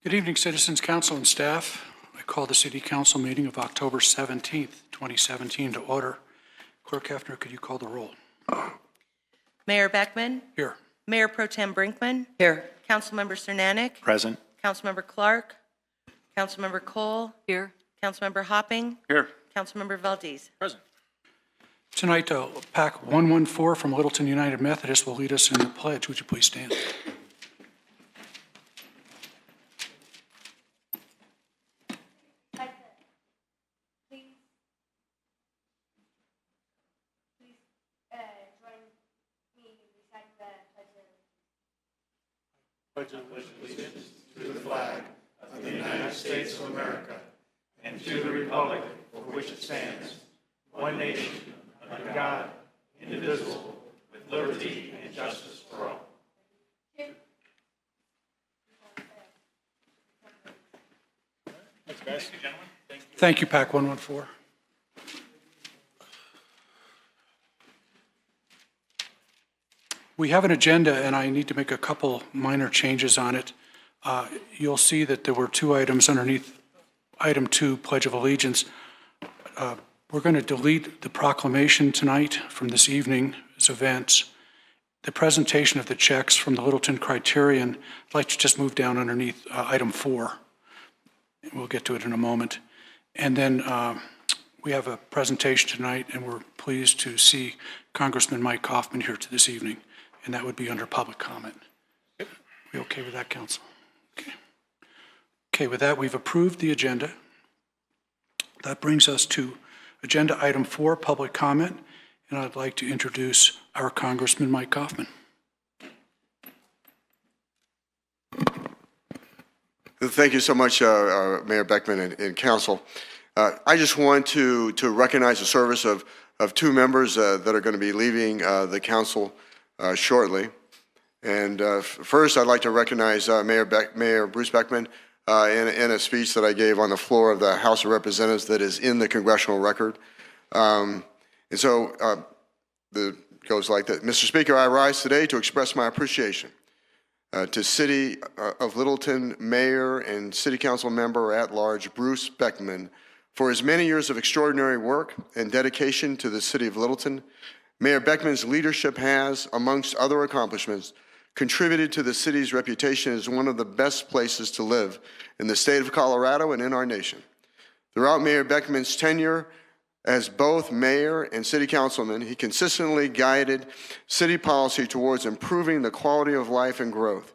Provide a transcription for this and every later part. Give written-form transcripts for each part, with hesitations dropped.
Good evening, Citizens Council and staff. I call the City Council meeting of October 17th, 2017 to order. Clerk Hefner, could you call the roll? Mayor Beckman? Here. Mayor Pro Tem Brinkman? Here. Councilmember Cernanik? Present. Councilmember Clark? Councilmember Cole? Here. Councilmember Hopping? Here. Councilmember Valdez? Present. Tonight, PAC 114 from Littleton United Methodist will lead us in the pledge. Would you please stand? Pledge allegiance to the flag of the United States of America and to the republic for which it stands, one nation, under God, indivisible, with liberty and justice for all. Thanks, guys. Thank you, gentlemen. Thank you, PAC 114. We have an agenda, and I need to make a couple minor changes on it. You'll see that there were two items underneath item 2, Pledge of Allegiance. We're going to delete the proclamation tonight from this evening's events. The presentation of the checks from the Littleton Criterion, I'd like to just move down underneath item 4. We'll get to it in a moment. And then we have a presentation tonight, and we're pleased to see Congressman Mike Coffman here to this evening, and that would be under public comment. We okay with that, Council? Okay. Okay, with that, we've approved the agenda. That brings us to agenda item 4, public comment, and I'd like to introduce our Congressman Mike Coffman. Thank you so much, Mayor Beckman and Council. I just want to recognize the service of two members that are going to be leaving the Council shortly. And first, I'd like to recognize Mayor Bruce Beckman in a speech that I gave on the floor of the House of Representatives that is in the congressional record. And so it goes like that. Mr. Speaker, I rise today to express my appreciation to City of Littleton Mayor and City Council Member at Large Bruce Beckman for his many years of extraordinary work and dedication to the City of Littleton. Mayor Beckman's leadership has, amongst other accomplishments, contributed to the city's reputation as one of the best places to live in the state of Colorado and in our nation. Throughout Mayor Beckman's tenure as both mayor and city councilman, he consistently guided city policy towards improving the quality of life and growth.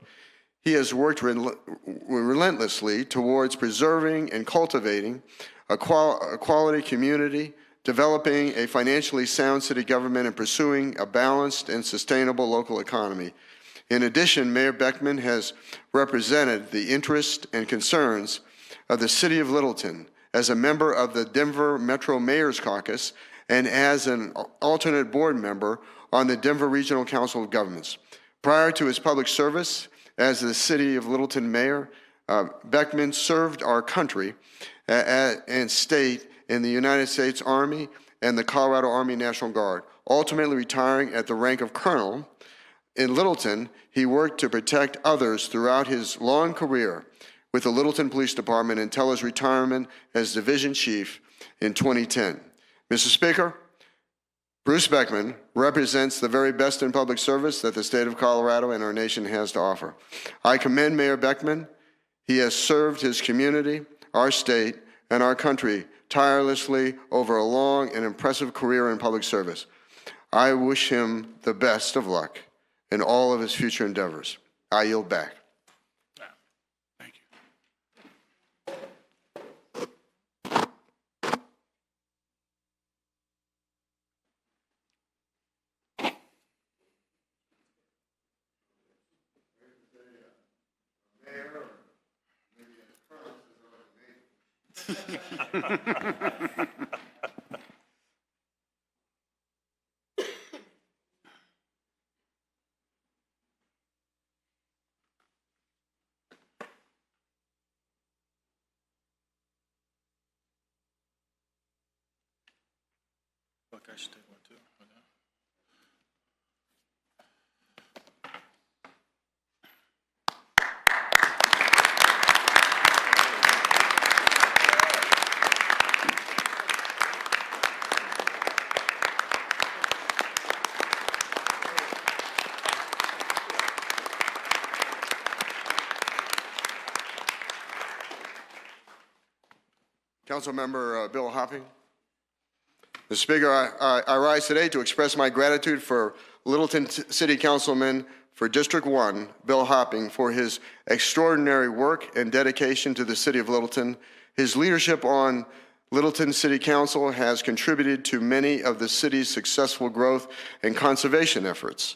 He has worked relentlessly towards preserving and cultivating a quality community, developing a financially sound city government, and pursuing a balanced and sustainable local economy. In addition, Mayor Beckman has represented the interests and concerns of the City of Littleton as a member of the Denver Metro Mayor's Caucus and as an alternate board member on the Denver Regional Council of Governments. Prior to his public service as the City of Littleton Mayor, Beckman served our country and state in the United States Army and the Colorado Army National Guard, ultimately retiring at the rank of colonel. In Littleton, he worked to protect others throughout his long career with the Littleton Police Department until his retirement as division chief in 2010. Mr. Speaker, Bruce Beckman represents the very best in public service that the state of Colorado and our nation has to offer. I commend Mayor Beckman. He has served his community, our state, and our country tirelessly over a long and impressive career in public service. I wish him the best of luck in all of his future endeavors. I yield back. Thank you. Look, I should take one too. Councilmember Bill Hopping. Mr. Speaker, I rise today to express my gratitude for Littleton City Councilman for District 1, Bill Hopping, for his extraordinary work and dedication to the city of Littleton. His leadership on Littleton City Council has contributed to many of the city's successful growth and conservation efforts.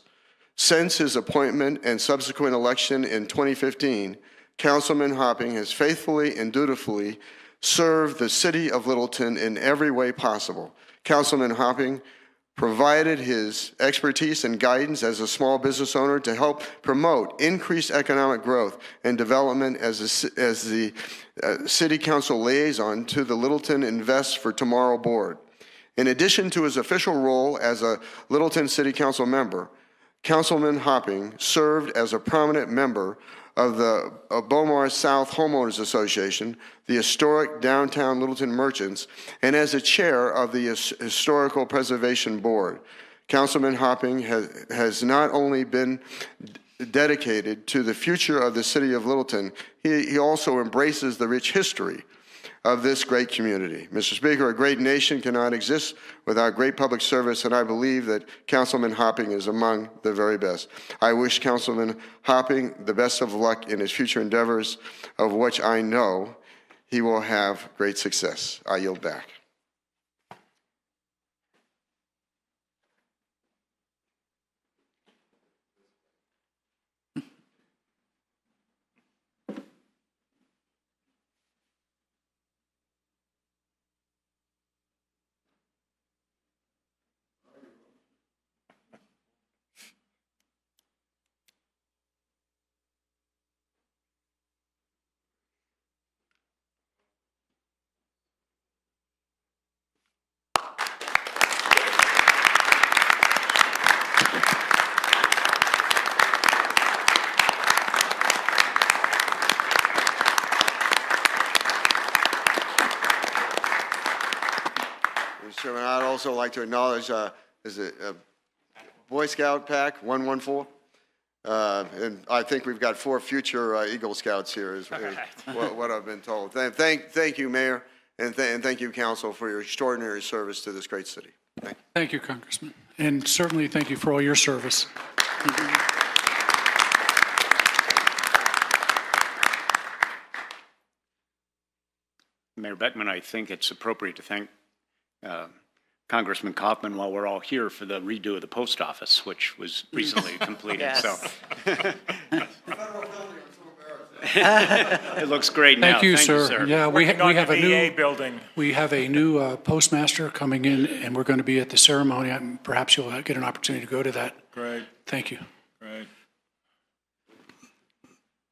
Since his appointment and subsequent election in 2015, Councilman Hopping has faithfully and dutifully served the city of Littleton in every way possible. Councilman Hopping provided his expertise and guidance as a small business owner to help promote increased economic growth and development as the City Council liaison to the Littleton Invest for Tomorrow board. In addition to his official role as a Littleton City Council member, Councilman Hopping served as a prominent member of the Beaumar South Homeowners Association, the historic downtown Littleton Merchants, and as the chair of the Historical Preservation Board. Councilman Hopping has not only been dedicated to the future of the city of Littleton, he also embraces the rich history of this great community. Mr. Speaker, a great nation cannot exist without great public service, and I believe that Councilman Hopping is among the very best. I wish Councilman Hopping the best of luck in his future endeavors, of which I know he will have great success. I yield back. Mr. Chairman, I'd also like to acknowledge, is it Boy Scout Pack 114? And I think we've got 4 future Eagle Scouts here, is what I've been told. Thank you, Mayor, and thank you, Council, for your extraordinary service to this great city. Thank you. Thank you, Congressman. And certainly thank you for all your service. Mayor Beckman, I think it's appropriate to thank Congressman Kaufman while we're all here for the redo of the post office, which was recently completed. Yes. So it looks great now. Thank you, sir. Yeah, we have a VA new building. postmaster coming in, and we're going to be at the ceremony. Perhaps you'll get an opportunity to go to that. Great, Thank you. great.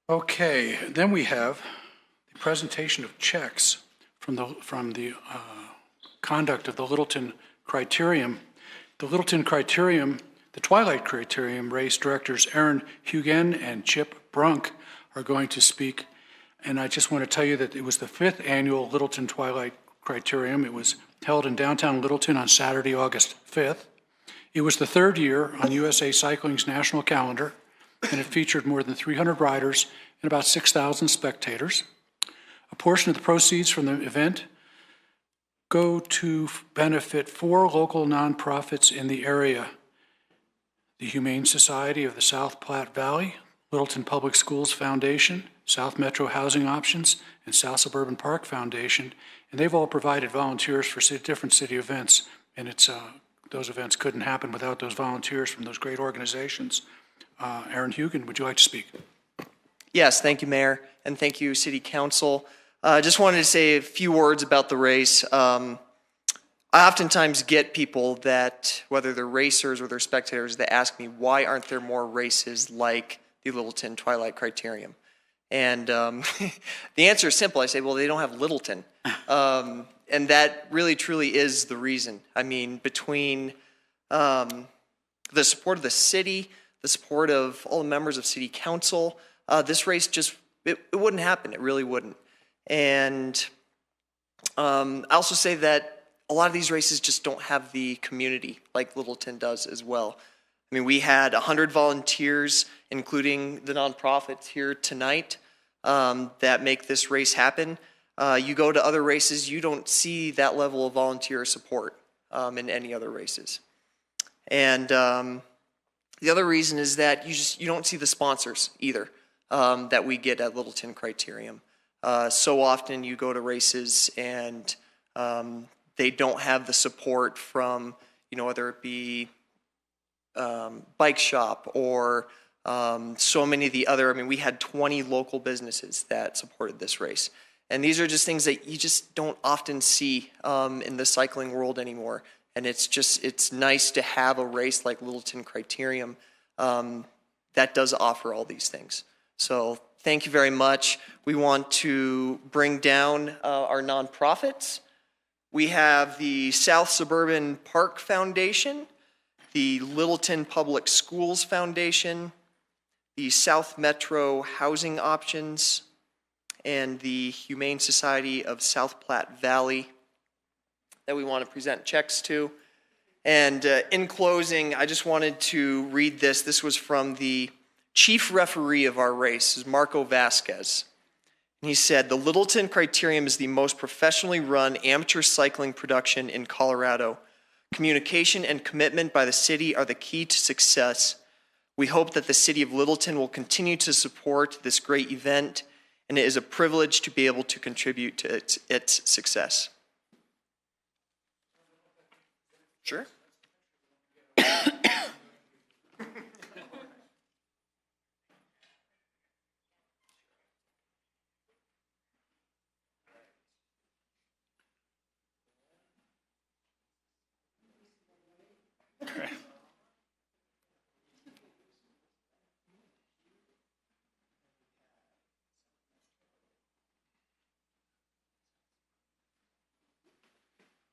Okay, then we have the presentation of checks from the conduct of the Littleton Criterium. The Littleton Criterium, the Twilight Criterium race directors Aaron Hugen and Chip Brunk are going to speak. And I just want to tell you that it was the 5th annual Littleton Twilight Criterium. It was held in downtown Littleton on Saturday, August 5th. It was the 3rd year on USA Cycling's national calendar, and it featured more than 300 riders and about 6,000 spectators. A portion of the proceeds from the event go to benefit 4 local nonprofits in the area: the Humane Society of the South Platte Valley, Littleton Public Schools Foundation, South Metro Housing Options, and South Suburban Park Foundation. And they've all provided volunteers for different city events, and those events couldn't happen without those volunteers from those great organizations. Aaron Hugen, would you like to speak? Yes, thank you, Mayor, and thank you, City Council. Just wanted to say a few words about the race. I oftentimes get people that, whether they're racers or they're spectators, that ask me, why aren't there more races like the Littleton Twilight Criterium? And the answer is simple. I say, well, they don't have Littleton. And that really, truly is the reason. I mean, between the support of the city, the support of all the members of City Council, this race just, it wouldn't happen. It really wouldn't. And I also say that a lot of these races just don't have the community like Littleton does as well. I mean, we had 100 volunteers, including the nonprofits here tonight, that make this race happen. You go to other races, you don't see that level of volunteer support in any other races. And the other reason is that you don't see the sponsors either that we get at Littleton Criterium. So often you go to races and they don't have the support from, whether it be Bike Shop or so many of the other, we had 20 local businesses that supported this race. And these are just things that you just don't often see in the cycling world anymore. And it's nice to have a race like Littleton Criterium that does offer all these things. So thank you very much. We want to bring down our nonprofits. We have the South Suburban Park Foundation, the Littleton Public Schools Foundation, the South Metro Housing Options, and the Humane Society of South Platte Valley that we want to present checks to. And in closing, I just wanted to read this. This was from the chief referee of our race, Marco Vasquez. And he said, "The Littleton Criterium is the most professionally run amateur cycling production in Colorado. Communication and commitment by the city are the key to success. We hope that the city of Littleton will continue to support this great event, and it is a privilege to be able to contribute to its success." Sure.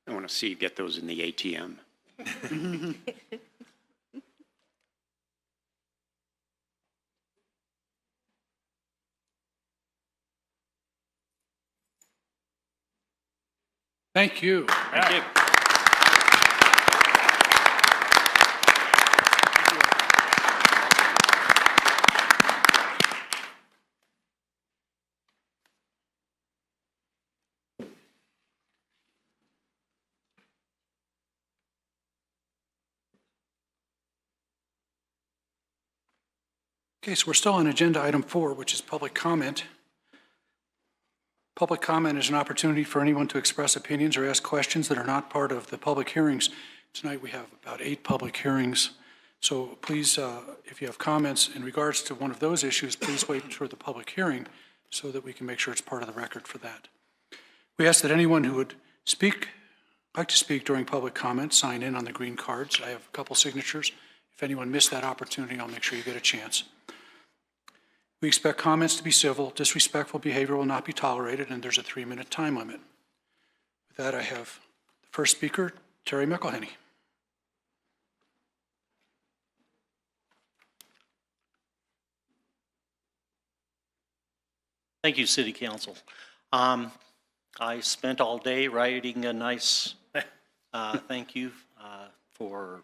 I want to see you get those in the ATM. Thank you. Thank you. Okay, so we're still on agenda item 4, which is public comment. Public comment is an opportunity for anyone to express opinions or ask questions that are not part of the public hearings. Tonight we have about 8 public hearings. So please, if you have comments in regards to one of those issues, please wait for the public hearing so that we can make sure it's part of the record for that. We ask that anyone who would like to speak during public comment, sign in on the green cards. I have a couple signatures. If anyone missed that opportunity, I'll make sure you get a chance. We expect comments to be civil. Disrespectful behavior will not be tolerated, and there's a 3-minute time limit. With that, I have the first speaker, Terry McElhenney. Thank you, City Council. I spent all day writing a nice thank you for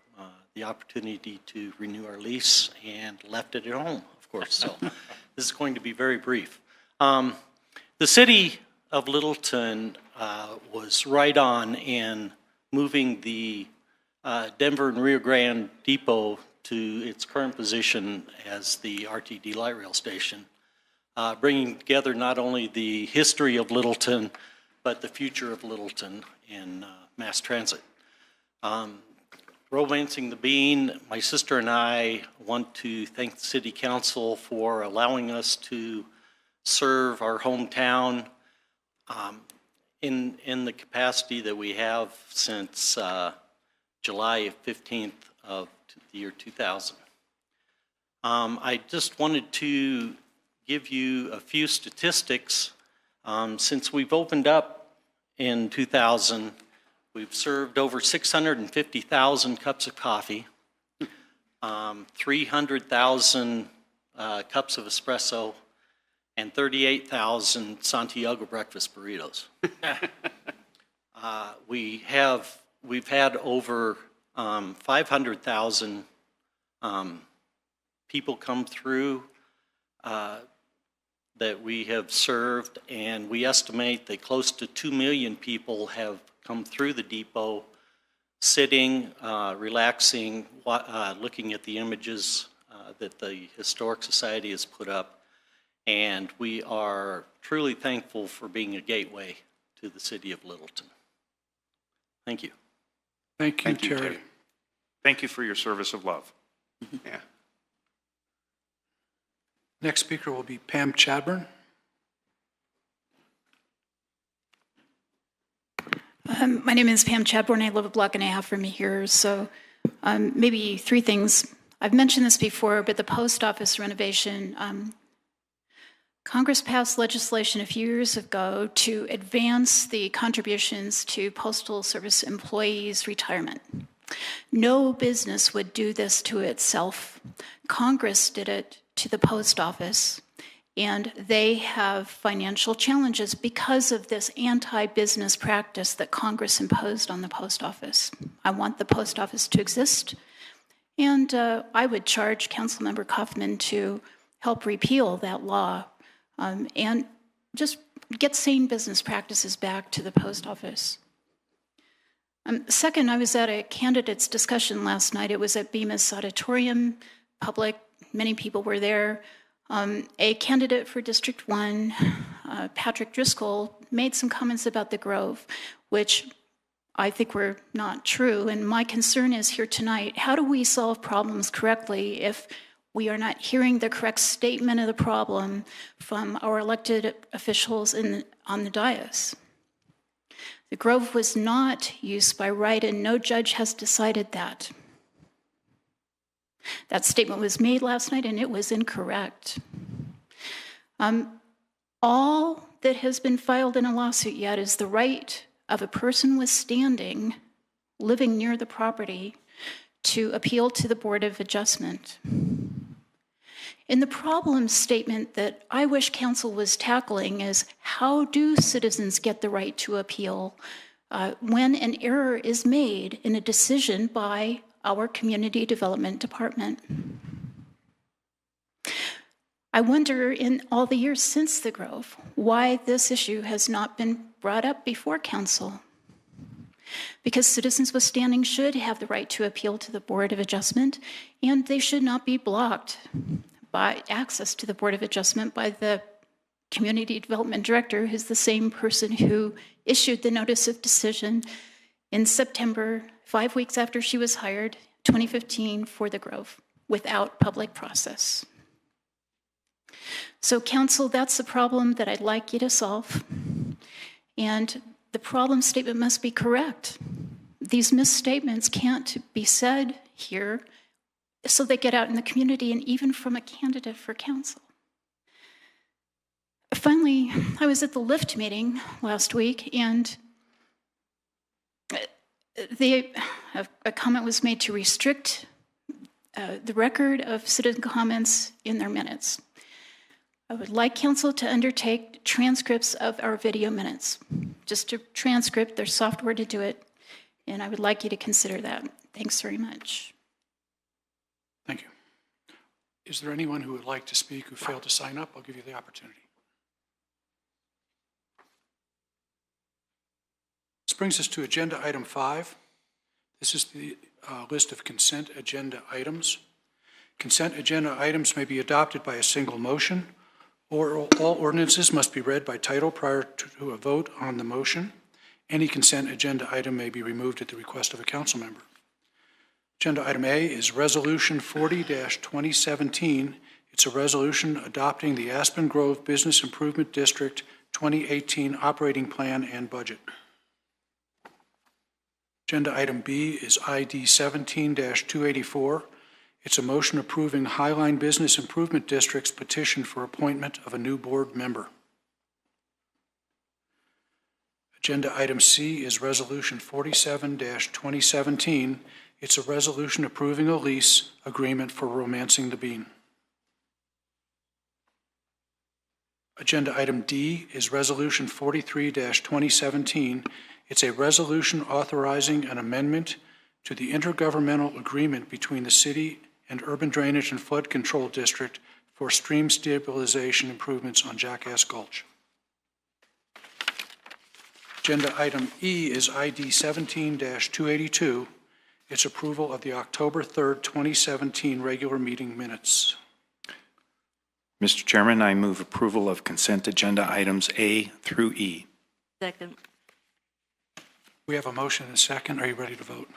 the opportunity to renew our lease and left it at home, of course. So this is going to be very brief. The city of Littleton was right on in moving the Denver and Rio Grande Depot to its current position as the RTD light rail station, bringing together not only the history of Littleton, but the future of Littleton in mass transit. Romancing the Bean, my sister and I want to thank the City Council for allowing us to serve our hometown in the capacity that we have since July 15th of the year 2000. I just wanted to give you a few statistics. Since we've opened up in 2000, we've served over 650,000 cups of coffee, 300,000 cups of espresso, and 38,000 Santiago breakfast burritos. We've had over 500,000 people come through that we have served, and we estimate that close to 2 million people have come through the depot, sitting, relaxing, looking at the images that the Historic Society has put up. And we are truly thankful for being a gateway to the city of Littleton. Thank you. Thank you, Thank you, Terry. Terry. Thank you for your service of love. Yeah. Next speaker will be Pam Chadburn. My name is Pam Chadbourne. I live a block and a half from here. So maybe three things. I've mentioned this before, but the post office renovation, Congress passed legislation a few years ago to advance the contributions to Postal Service employees' retirement. No business would do this to itself. Congress did it to the post office, and they have financial challenges because of this anti-business practice that Congress imposed on the post office. I want the post office to exist, and I would charge Councilmember Kaufman to help repeal that law and just get sane business practices back to the post office. Second, I was at a candidates discussion last night. It was at Bemis Auditorium, public, many people were there. A candidate for District 1, Patrick Driscoll, made some comments about the Grove, which I think were not true. And my concern is here tonight, how do we solve problems correctly if we are not hearing the correct statement of the problem from our elected officials on the dais? The Grove was not used by right, and no judge has decided that. That statement was made last night, and it was incorrect. All that has been filed in a lawsuit yet is the right of a person with standing living near the property to appeal to the Board of Adjustment. In the problem statement that I wish council was tackling is, how do citizens get the right to appeal when an error is made in a decision by our Community Development Department? I wonder, in all the years since the Grove, why this issue has not been brought up before council. Because citizens with standing should have the right to appeal to the Board of Adjustment, and they should not be blocked by access to the Board of Adjustment by the Community Development Director, who's the same person who issued the notice of decision in September, 5 weeks after she was hired, 2015, for the Grove, without public process. So, council, that's the problem that I'd like you to solve. And the problem statement must be correct. These misstatements can't be said here, so they get out in the community and even from a candidate for council. Finally, I was at the LIFT meeting last week, and a comment was made to restrict the record of citizen comments in their minutes. I would like council to undertake transcripts of our video minutes. Just a transcript, there's software to do it, and I would like you to consider that. Thanks very much. Thank you. Is there anyone who would like to speak who failed to sign up? I'll give you the opportunity. This brings us to agenda item 5. This is the list of consent agenda items. Consent agenda items may be adopted by a single motion, or all ordinances must be read by title prior to a vote on the motion. Any consent agenda item may be removed at the request of a council member. Agenda item A is Resolution 40-2017. It's a resolution adopting the Aspen Grove Business Improvement District 2018 operating plan and budget. Agenda item B is ID 17-284. It's a motion approving Highline Business Improvement District's petition for appointment of a new board member. Agenda item C is Resolution 47-2017. It's a resolution approving a lease agreement for Romancing the Bean. Agenda item D is Resolution 43-2017. It's a resolution authorizing an amendment to the intergovernmental agreement between the City and Urban Drainage and Flood Control District for stream stabilization improvements on Jackass Gulch. Agenda item E is ID 17-282. It's approval of the October 3rd, 2017 regular meeting minutes. Mr. Chairman, I move approval of consent agenda items A through E. Second. We have a motion and a second. Are you ready to vote?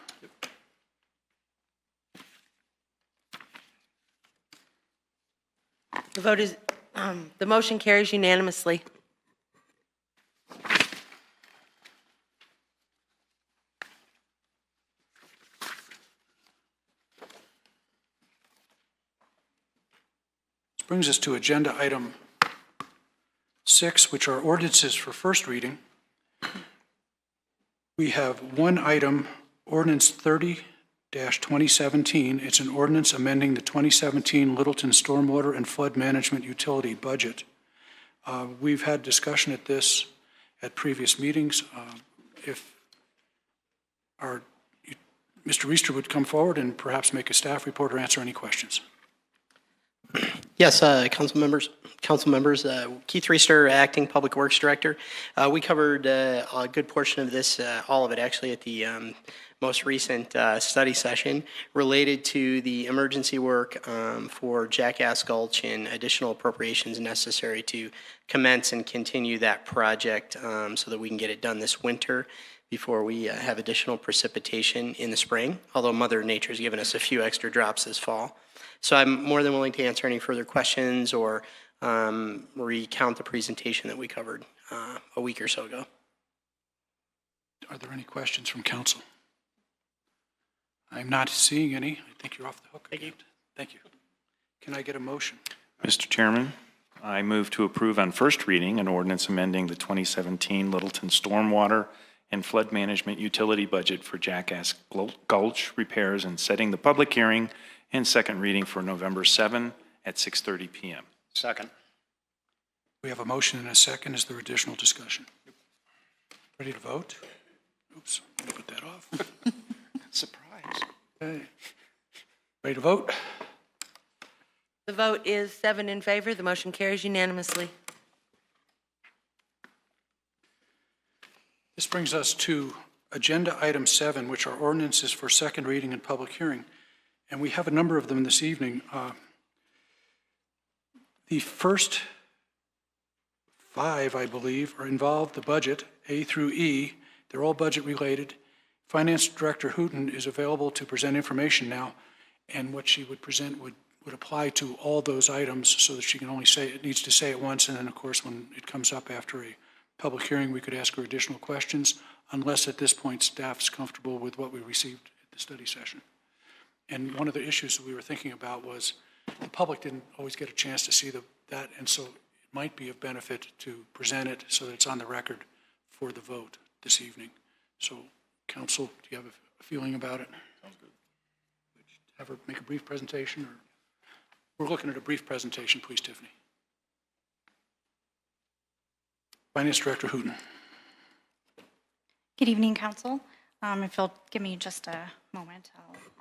The vote is, the motion carries unanimously. This brings us to agenda item 6, which are ordinances for first reading. We have one item, ordinance 30-2017. It's an ordinance amending the 2017 Littleton Stormwater and Flood Management Utility Budget. We've had discussion at this at previous meetings. If Mr. Reister would come forward and perhaps make a staff report or answer any questions. Yes, council members, Keith Reister, Acting Public Works Director. We covered a good portion of this, all of it actually, at the most recent study session related to the emergency work for Jackass Gulch and additional appropriations necessary to commence and continue that project so that we can get it done this winter before we have additional precipitation in the spring, although Mother Nature's given us a few extra drops this fall. So I'm more than willing to answer any further questions or recount the presentation that we covered a week or so ago. Are there any questions from council? I'm not seeing any. I think you're off the hook. Thank you. Thank you. Can I get a motion? Mr. Chairman, I move to approve on first reading an ordinance amending the 2017 Littleton Stormwater and Flood Management Utility Budget for Jackass Gulch repairs and setting the public hearing and second reading for November 7 at 6:30 p.m. Second. We have a motion and a second. Is there additional discussion? Ready to vote? Oops, let me put that off. Surprise. Okay. Ready to vote? The vote is 7 in favor. The motion carries unanimously. This brings us to agenda item 7, which are ordinances for second reading and public hearing. And we have a number of them this evening. The first 5, I believe, involve the budget, A through E. They're all budget related. Finance Director Hooton is available to present information now, and what she would present would apply to all those items so that she can only say, it needs to say it once, and then of course when it comes up after a public hearing, we could ask her additional questions, unless at this point staff's comfortable with what we received at the study session. And one of the issues that we were thinking about was the public didn't always get a chance to see that, and so it might be of benefit to present it so that it's on the record for the vote this evening. So, council, do you have a feeling about it? Sounds good. Have her make a brief presentation, or we're looking at a brief presentation, please, Tiffany. Finance Director Hooton. Good evening, Council. If you'll give me just a moment, I'll get this presentation.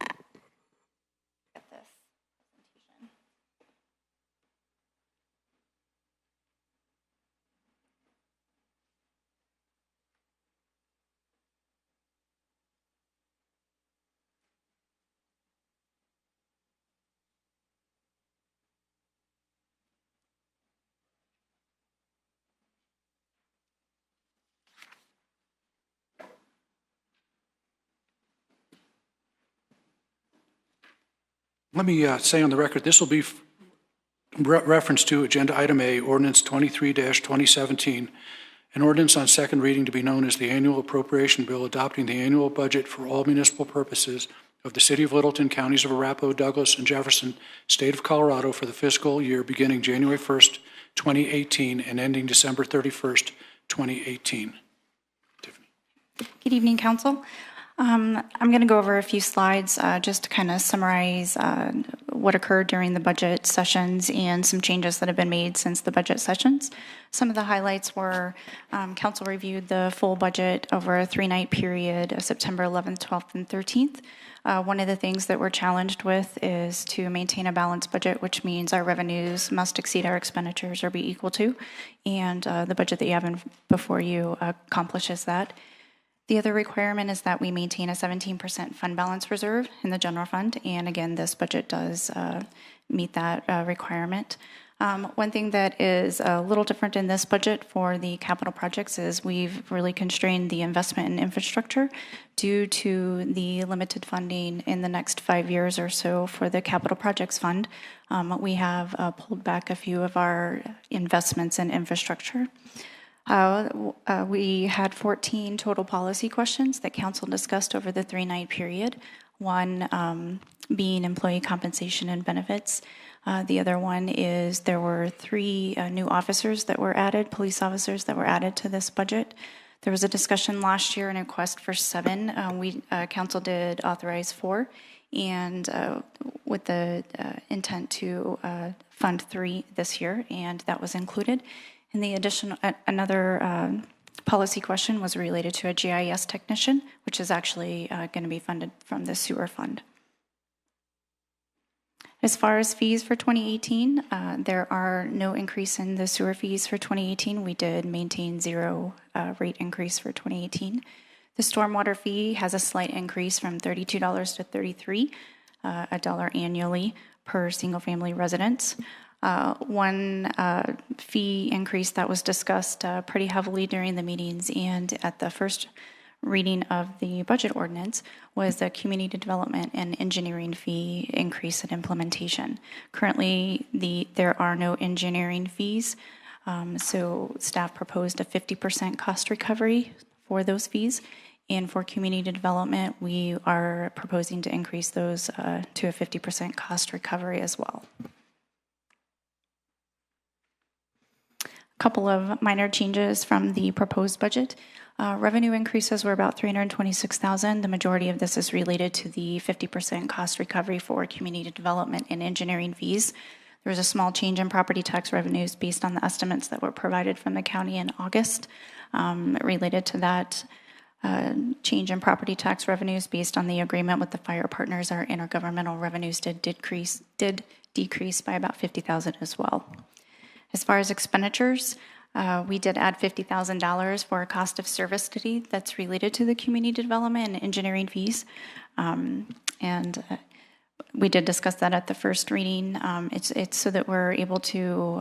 Let me say on the record, this will be reference to Agenda Item A, Ordinance 23-2017, an ordinance on second reading to be known as the Annual Appropriation Bill adopting the annual budget for all municipal purposes of the City of Littleton, Counties of Arapahoe, Douglas, and Jefferson, State of Colorado for the fiscal year beginning January 1st, 2018 and ending December 31st, 2018. Tiffany. Good evening, Council. I'm going to go over a few slides just to kind of summarize what occurred during the budget sessions and some changes that have been made since the budget sessions. Some of the highlights were council reviewed the full budget over a 3-night period of September 11th, 12th, and 13th. One of the things that we're challenged with is to maintain a balanced budget, which means our revenues must exceed our expenditures or be equal to, and the budget that you have before you accomplishes that. The other requirement is that we maintain a 17% fund balance reserve in the general fund, and again, this budget does meet that requirement. One thing that is a little different in this budget for the capital projects is we've really constrained the investment in infrastructure due to the limited funding in the next 5 years or so for the capital projects fund. We have pulled back a few of our investments in infrastructure. We had 14 total policy questions that council discussed over the 3-night period, one being employee compensation and benefits. The other one is there were 3 new officers that were added, police officers that were added to this budget. There was a discussion last year and a request for 7. Council did authorize 4, and with the intent to fund 3 this year, and that was included. And the additional, another policy question was related to a GIS technician, which is actually going to be funded from the sewer fund. As far as fees for 2018, there are no increase in the sewer fees for 2018. We did maintain 0 rate increase for 2018. The stormwater fee has a slight increase from $32 to $33, $1 annually per single-family residence. One fee increase that was discussed pretty heavily during the meetings and at the first reading of the budget ordinance was the community development and engineering fee increase and implementation. Currently, there are no engineering fees, so staff proposed a 50% cost recovery for those fees. And for community development, we are proposing to increase those to a 50% cost recovery as well. Couple of minor changes from the proposed budget. Revenue increases were about $326,000. The majority of this is related to the 50% cost recovery for community development and engineering fees. There was a small change in property tax revenues based on the estimates that were provided from the county in August. Related to that change in property tax revenues based on the agreement with the fire partners, our intergovernmental revenues did decrease by about $50,000 as well. As far as expenditures, we did add $50,000 for a cost of service study that's related to the community development and engineering fees. We did discuss that at the first reading. It's so that we're able to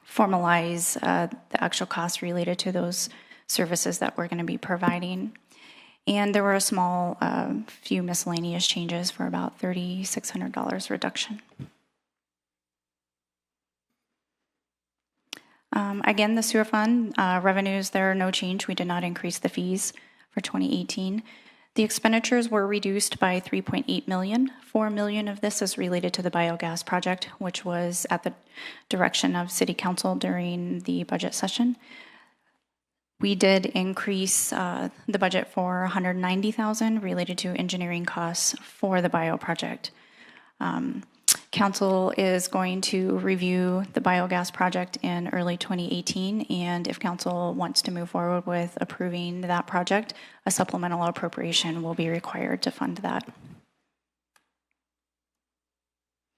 formalize the actual costs related to those services that we're going to be providing. And there were a small few miscellaneous changes for about $3,600 reduction. Again, the sewer fund revenues, there are no change. We did not increase the fees for 2018. The expenditures were reduced by $3.8 million. $4 million of this is related to the biogas project, which was at the direction of City Council during the budget session. We did increase the budget for $190,000 related to engineering costs for the bio project. Council is going to review the biogas project in early 2018, and if council wants to move forward with approving that project, a supplemental appropriation will be required to fund that.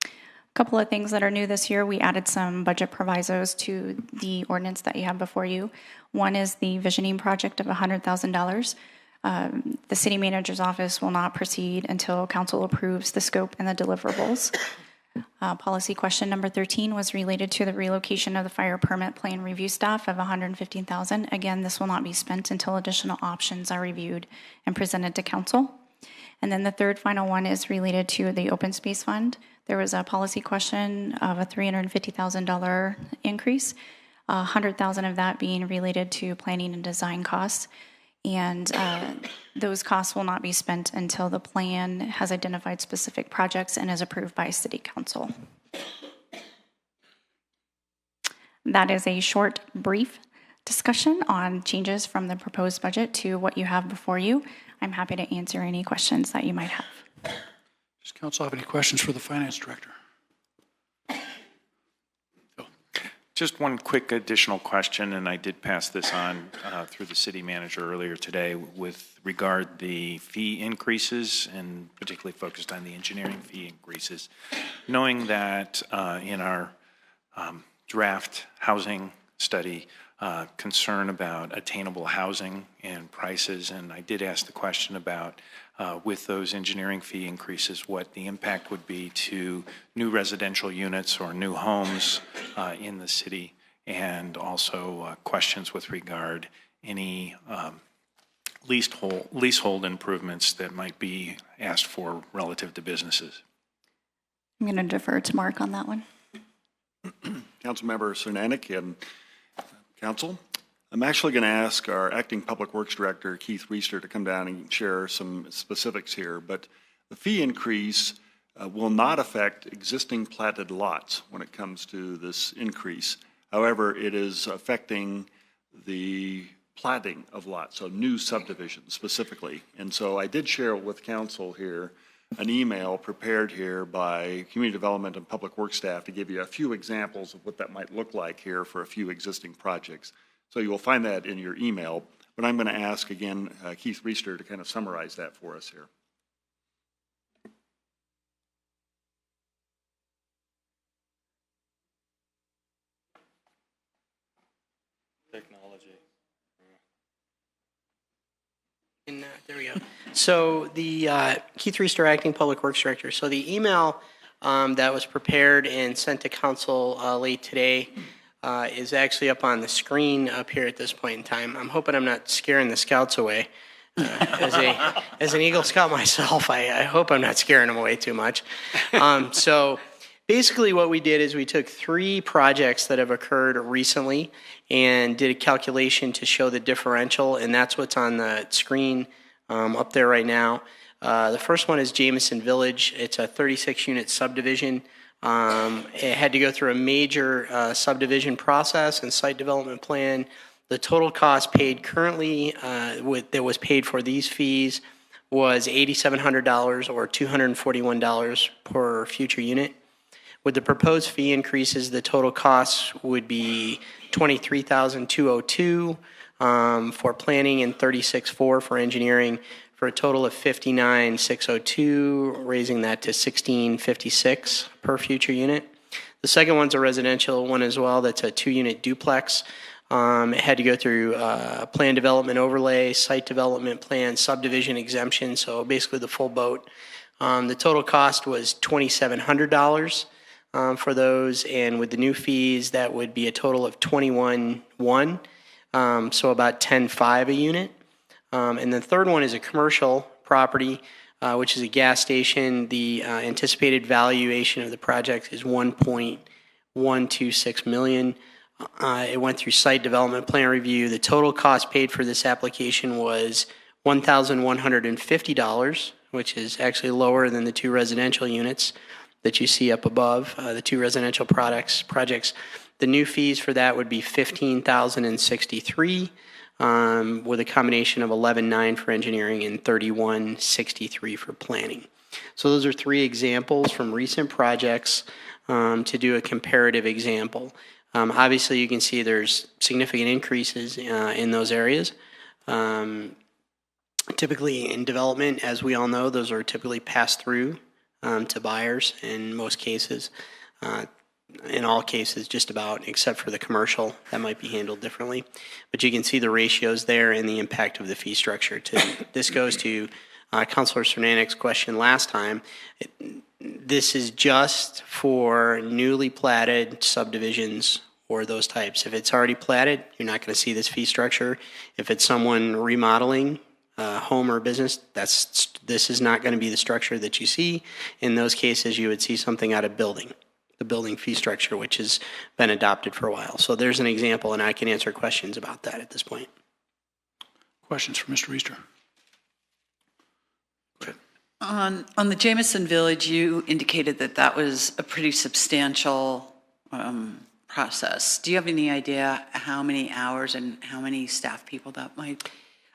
A couple of things that are new this year, we added some budget provisos to the ordinance that you have before you. One is the visioning project of $100,000. The city manager's office will not proceed until council approves the scope and the deliverables. Policy question number 13 was related to the relocation of the fire permit plan review staff of $115,000. Again, this will not be spent until additional options are reviewed and presented to council. And then the third final one is related to the open space fund. There was a policy question of a $350,000 increase, $100,000 of that being related to planning and design costs. And those costs will not be spent until the plan has identified specific projects and is approved by City Council. That is a short, brief discussion on changes from the proposed budget to what you have before you. I'm happy to answer any questions that you might have. Does council have any questions for the finance director? Just one quick additional question, and I did pass this on through the city manager earlier today with regard the fee increases, and particularly focused on the engineering fee increases. Knowing that in our draft housing study, concern about attainable housing and prices, and I did ask the question about with those engineering fee increases, what the impact would be to new residential units or new homes in the city, and also questions with regard any leasehold improvements that might be asked for relative to businesses. I'm going to defer to Mark on that one. Councilmember Cernanik and Council, I'm actually going to ask our Acting Public Works Director, Keith Reister, to come down and share some specifics here. But the fee increase will not affect existing platted lots when it comes to this increase. However, it is affecting the platting of lots, so new subdivisions specifically. And so I did share with Council here an email prepared here by Community Development and Public Works staff to give you a few examples of what that might look like here for a few existing projects. So you will find that in your email, but I'm going to ask again Keith Reister to kind of summarize that for us here. Technology. And, there we go. So the Keith Reister, Acting Public Works Director. So the email that was prepared and sent to council late today is actually up on the screen up here at this point in time. I'm hoping I'm not scaring the scouts away. As an Eagle Scout myself, I hope I'm not scaring them away too much. So basically what we did is we took 3 projects that have occurred recently and did a calculation to show the differential, and that's what's on the screen up there right now. The first one is Jamison Village. It's a 36-unit subdivision. It had to go through a major subdivision process and site development plan. The total cost paid currently that was paid for these fees was $8,700 or $241 per future unit. With the proposed fee increases, the total cost would be $23,202 for planning and $36,400 for engineering, for a total of $59,602, raising that to $16,56 per future unit. The second one's a residential one as well. That's a 2-unit duplex. It had to go through plan development overlay, site development plan, subdivision exemption, so basically the full boat. The total cost was $2,700 for those, and with the new fees, that would be a total of $21,100, so about $10,500 a unit. And the third one is a commercial property, which is a gas station. The anticipated valuation of the project is $1.126 million. It went through site development plan review. The total cost paid for this application was $1,150, which is actually lower than the 2 residential units that you see up above, the 2 residential projects. The new fees for that would be $15,063. With a combination of $11,900 for engineering and $31,633 for planning. So those are 3 examples from recent projects to do a comparative example. Obviously, you can see there's significant increases in those areas. Typically in development, as we all know, those are typically passed through to buyers in most cases. In all cases, just about, except for the commercial, that might be handled differently. But you can see the ratios there and the impact of the fee structure. This goes to Councilor Cernanik's question last time. This is just for newly platted subdivisions or those types. If it's already platted, you're not going to see this fee structure. If it's someone remodeling home or business, this is not going to be the structure that you see. In those cases, you would see something out of building. The building fee structure, which has been adopted for a while. So there's an example, and I can answer questions about that at this point. Questions for Mr. Reister? On the Jamison Village, you indicated that that was a pretty substantial process. Do you have any idea how many hours and how many staff people that might?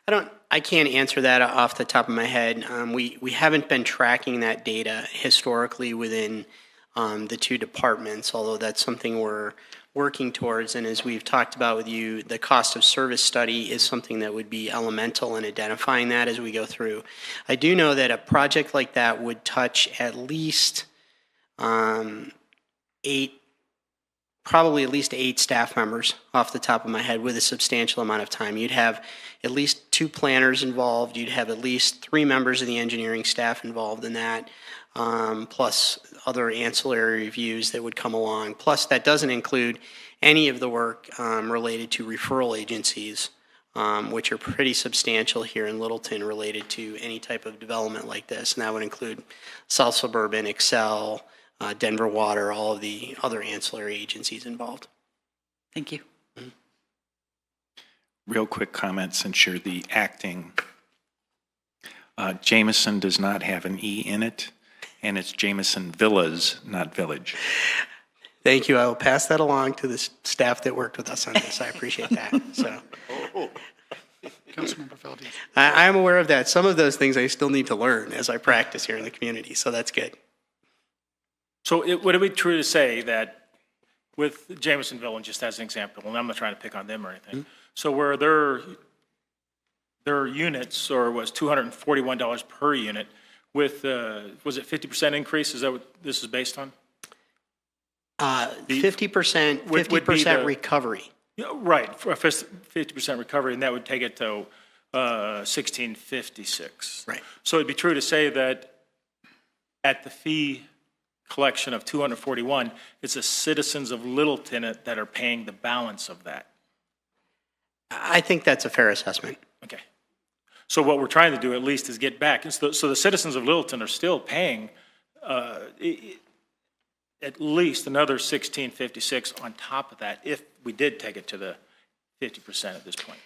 I can't answer that off the top of my head. We haven't been tracking that data historically within the two departments, although that's something we're working towards. And as we've talked about with you, the cost of service study is something that would be elemental in identifying that as we go through. I do know that a project like that would touch at least probably at least 8 staff members off the top of my head with a substantial amount of time. You'd have at least 2 planners involved. You'd have at least 3 members of the engineering staff involved in that, plus other ancillary reviews that would come along. Plus, that doesn't include any of the work related to referral agencies, which are pretty substantial here in Littleton related to any type of development like this. And that would include South Suburban, Excel, Denver Water, all of the other ancillary agencies involved. Thank you. Real quick comment, since you're the acting. Jameson does not have an E in it, and it's Jameson Villas, not Village. Thank you. I will pass that along to the staff that worked with us on this. I appreciate that. So, Councilmember Valdez. I am aware of that. Some of those things I still need to learn as I practice here in the community, so that's good. So would it be true to say that with Jamesonville, and just as an example, and I'm not trying to pick on them or anything, so where their units, or was $241 per unit, with, was it 50% increase? Is that what this is based on? 50% would be the- recovery. Yeah, right, for a 50% recovery, and that would take it to 1656. Right. So it'd be true to say that at the fee collection of 241, it's the citizens of Littleton that are paying the balance of that. I think that's a fair assessment. Okay. So what we're trying to do at least is get back. And so the citizens of Littleton are still paying at least another 1656 on top of that if we did take it to the 50% at this point.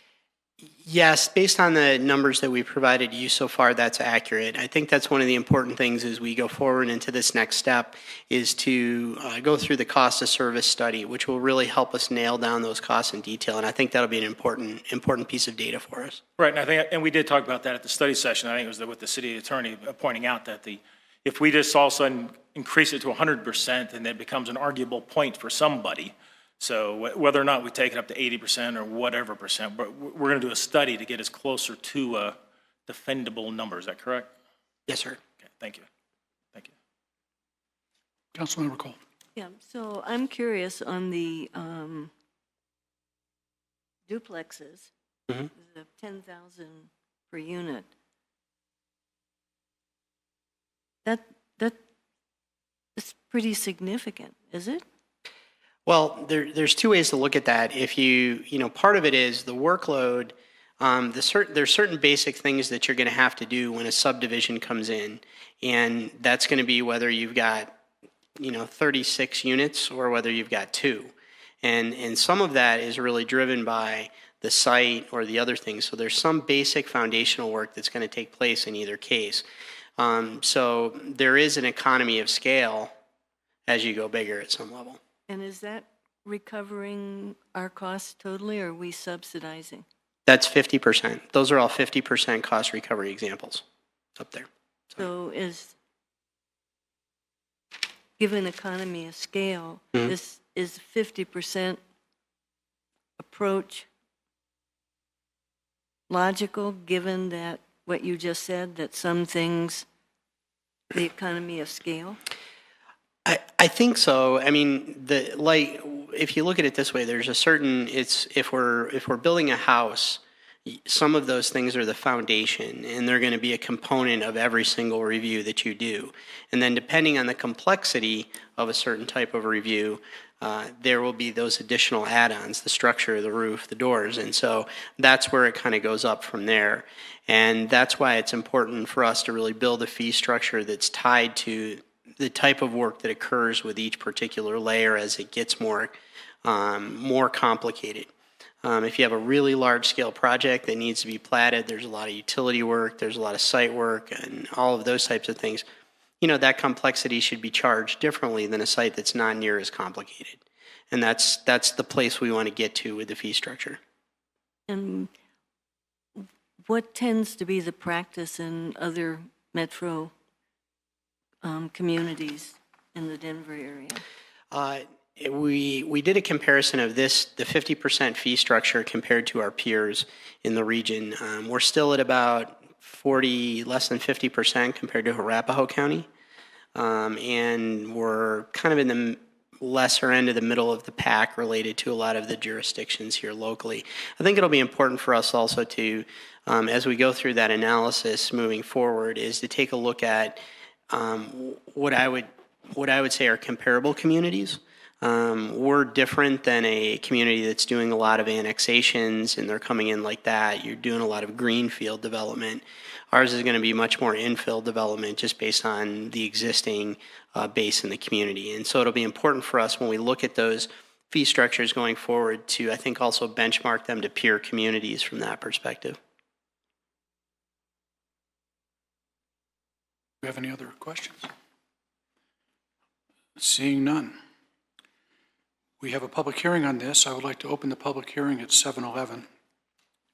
Yes, based on the numbers that we provided you so far, that's accurate. I think that's one of the important things as we go forward into this next step is to go through the cost of service study, which will really help us nail down those costs in detail. And I think that'll be an important piece of data for us. Right, and we did talk about that at the study session. I think it was with the city attorney pointing out that if we just all of a sudden increase it to 100%, then it becomes an arguable point for somebody. So whether or not we take it up to 80% or whatever percent, but we're going to do a study to get us closer to a defendable number. Is that correct? Yes, sir. Okay, thank you. Thank you. Councilmember Cole. Yeah, so I'm curious on the duplexes, the 10,000 per unit. That is pretty significant, is it? Well, there's 2 ways to look at that. If part of it is the workload. There's certain basic things that you're going to have to do when a subdivision comes in, and that's going to be whether you've got 36 units or whether you've got 2, and some of that is really driven by the site or the other things. So there's some basic foundational work that's going to take place in either case. So there is an economy of scale as you go bigger at some level. And is that recovering our costs totally, or are we subsidizing? That's 50%. Those are all 50% cost recovery examples up there. So given economy of scale, this is 50% approach logical, given that what you just said, that some things, the economy of scale? I think so. I mean, if you look at it this way, there's a certain, if we're building a house, some of those things are the foundation, and they're going to be a component of every single review that you do. And then depending on the complexity of a certain type of review, there will be those additional add-ons, the structure, the roof, the doors. And so that's where it kind of goes up from there. And that's why it's important for us to really build a fee structure that's tied to the type of work that occurs with each particular layer as it gets more complicated. If you have a really large-scale project that needs to be platted, there's a lot of utility work, there's a lot of site work, and all of those types of things. That complexity should be charged differently than a site that's not near as complicated. And that's the place we want to get to with the fee structure. And what tends to be the practice in other metro communities in the Denver area? We did a comparison of the 50% fee structure compared to our peers in the region. We're still at about less than 50% compared to Arapahoe County. And we're kind of in the lesser end of the middle of the pack related to a lot of the jurisdictions here locally. I think it'll be important for us also to, as we go through that analysis moving forward, is to take a look at what I would say are comparable communities. We're different than a community that's doing a lot of annexations and they're coming in like that. You're doing a lot of greenfield development. Ours is going to be much more infill development just based on the existing base in the community. And so it'll be important for us when we look at those fee structures going forward to, I think, also benchmark them to peer communities from that perspective. Do you have any other questions? Seeing none. We have a public hearing on this. I would like to open the public hearing at 7:11.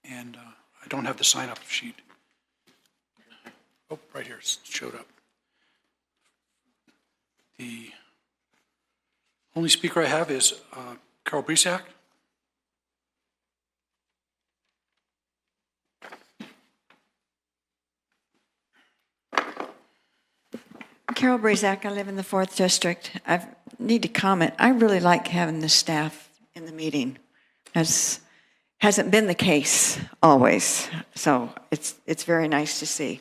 And I don't have the sign-up sheet. Oh, right here, it showed up. The only speaker I have is Carol Bresack. Carol Bresack, I live in the 4th District. I need to comment. I really like having the staff in the meeting. As hasn't been the case always, so it's very nice to see.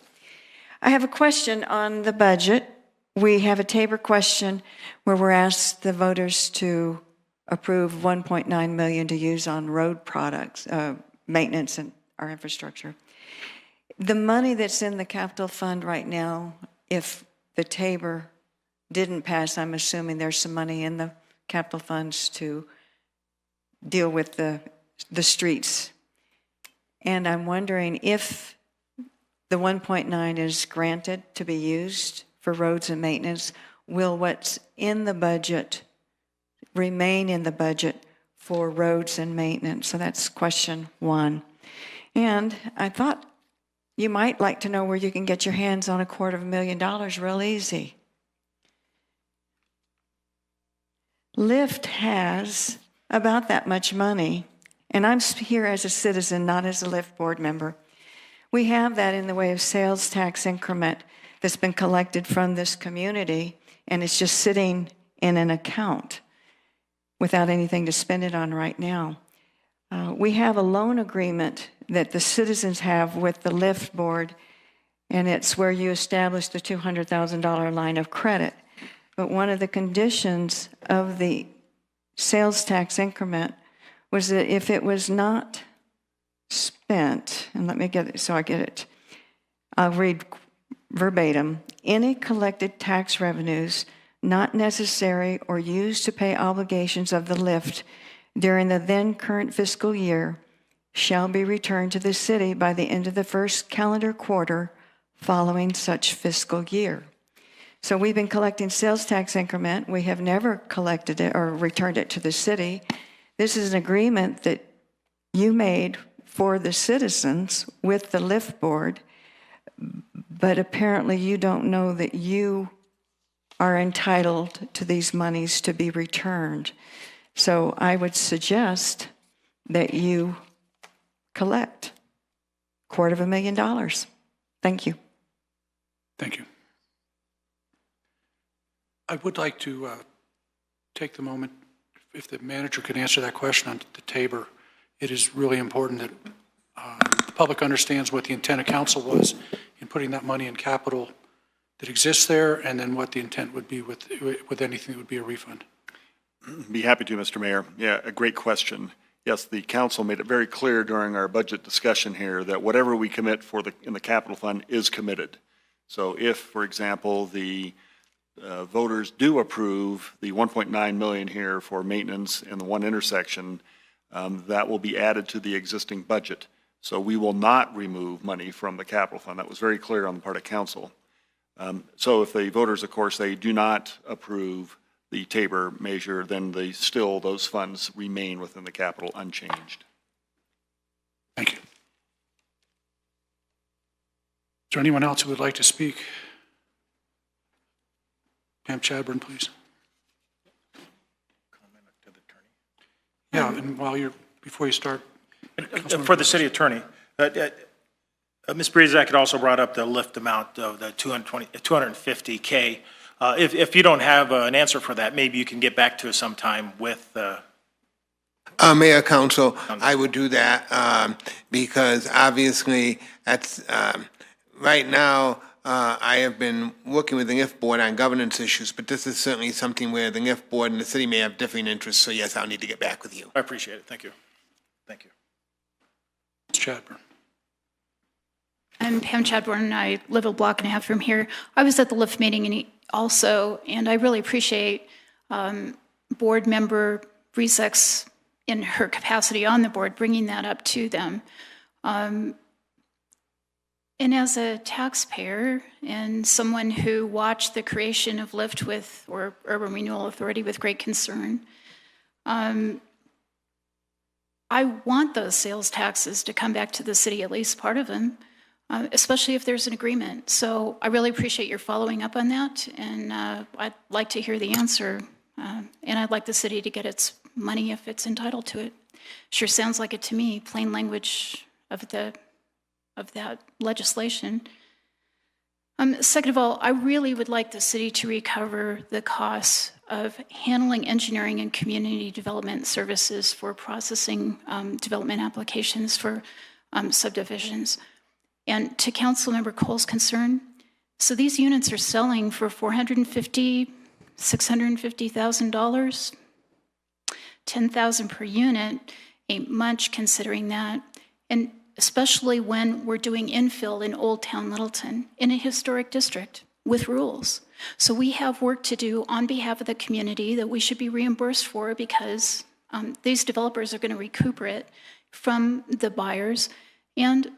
I have a question on the budget. We have a Tabor question where we're asked the voters to approve $1.9 million to use on road products, maintenance and our infrastructure. The money that's in the capital fund right now, if the Tabor didn't pass, I'm assuming there's some money in the capital funds to deal with the streets. And I'm wondering if the 1.9 is granted to be used for roads and maintenance, will what's in the budget remain in the budget for roads and maintenance? So that's question 1. And I thought you might like to know where you can get your hands on $250,000 real easy. Lyft has about that much money, and I'm here as a citizen, not as a Lyft board member. We have that in the way of sales tax increment that's been collected from this community, and it's just sitting in an account without anything to spend it on right now. We have a loan agreement that the citizens have with the Lyft board, and it's where you establish the $200,000 line of credit. But one of the conditions of the sales tax increment was that if it was not spent, and let me get it so I get it, I'll read verbatim, any collected tax revenues not necessary or used to pay obligations of the Lyft during the then current fiscal year shall be returned to the city by the end of the first calendar quarter following such fiscal year. So we've been collecting sales tax increment. We have never collected it or returned it to the city. This is an agreement that you made for the citizens with the Lyft board, but apparently you don't know that you are entitled to these monies to be returned. So I would suggest that you collect $250,000. Thank you. Thank you. I would like to take the moment, if the manager could answer that question on the Tabor. It is really important that the public understands what the intent of council was in putting that money in capital that exists there, and then what the intent would be with anything that would be a refund. Be happy to, Mr. Mayor. Yeah, a great question. Yes, the council made it very clear during our budget discussion here that whatever we commit in the capital fund is committed. So if, for example, the voters do approve the 1.9 million here for maintenance in the one intersection, that will be added to the existing budget. So we will not remove money from the capital fund. That was very clear on the part of council. So if the voters, of course, they do not approve the Tabor measure, then those funds remain within the capital unchanged. Thank you. there anyone else who would like to speak? Pam Chadburn, please. Yeah, and before you start. For the city attorney, Ms. Breezak had also brought up the lift amount of the $250K. If you don't have an answer for that, maybe you can get back to us sometime with. Mayor, Council, I would do that because obviously that's right now. I have been working with the NIF board on governance issues, but this is certainly something where the NIF board and the city may have differing interests. So yes, I'll need to get back with you. I appreciate it. Thank you. Thank you. Ms. Chadburn. I'm Pam Chadbourne. I live a block and a half from here. I was at the LIFT meeting also, and I really appreciate board member Breezak's, in her capacity on the board, bringing that up to them. And as a taxpayer and someone who watched the creation of LIFT or Urban Renewal Authority with great concern, I want those sales taxes to come back to the city, at least part of them, especially if there's an agreement. So I really appreciate your following up on that, and I'd like to hear the answer, and I'd like the city to get its money if it's entitled to it. Sure sounds like it to me, plain language of that legislation. Second of all, I really would like the city to recover the costs of handling engineering and community development services for processing development applications for subdivisions. And to Councilmember Cole's concern, so these units are selling for $450,000, $650,000, $10,000 per unit, ain't much considering that. And especially when we're doing infill in Old Town Littleton in a historic district with rules. So we have work to do on behalf of the community that we should be reimbursed for because these developers are going to recoup it from the buyers. And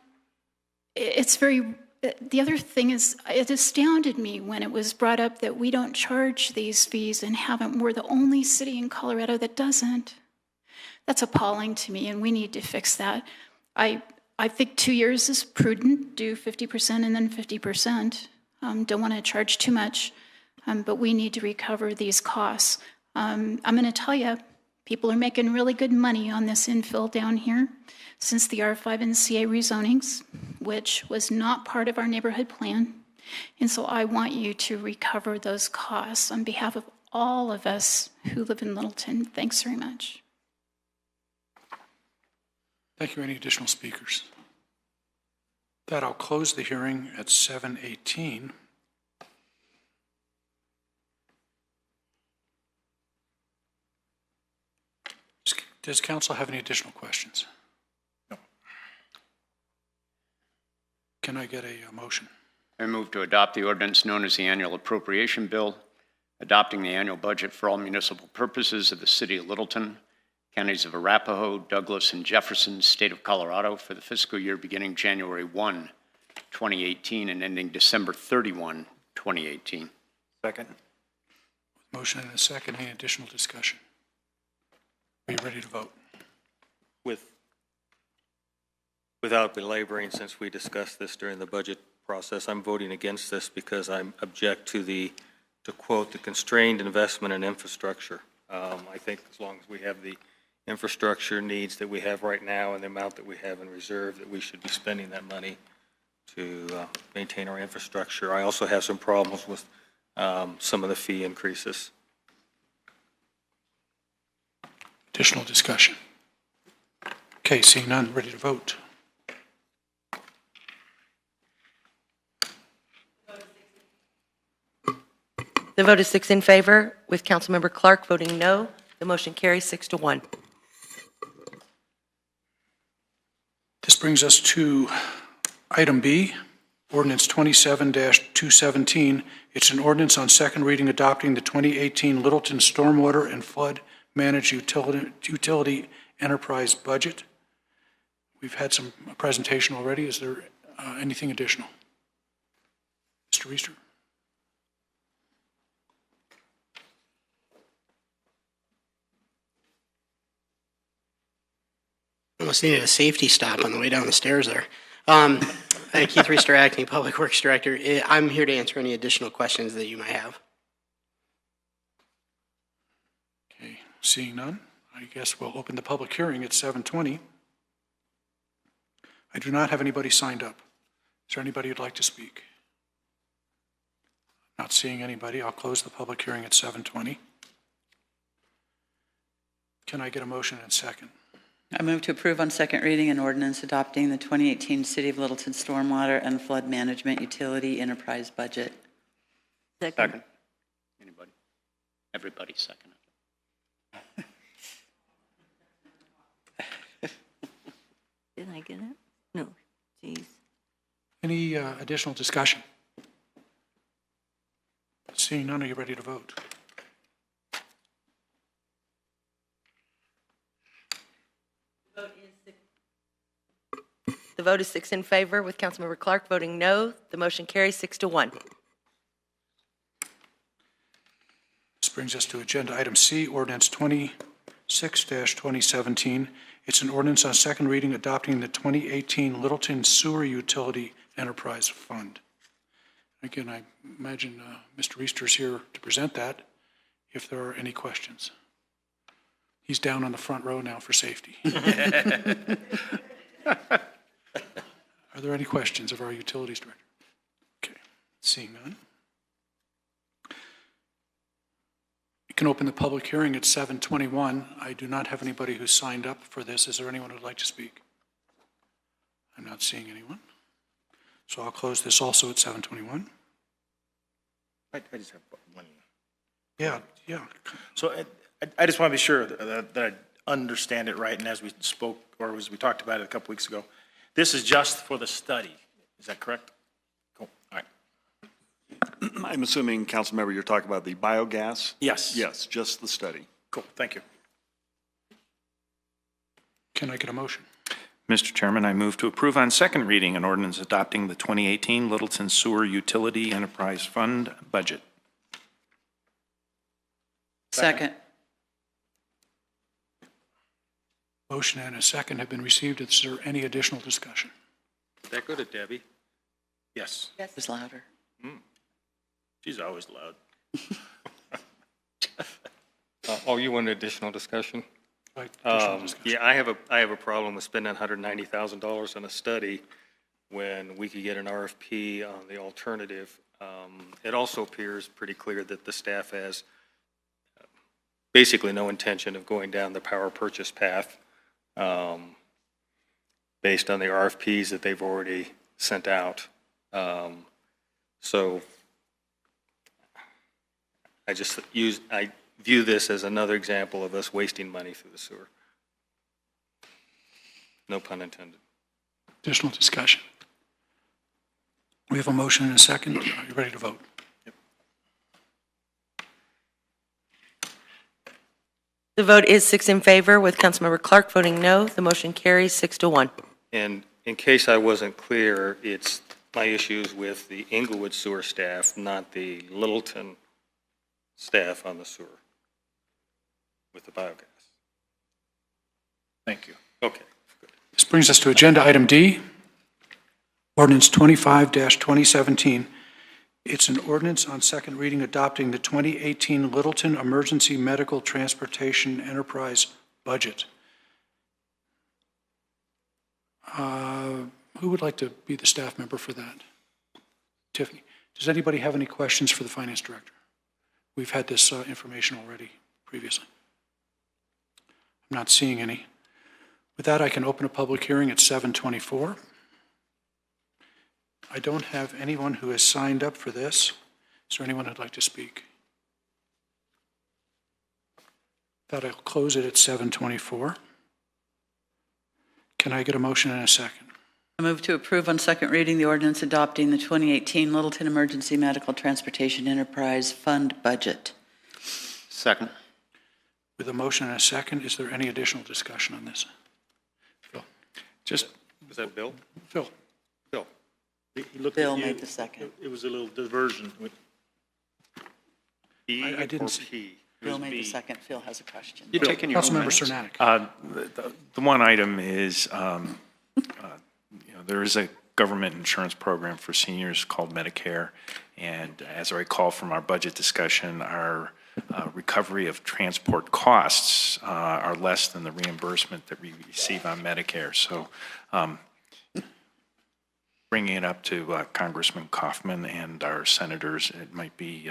the other thing is, it astounded me when it was brought up that we don't charge these fees and haven't. We're the only city in Colorado that doesn't. That's appalling to me, and we need to fix that. I think 2 years is prudent, do 50% and then 50%. Don't want to charge too much, but we need to recover these costs. I'm going to tell you, people are making really good money on this infill down here since the R5 and CA rezonings, which was not part of our neighborhood plan. And so I want you to recover those costs on behalf of all of us who live in Littleton. Thanks very much. Thank you. Any additional speakers? That I'll close the hearing at 7:18. Does council have any additional questions? No. Can I get a motion? I move to adopt the ordinance known as the Annual Appropriation Bill, adopting the annual budget for all municipal purposes of the City of Littleton, counties of Arapahoe, Douglas, and Jefferson, State of Colorado, for the fiscal year beginning January 1, 2018, and ending December 31, 2018. Second. Motion and a second. Any additional discussion? Are you ready to vote? Without belaboring, since we discussed this during the budget process, I'm voting against this because I object to quote, the constrained investment in infrastructure. I think as long as we have the infrastructure needs that we have right now and the amount that we have in reserve, that we should be spending that money to maintain our infrastructure. I also have some problems with some of the fee increases. Additional discussion? Okay, seeing none, ready to vote. The vote is 6 in favor, with Councilmember Clark voting no. The motion carries 6-1. This brings us to item B, ordinance 27-217. It's an ordinance on second reading adopting the 2018 Littleton Stormwater and Flood Managed Utility Enterprise Budget. We've had some presentation already. Is there anything additional? Mr. Reister? Almost needed a safety stop on the way down the stairs there. Keith Reister, Acting Public Works Director. I'm here to answer any additional questions that you might have. Okay, seeing none, I guess we'll open the public hearing at 7:20. I do not have anybody signed up. Is there anybody who'd like to speak? Not seeing anybody. I'll close the public hearing at 7:20. Can I get a motion and second? I move to approve on second reading an ordinance adopting the 2018 City of Littleton Stormwater and Flood Management Utility Enterprise Budget. Second. Anybody? Everybody second. Did I get it? No, geez. Any additional discussion? Seeing none, are you ready to vote? The vote is 6 in favor, with Councilmember Clark voting no. The motion carries 6-1. This brings us to Agenda Item C, Ordinance 26-2017. It's an ordinance on second reading adopting the 2018 Littleton Sewer Utility Enterprise Fund. Again, I imagine Mr. Reister's here to present that, if there are any questions. He's down on the front row now for safety. Are there any questions of our Utilities Director? Okay, seeing none. You can open the public hearing at 7:21. I do not have anybody who's signed up for this. Is there anyone who'd like to speak? I'm not seeing anyone. So I'll close this also at 7:21. I just have one. Yeah. So I just want to be sure that I understand it right, and as we spoke, or as we talked about it a couple weeks ago, this is just for the study. Is that correct? Cool. All right. I'm assuming, Councilmember, you're talking about the biogas? Yes. Yes, just the study. Cool. Thank you. Can I get a motion? Mr. Chairman, I move to approve on second reading an ordinance adopting the 2018 Littleton Sewer Utility Enterprise Fund budget. Second. Motion and a second have been received. Is there any additional discussion? Did that go to Debbie? Yes. Yes. It's louder. She's always loud. You want additional discussion? Additional discussion. Yeah, I have a problem with spending $190,000 on a study when we could get an RFP on the alternative. It also appears pretty clear that the staff has basically no intention of going down the power purchase path based on the RFPs that they've already sent out. So I view this as another example of us wasting money through the sewer. No pun intended. Additional discussion. We have a motion and a second. Are you ready to vote? Yep. The vote is 6 in favor, with Councilmember Clark voting no. The motion carries 6-1. And in case I wasn't clear, it's my issues with the Englewood sewer staff, not the Littleton staff on the sewer with the biogas. Thank you. Okay. This brings us to Agenda Item D, Ordinance 25-2017. It's an ordinance on second reading adopting the 2018 Littleton Emergency Medical Transportation Enterprise Budget. Who would like to be the staff member for that? Tiffany. Does anybody have any questions for the Finance Director? We've had this information already previously. I'm not seeing any. With that, I can open a public hearing at 7:24. I don't have anyone who has signed up for this. Is there anyone who'd like to speak? That I'll close it at 7:24. Can I get a motion in a second? I move to approve on second reading the ordinance adopting the 2018 Littleton Emergency Medical Transportation Enterprise Fund budget. Second. With a motion and a second, is there any additional discussion on this? Phil. Was that Bill? Phil. Bill. He looked Bill at you. made the second. It was a little diversion. E I didn't or see. P? Bill made the second. Phil has a question. You're taking your own Councilmember minutes. Cernak. The one item is, there is a government insurance program for seniors called Medicare, and as I recall from our budget discussion, our recovery of transport costs are less than the reimbursement that we receive on Medicare. So bringing it up to Congressman Kaufman and our senators, it might be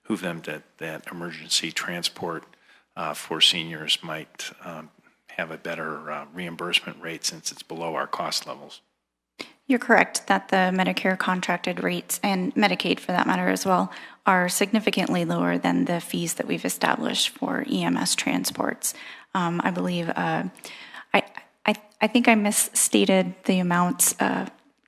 behoove them that emergency transport for seniors might have a better reimbursement rate since it's below our cost levels. You're correct that the Medicare contracted rates, and Medicaid for that matter as well, are significantly lower than the fees that we've established for EMS transports. I believe, I think I misstated the amounts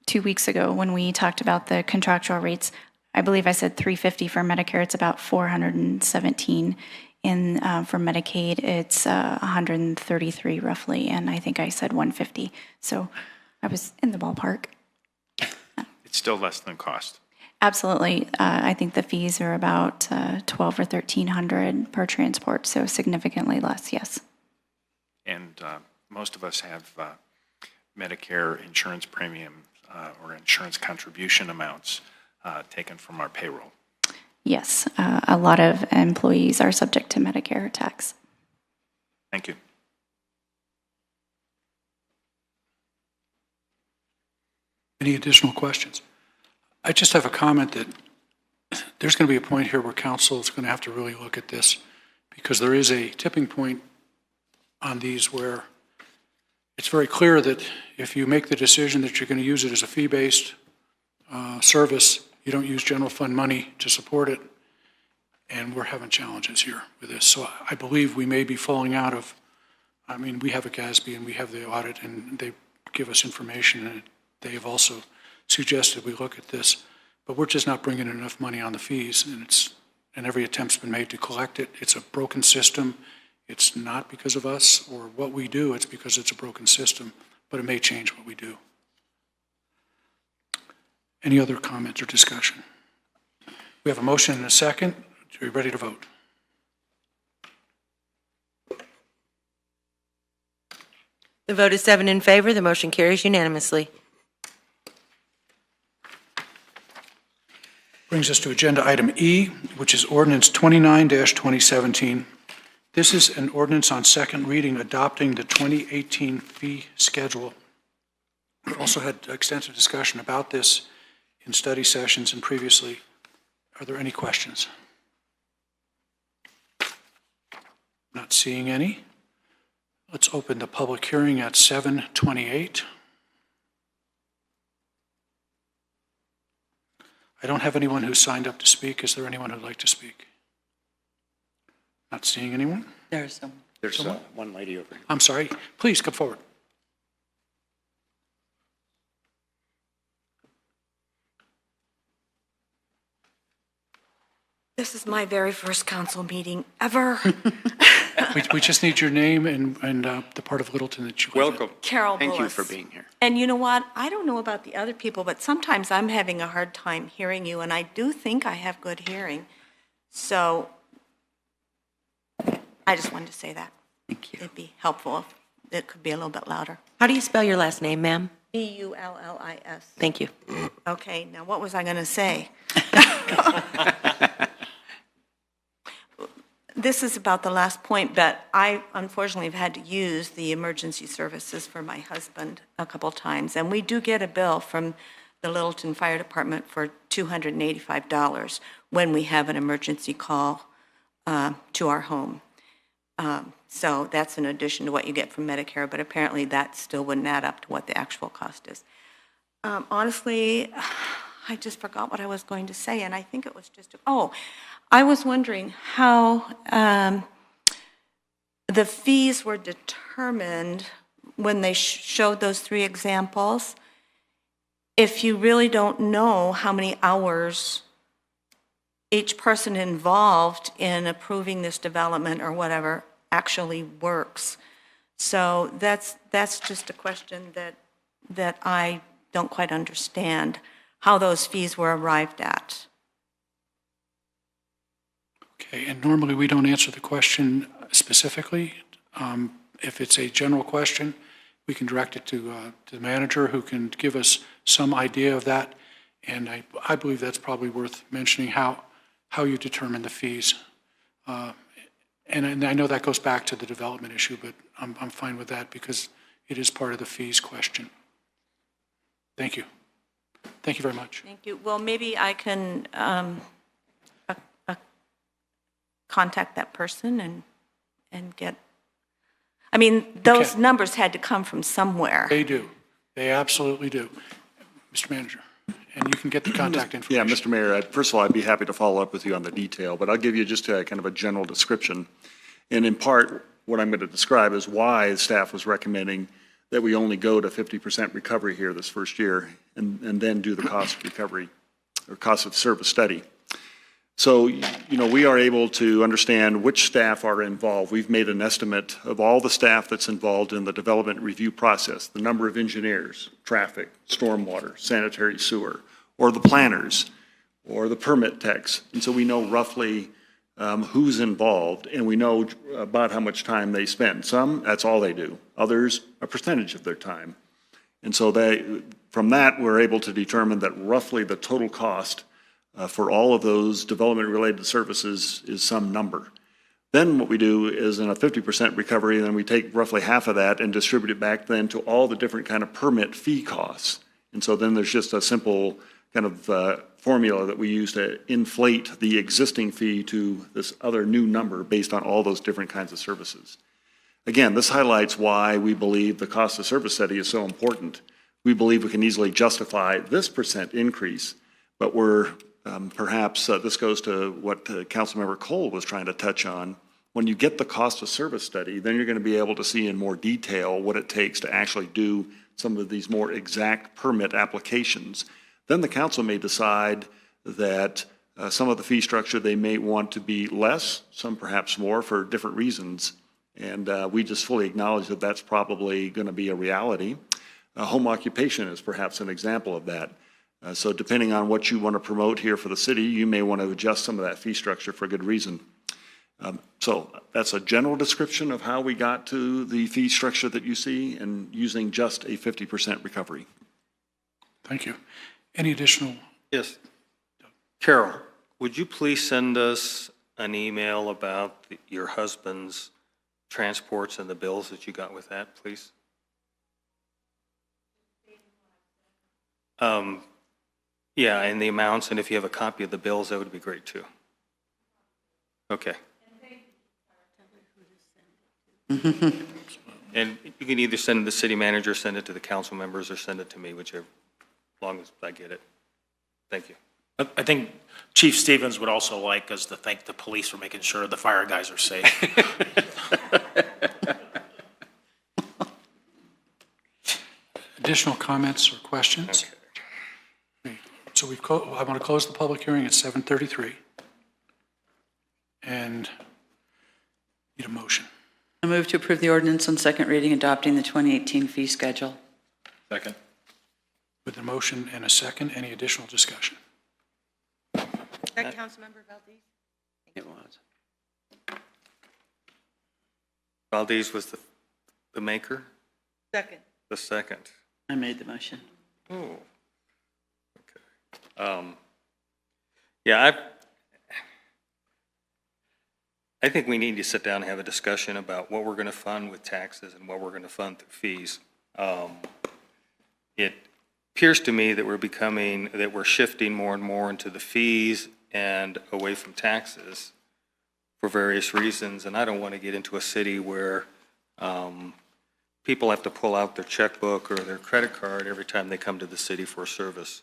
2 weeks ago when we talked about the contractual rates. I believe I said $350 for Medicare. It's about $417. For Medicaid, it's $133 roughly, and I think I said $150. So I was in the ballpark. It's still less than cost. Absolutely. I think the fees are about $1,200 or $1,300 per transport, so significantly less, yes. And most of us have Medicare insurance premium or insurance contribution amounts taken from our payroll. Yes, a lot of employees are subject to Medicare tax. Thank you. Any additional questions? I just have a comment that there's going to be a point here where council is going to have to really look at this, because there is a tipping point on these where it's very clear that if you make the decision that you're going to use it as a fee-based service, you don't use general fund money to support it, and we're having challenges here with this. So I believe we may be falling out of, I mean, we have a GASB and we have the audit, and they give us information, and they have also suggested we look at this, but we're just not bringing enough money on the fees, and every attempt's been made to collect it. It's a broken system. It's not because of us or what we do, it's because it's a broken system, but it may change what we do. Any other comments or discussion? We have a motion and a second. Are you ready to vote? The vote is 7 in favor. The motion carries unanimously. Brings us to agenda item E, which is ordinance 29-2017. This is an ordinance on second reading adopting the 2018 fee schedule. We've also had extensive discussion about this in study sessions and previously. Are there any questions? Not seeing any. Let's open the public hearing at 7:28. I don't have anyone who signed up to speak. Is there anyone who'd like to speak? Not seeing anyone? There's someone. There's one lady over here. I'm sorry. Please come forward. This is my very first council meeting ever. We just need your name and the part of Littleton that you live in. Welcome. Carol Thank you Bullis. for being here. And you know what? I don't know about the other people, but sometimes I'm having a hard time hearing you, and I do think I have good hearing. So I just wanted to say that. Thank you. It'd be helpful if it could be a little bit louder. How do you spell your last name, ma'am? Bullis. Thank you. Okay, now what was I going to say? This is about the last point, but I unfortunately have had to use the emergency services for my husband a couple times. And we do get a bill from the Littleton Fire Department for $285 when we have an emergency call to our home. So that's in addition to what you get from Medicare, but apparently that still wouldn't add up to what the actual cost is. Honestly, I just forgot what I was going to say, and I think it was just, I was wondering how the fees were determined when they showed those 3 examples. If you really don't know how many hours each person involved in approving this development or whatever actually works. So that's just a question that I don't quite understand, how those fees were arrived at. Okay, and normally we don't answer the question specifically. If it's a general question, we can direct it to the manager, who can give us some idea of that. And I believe that's probably worth mentioning, how you determine the fees. And I know that goes back to the development issue, but I'm fine with that because it is part of the fees question. Thank you. Thank you very much. Thank you. Well, maybe I can contact that person and get, I mean, those numbers had to come from somewhere. They do. They absolutely do. Mr. Manager, and you can get the contact information. Yeah, Mr. Mayor, first of all, I'd be happy to follow up with you on the detail, but I'll give you just kind of a general description. And in part, what I'm going to describe is why staff was recommending that we only go to 50% recovery here this first year and then do the cost recovery or cost of service study. So, we are able to understand which staff are involved. We've made an estimate of all the staff that's involved in the development review process, the number of engineers, traffic, stormwater, sanitary sewer, or the planners, or the permit techs. And so we know roughly who's involved, and we know about how much time they spend. Some, that's all they do. Others, a percentage of their time. And so from that, we're able to determine that roughly the total cost for all of those development-related services is some number. Then what we do is in a 50% recovery, then we take roughly half of that and distribute it back then to all the different kind of permit fee costs. And so then there's just a simple kind of formula that we use to inflate the existing fee to this other new number based on all those different kinds of services. Again, this highlights why we believe the cost of service study is so important. We believe we can easily justify this percent increase, but we're perhaps this goes to what Councilmember Cole was trying to touch on. When you get the cost of service study, then you're going to be able to see in more detail what it takes to actually do some of these more exact permit applications. Then the council may decide that some of the fee structure they may want to be less, some perhaps more for different reasons. And we just fully acknowledge that that's probably going to be a reality. Home occupation is perhaps an example of that. So depending on what you want to promote here for the city, you may want to adjust some of that fee structure for good reason. So that's a general description of how we got to the fee structure that you see and using just a 50% recovery. Thank you. Any additional? Yes. Carol, would you please send us an email about your husband's transports and the bills that you got with that, please? Yeah, and the amounts, and if you have a copy of the bills, that would be great too. Okay. And you can either send it to the city manager, send it to the council members, or send it to me, whichever, as long as I get it. Thank you. I think Chief Stevens would also like us to thank the police for making sure the fire guys are safe. Additional comments or questions? Okay. So I want to close the public hearing at 7:33. And need a motion. I move to approve the ordinance on second reading adopting the 2018 fee schedule. Second. With a motion and a second, any additional discussion? Is that Councilmember Valdez? It was. Valdez was the maker? Second. The second. I made the motion. Oh. Okay. Yeah, I think we need to sit down and have a discussion about what we're going to fund with taxes and what we're going to fund through fees. It appears to me that we're shifting more and more into the fees and away from taxes for various reasons. And I don't want to get into a city where people have to pull out their checkbook or their credit card every time they come to the city for a service.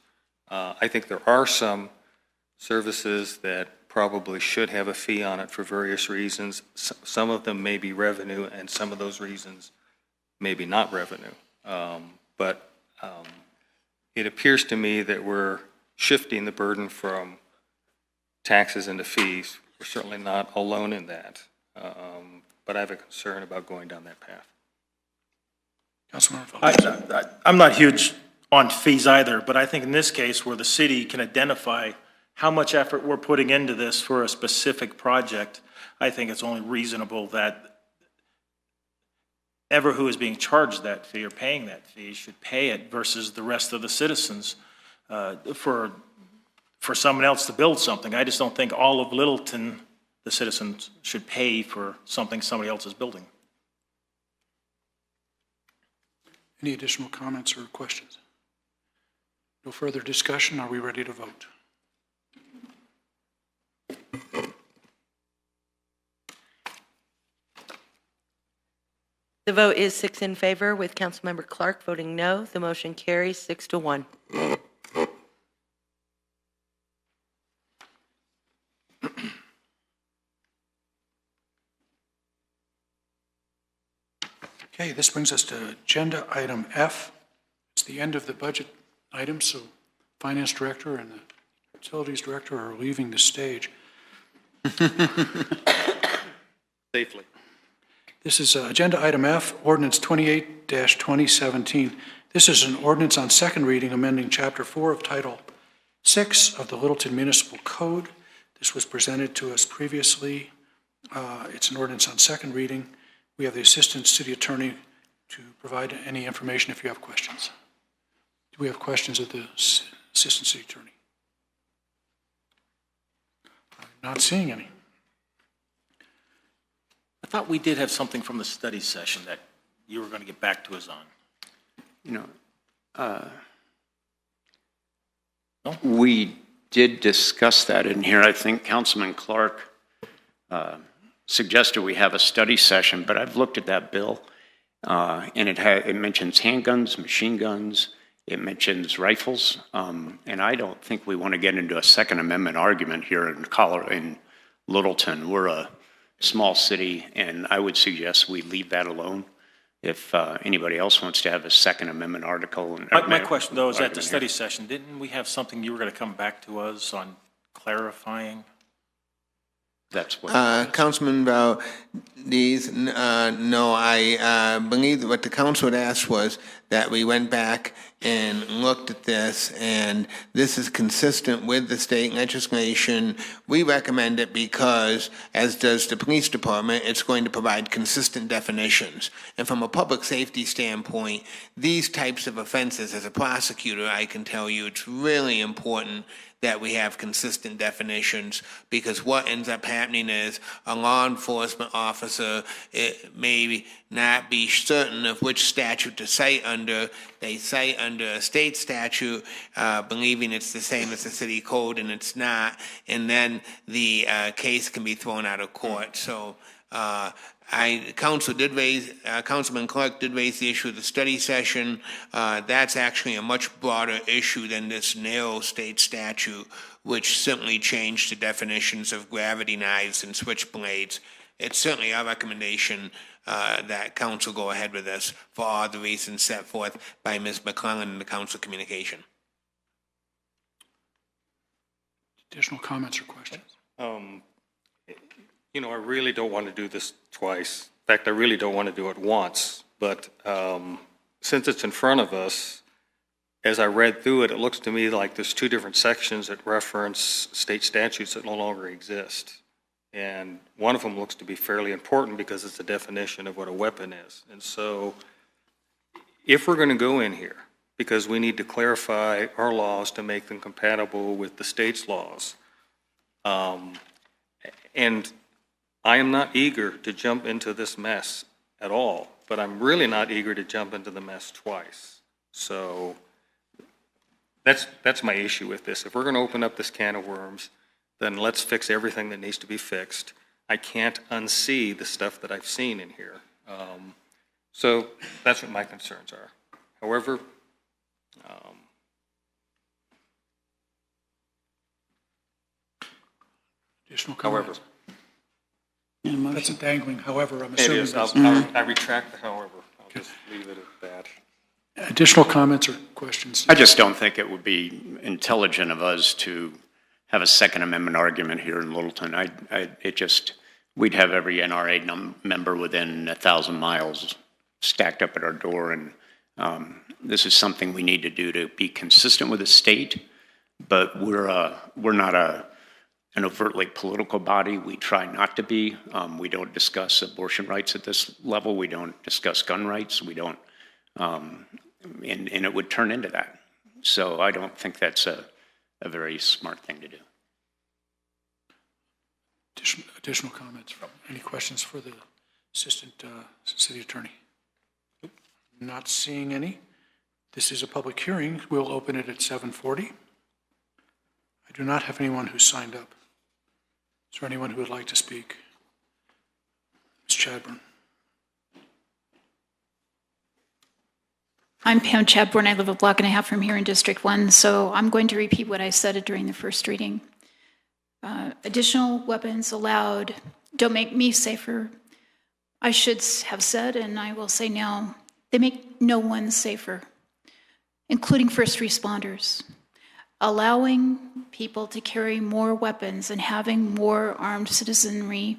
I think there are some services that probably should have a fee on it for various reasons. Some of them may be revenue, and some of those reasons may be not revenue. But it appears to me that we're shifting the burden from taxes into fees. We're certainly not alone in that. But I have a concern about going down that path. Councilmember. I'm not huge on fees either, but I think in this case where the city can identify how much effort we're putting into this for a specific project, I think it's only reasonable that whoever who is being charged that fee or paying that fee should pay it versus the rest of the citizens for someone else to build something. I just don't think all of Littleton, the citizens, should pay for something somebody else is building. Any additional comments or questions? No further discussion. Are we ready to vote? The vote is 6 in favor, with Councilmember Clark voting no. The motion carries 6-1. Okay, this brings us to agenda item F. It's the end of the budget item, so Finance Director and the Utilities Director are leaving the stage. Safely. This is agenda item F, ordinance 28-2017. This is an ordinance on second reading amending Chapter 4 of Title 6 of the Littleton Municipal Code. This was presented to us previously. It's an ordinance on second reading. We have the Assistant City Attorney to provide any information if you have questions. Do we have questions of the Assistant City Attorney? I'm not seeing any. I thought we did have something from the study session that you were going to get back to us on. You know, we did discuss that in here. I think Councilman Clark suggested we have a study session, but I've looked at that bill, and it mentions handguns, machine guns, it mentions rifles, and I don't think we want to get into a Second Amendment argument here in Littleton. We're a small city, and I would suggest we leave that alone. If anybody else wants to have a Second Amendment article. My question, though, is at the study session, didn't we have something you were going to come back to us on clarifying? That's what. Councilman Valdez, no, I believe that what the council had asked was that we went back and looked at this, and this is consistent with the state legislation. We recommend it because, as does the police department, it's going to provide consistent definitions. And from a public safety standpoint, these types of offenses, as a prosecutor, I can tell you it's really important that we have consistent definitions, because what ends up happening is a law enforcement officer may not be certain of which statute to cite under. They cite under a state statute, believing it's the same as the city code, and it's not, and then the case can be thrown out of court. So Councilman Clark did raise the issue of the study session. That's actually a much broader issue than this narrow state statute, which simply changed the definitions of gravity knives and switchblades. It's certainly our recommendation that council go ahead with this for all the reasons set forth by Ms. McClellan in the council communication. Additional comments or questions? You know, I really don't want to do this twice. In fact, I really don't want to do it once. But since it's in front of us, as I read through it, it looks to me like there's two different sections that reference state statutes that no longer exist. And one of them looks to be fairly important because it's a definition of what a weapon is. And so if we're going to go in here, because we need to clarify our laws to make them compatible with the state's laws, and I am not eager to jump into this mess at all, but I'm really not eager to jump into the mess twice. So that's my issue with this. If we're going to open up this can of worms, then let's fix everything that needs to be fixed. I can't unsee the stuff that I've seen in here. So that's what my concerns are. However, additional comments? That's a dangling, however, I'm it assuming. is. I retract the however. I'll just leave it at that. Additional comments or questions? I just don't think it would be intelligent of us to have a Second Amendment argument here in Littleton. We'd have every NRA member within 1,000 miles stacked up at our door, and this is something we need to do to be consistent with the state, but we're not a an overtly political body. We try not to be. We don't discuss abortion rights at this level. We don't discuss gun rights. We don't, and it would turn into that. So I don't think that's a very smart thing to do. Additional comments from, any questions for the Assistant City Attorney? Nope. Not seeing any. This is a public hearing. We'll open it at 7:40. I do not have anyone who signed up. Is there anyone who would like to speak? Ms. Chadbourne. I'm Pam Chadbourne. I live a block and a half from here in District 1, so I'm going to repeat what I said during the first reading. Additional weapons allowed don't make me safer. I should have said, and I will say now, they make no one safer, including first responders. Allowing people to carry more weapons and having more armed citizenry,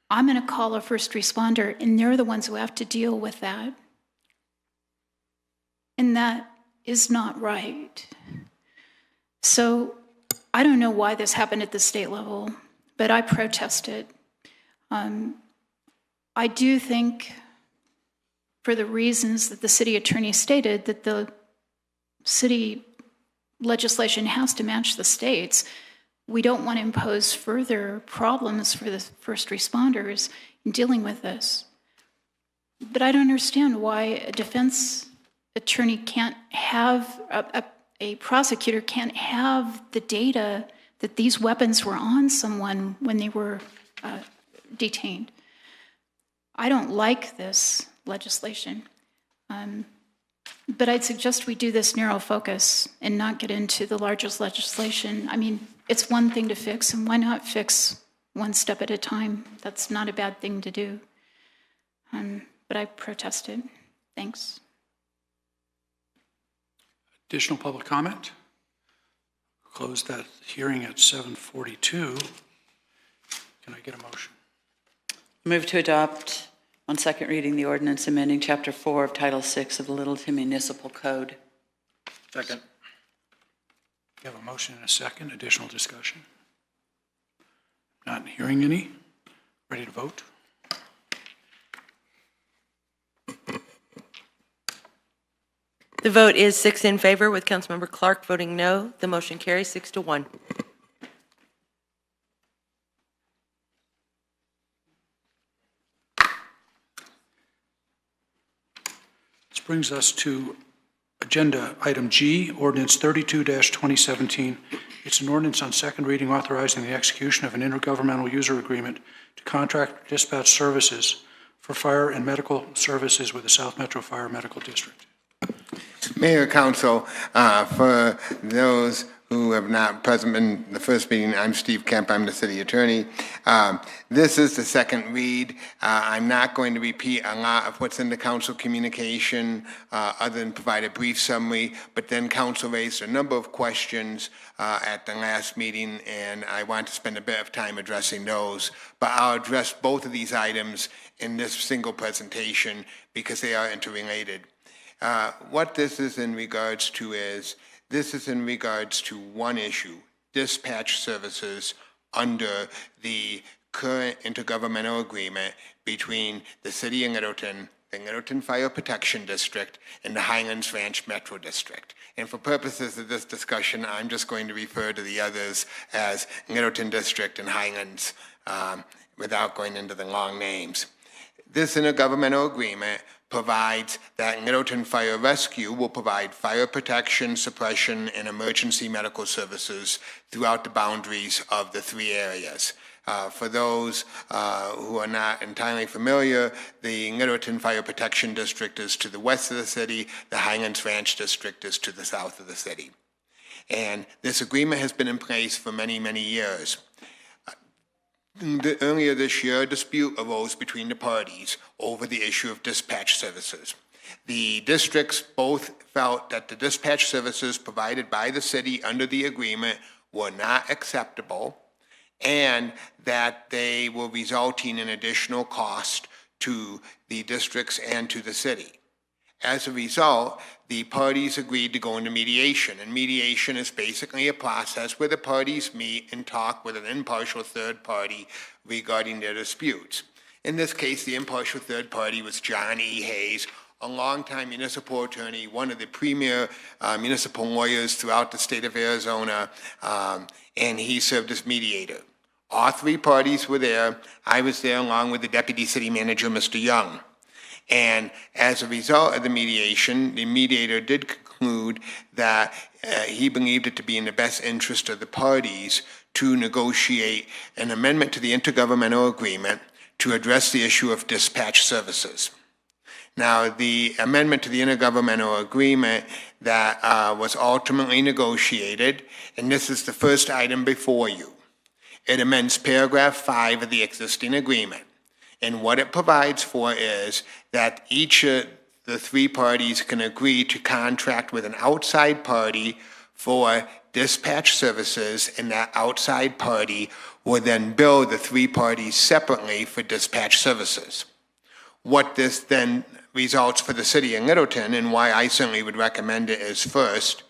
I'm going to call a first responder, and they're the ones who have to deal with that. And that is not right. So I don't know why this happened at the state level, but I protested. I do think, for the reasons that the city attorney stated, that the city legislation has to match the state's. We don't want to impose further problems for the first responders in dealing with this. But I don't understand why a defense attorney can't have, a prosecutor can't have the data that these weapons were on someone when they were detained. I don't like this legislation, but I'd suggest we do this narrow focus and not get into the largest legislation. I mean, it's one thing to fix, and why not fix one step at a time? That's not a bad thing to do. But I protested. Thanks. Additional public comment? Close that hearing at 7:42. Can I get a motion? Move to adopt on second reading the ordinance amending Chapter 4 of Title 6 of the Littleton Municipal Code. Second. We have a motion and a second. Additional discussion? Not hearing any. Ready to vote? The vote is 6 in favor, with Councilmember Clark voting no. The motion carries 6-1. This brings us to Agenda Item G, Ordinance 32-2017. It's an ordinance on second reading authorizing the execution of an intergovernmental user agreement to contract dispatch services for fire and medical services with the South Metro Fire Medical District. Mayor, Council, for those who have not present in the first meeting, I'm Steve Kemp, I'm the city attorney. This is the second read. I'm not going to repeat a lot of what's in the council communication other than provide a brief summary, but then council raised a number of questions at the last meeting, and I want to spend a bit of time addressing those. But I'll address both of these items in this single presentation because they are interrelated. What this is in regards to is, this is in regards to one issue, dispatch services under the current intergovernmental agreement between the City of Littleton, the Littleton Fire Protection District, and the Highlands Ranch Metro District. And for purposes of this discussion, I'm just going to refer to the others as Littleton District and Highlands without going into the long names. This intergovernmental agreement provides that Littleton Fire Rescue will provide fire protection, suppression, and emergency medical services throughout the boundaries of the three areas. For those who are not entirely familiar, the Littleton Fire Protection District is to the west of the city, the Highlands Ranch District is to the south of the city. And this agreement has been in place for many, many years. Earlier this year, a dispute arose between the parties over the issue of dispatch services. The districts both felt that the dispatch services provided by the city under the agreement were not acceptable and that they were resulting in additional cost to the districts and to the city. As a result, the parties agreed to go into mediation, and mediation is basically a process where the parties meet and talk with an impartial third party regarding their disputes. In this case, the impartial third party was John E. Hayes, a longtime municipal attorney, one of the premier municipal lawyers throughout the state of Arizona, and he served as mediator. All three parties were there. I was there along with the deputy city manager, Mr. Young. And as a result of the mediation, the mediator did conclude that he believed it to be in the best interest of the parties to negotiate an amendment to the intergovernmental agreement to address the issue of dispatch services. Now, the amendment to the intergovernmental agreement that was ultimately negotiated, and this is the first item before you. It amends paragraph 5 of the existing agreement. And what it provides for is that each of the three parties can agree to contract with an outside party for dispatch services, and that outside party will then bill the three parties separately for dispatch services. What this then results for the city of Littleton, and why I certainly would recommend it, is first,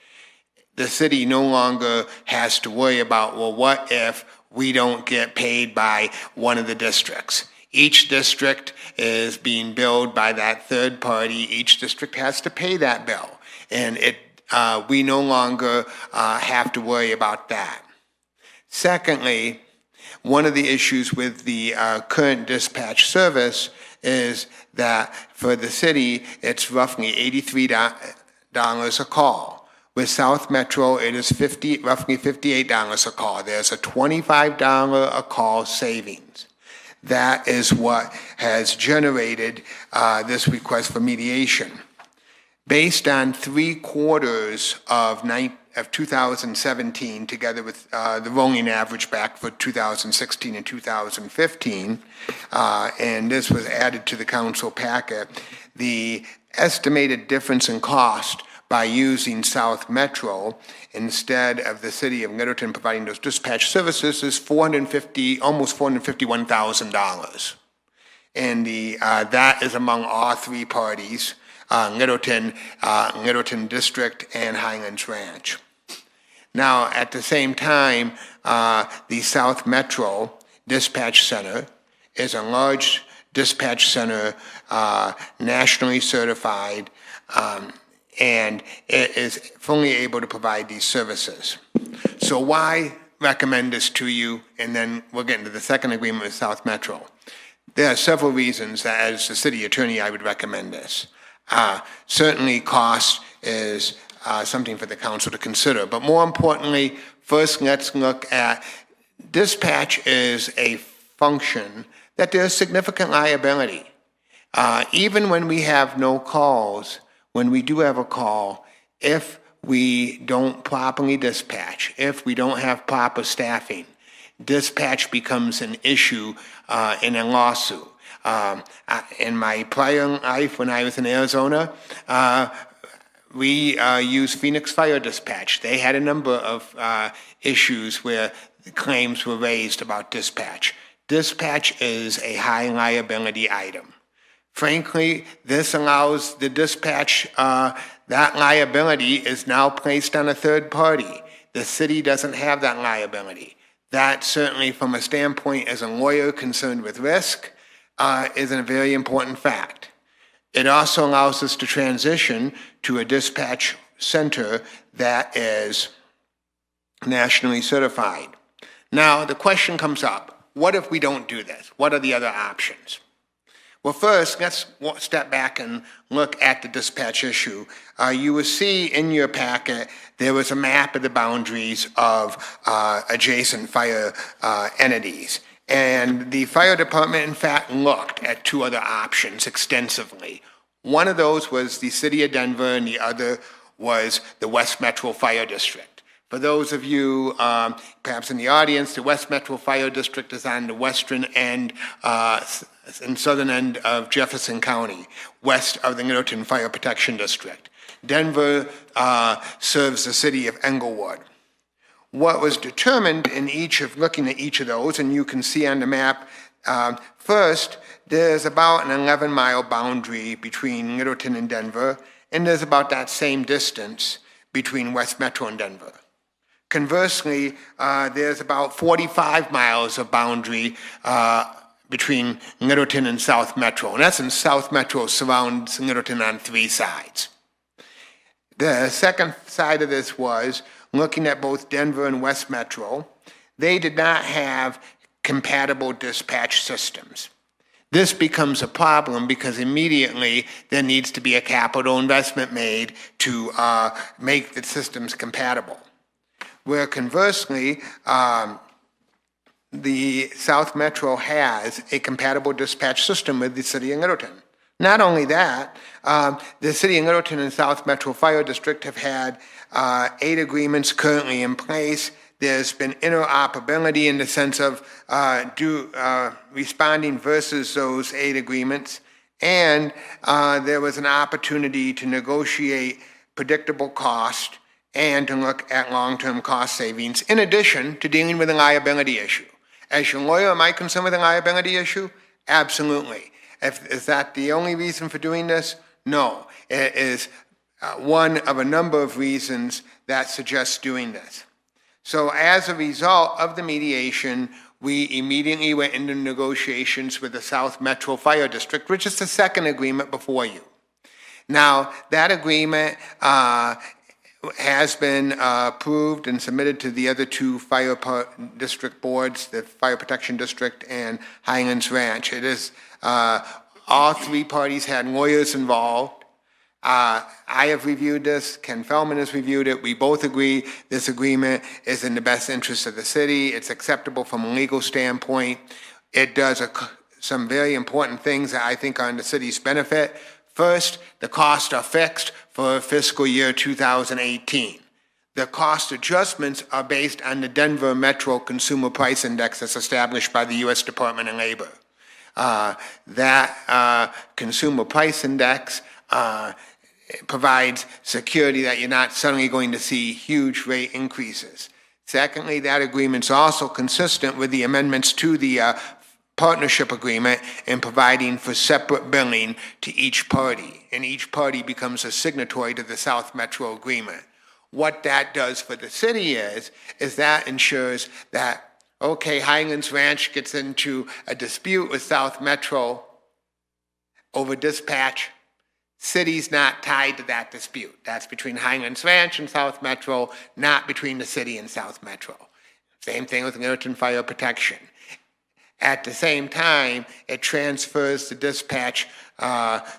the city no longer has to worry about, well, what if we don't get paid by one of the districts? Each district is being billed by that third party. Each district has to pay that bill. And we no longer have to worry about that. Secondly, one of the issues with the current dispatch service is that for the city, it's roughly $83 a call. With South Metro, it is roughly $58 a call. There's a $25 a call savings. That is what has generated this request for mediation. Based on 3/4 of 2017, together with the rolling average back for 2016 and 2015, and this was added to the council packet, the estimated difference in cost by using South Metro instead of the city of Littleton providing those dispatch services is almost $451,000. And that is among all three parties, Littleton District, and Highlands Ranch. Now, at the same time, the South Metro Dispatch Center is a large dispatch center, nationally certified, and it is fully able to provide these services. So why recommend this to you? And then we'll get into the second agreement with South Metro. There are several reasons that as the city attorney I would recommend this. Certainly cost is something for the council to consider. But more importantly, first let's look at dispatch is a function that there's significant liability. Even when we have no calls, when we do have a call, if we don't properly dispatch, if we don't have proper staffing, dispatch becomes an issue in a lawsuit. In my prior life, when I was in Arizona, we used Phoenix Fire Dispatch. They had a number of issues where the claims were raised about dispatch. Dispatch is a high liability item. Frankly, this allows the dispatch, that liability is now placed on a third party. The city doesn't have that liability. That certainly, from a standpoint as a lawyer concerned with risk, is a very important fact. It also allows us to transition to a dispatch center that is nationally certified. Now, the question comes up, what if we don't do this? What are the other options? Well, first, let's step back and look at the dispatch issue. You will see in your packet there was a map of the boundaries of adjacent fire entities. And the fire department, in fact, looked at two other options extensively. One of those was the city of Denver, and the other was the West Metro Fire District. For those of you perhaps in the audience, the West Metro Fire District is on the western end and southern end of Jefferson County, west of the Littleton Fire Protection District. Denver serves the city of Englewood. What was determined in looking at each of those, and you can see on the map First, there's about an 11-mile boundary between Littleton and Denver, and there's about that same distance between West Metro and Denver. Conversely, there's about 45 miles of boundary between Littleton and South Metro. In essence, South Metro surrounds Littleton on 3 sides. The second side of this was looking at both Denver and West Metro. They did not have compatible dispatch systems. This becomes a problem because immediately there needs to be a capital investment made to make the systems compatible. Where conversely, the South Metro has a compatible dispatch system with the City of Littleton. Not only that, the City of Littleton and South Metro Fire District have had 8 agreements currently in place. There's been interoperability in the sense of responding versus those 8 agreements. And there was an opportunity to negotiate predictable cost and to look at long-term cost savings, in addition to dealing with a liability issue. As your lawyer, am I concerned with a liability issue? Absolutely. Is that the only reason for doing this? No. It is one of a number of reasons that suggests doing this. So as a result of the mediation, we immediately went into negotiations with the South Metro Fire District, which is the second agreement before you. Now, that agreement has been approved and submitted to the other 2 fire district boards, the Fire Protection District and Highlands Ranch. It is, all 3 parties had lawyers involved. I have reviewed this. Ken Feldman has reviewed it. We both agree this agreement is in the best interest of the city. It's acceptable from a legal standpoint. It does some very important things that I think are in the city's benefit. First, the costs are fixed for fiscal year 2018. The cost adjustments are based on the Denver Metro Consumer Price Index that's established by the U.S. Department of Labor. That Consumer Price Index provides security that you're not suddenly going to see huge rate increases. Secondly, that agreement's also consistent with the amendments to the partnership agreement in providing for separate billing to each party, and each party becomes a signatory to the South Metro agreement. What that does for the city is that ensures that, okay, Highlands Ranch gets into a dispute with South Metro over dispatch. City's not tied to that dispute. That's between Highlands Ranch and South Metro, not between the city and South Metro. Same thing with Littleton Fire Protection. At the same time, it transfers the dispatch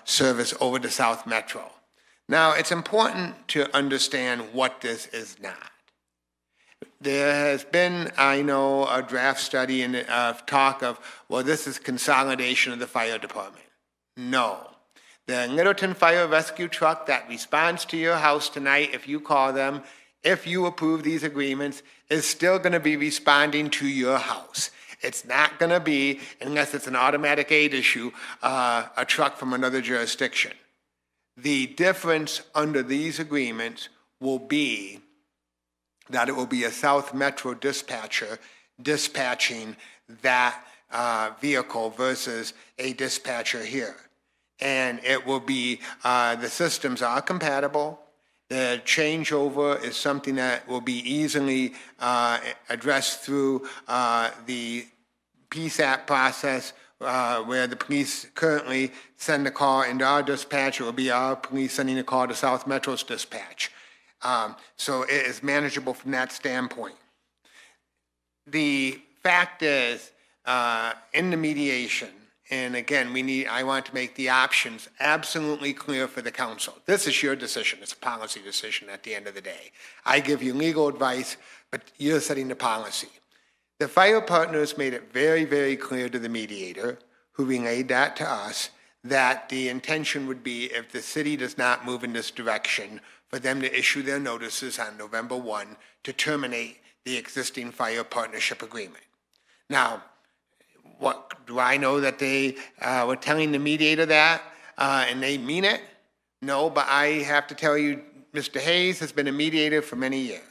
service over to South Metro. Now, it's important to understand what this is not. There has been, I know, a draft study and talk of, well, this is consolidation of the fire department. No. The Littleton Fire Rescue Truck that responds to your house tonight, if you call them, if you approve these agreements, is still going to be responding to your house. It's not going to be, unless it's an automatic aid issue, a truck from another jurisdiction. The difference under these agreements will be that it will be a South Metro dispatcher dispatching that vehicle versus a dispatcher here. And it will be, the systems are compatible. The changeover is something that will be easily addressed through the PSAP process, where the police currently send a call into our dispatch. It will be our police sending a call to South Metro's dispatch. So it is manageable from that standpoint. The fact is, in the mediation, and again, I want to make the options absolutely clear for the council. This is your decision. It's a policy decision at the end of the day. I give you legal advice, but you're setting the policy. The fire partners made it very, very clear to the mediator, who relayed that to us, that the intention would be, if the city does not move in this direction, for them to issue their notices on November 1 to terminate the existing fire partnership agreement. Now, what do I know that they were telling the mediator that and they mean it? No, but I have to tell you, Mr. Hayes has been a mediator for many years.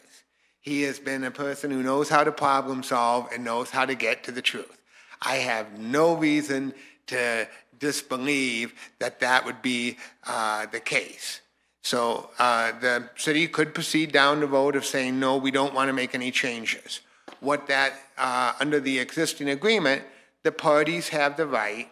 He has been a person who knows how to problem solve and knows how to get to the truth. I have no reason to disbelieve that that would be the case. So the city could proceed down the road of saying, no, we don't want to make any changes. What that, under the existing agreement, the parties have the right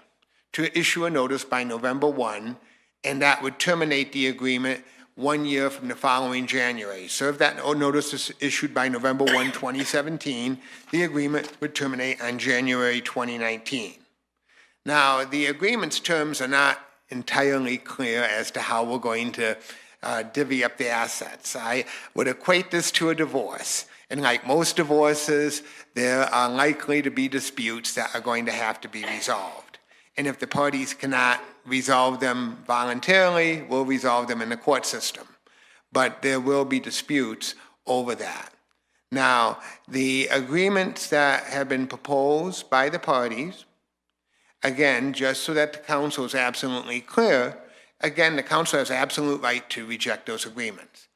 to issue a notice by November 1, and that would terminate the agreement 1 year from the following January. So if that notice is issued by November 1, 2017, the agreement would terminate on January 2019. Now, the agreement's terms are not entirely clear as to how we're going to divvy up the assets. I would equate this to a divorce. And like most divorces, there are likely to be disputes that are going to have to be resolved. And if the parties cannot resolve them voluntarily, we'll resolve them in the court system. But there will be disputes over that. Now, the agreements that have been proposed by the parties, again, just so that the council is absolutely clear, again, the council has absolute right to reject those agreements.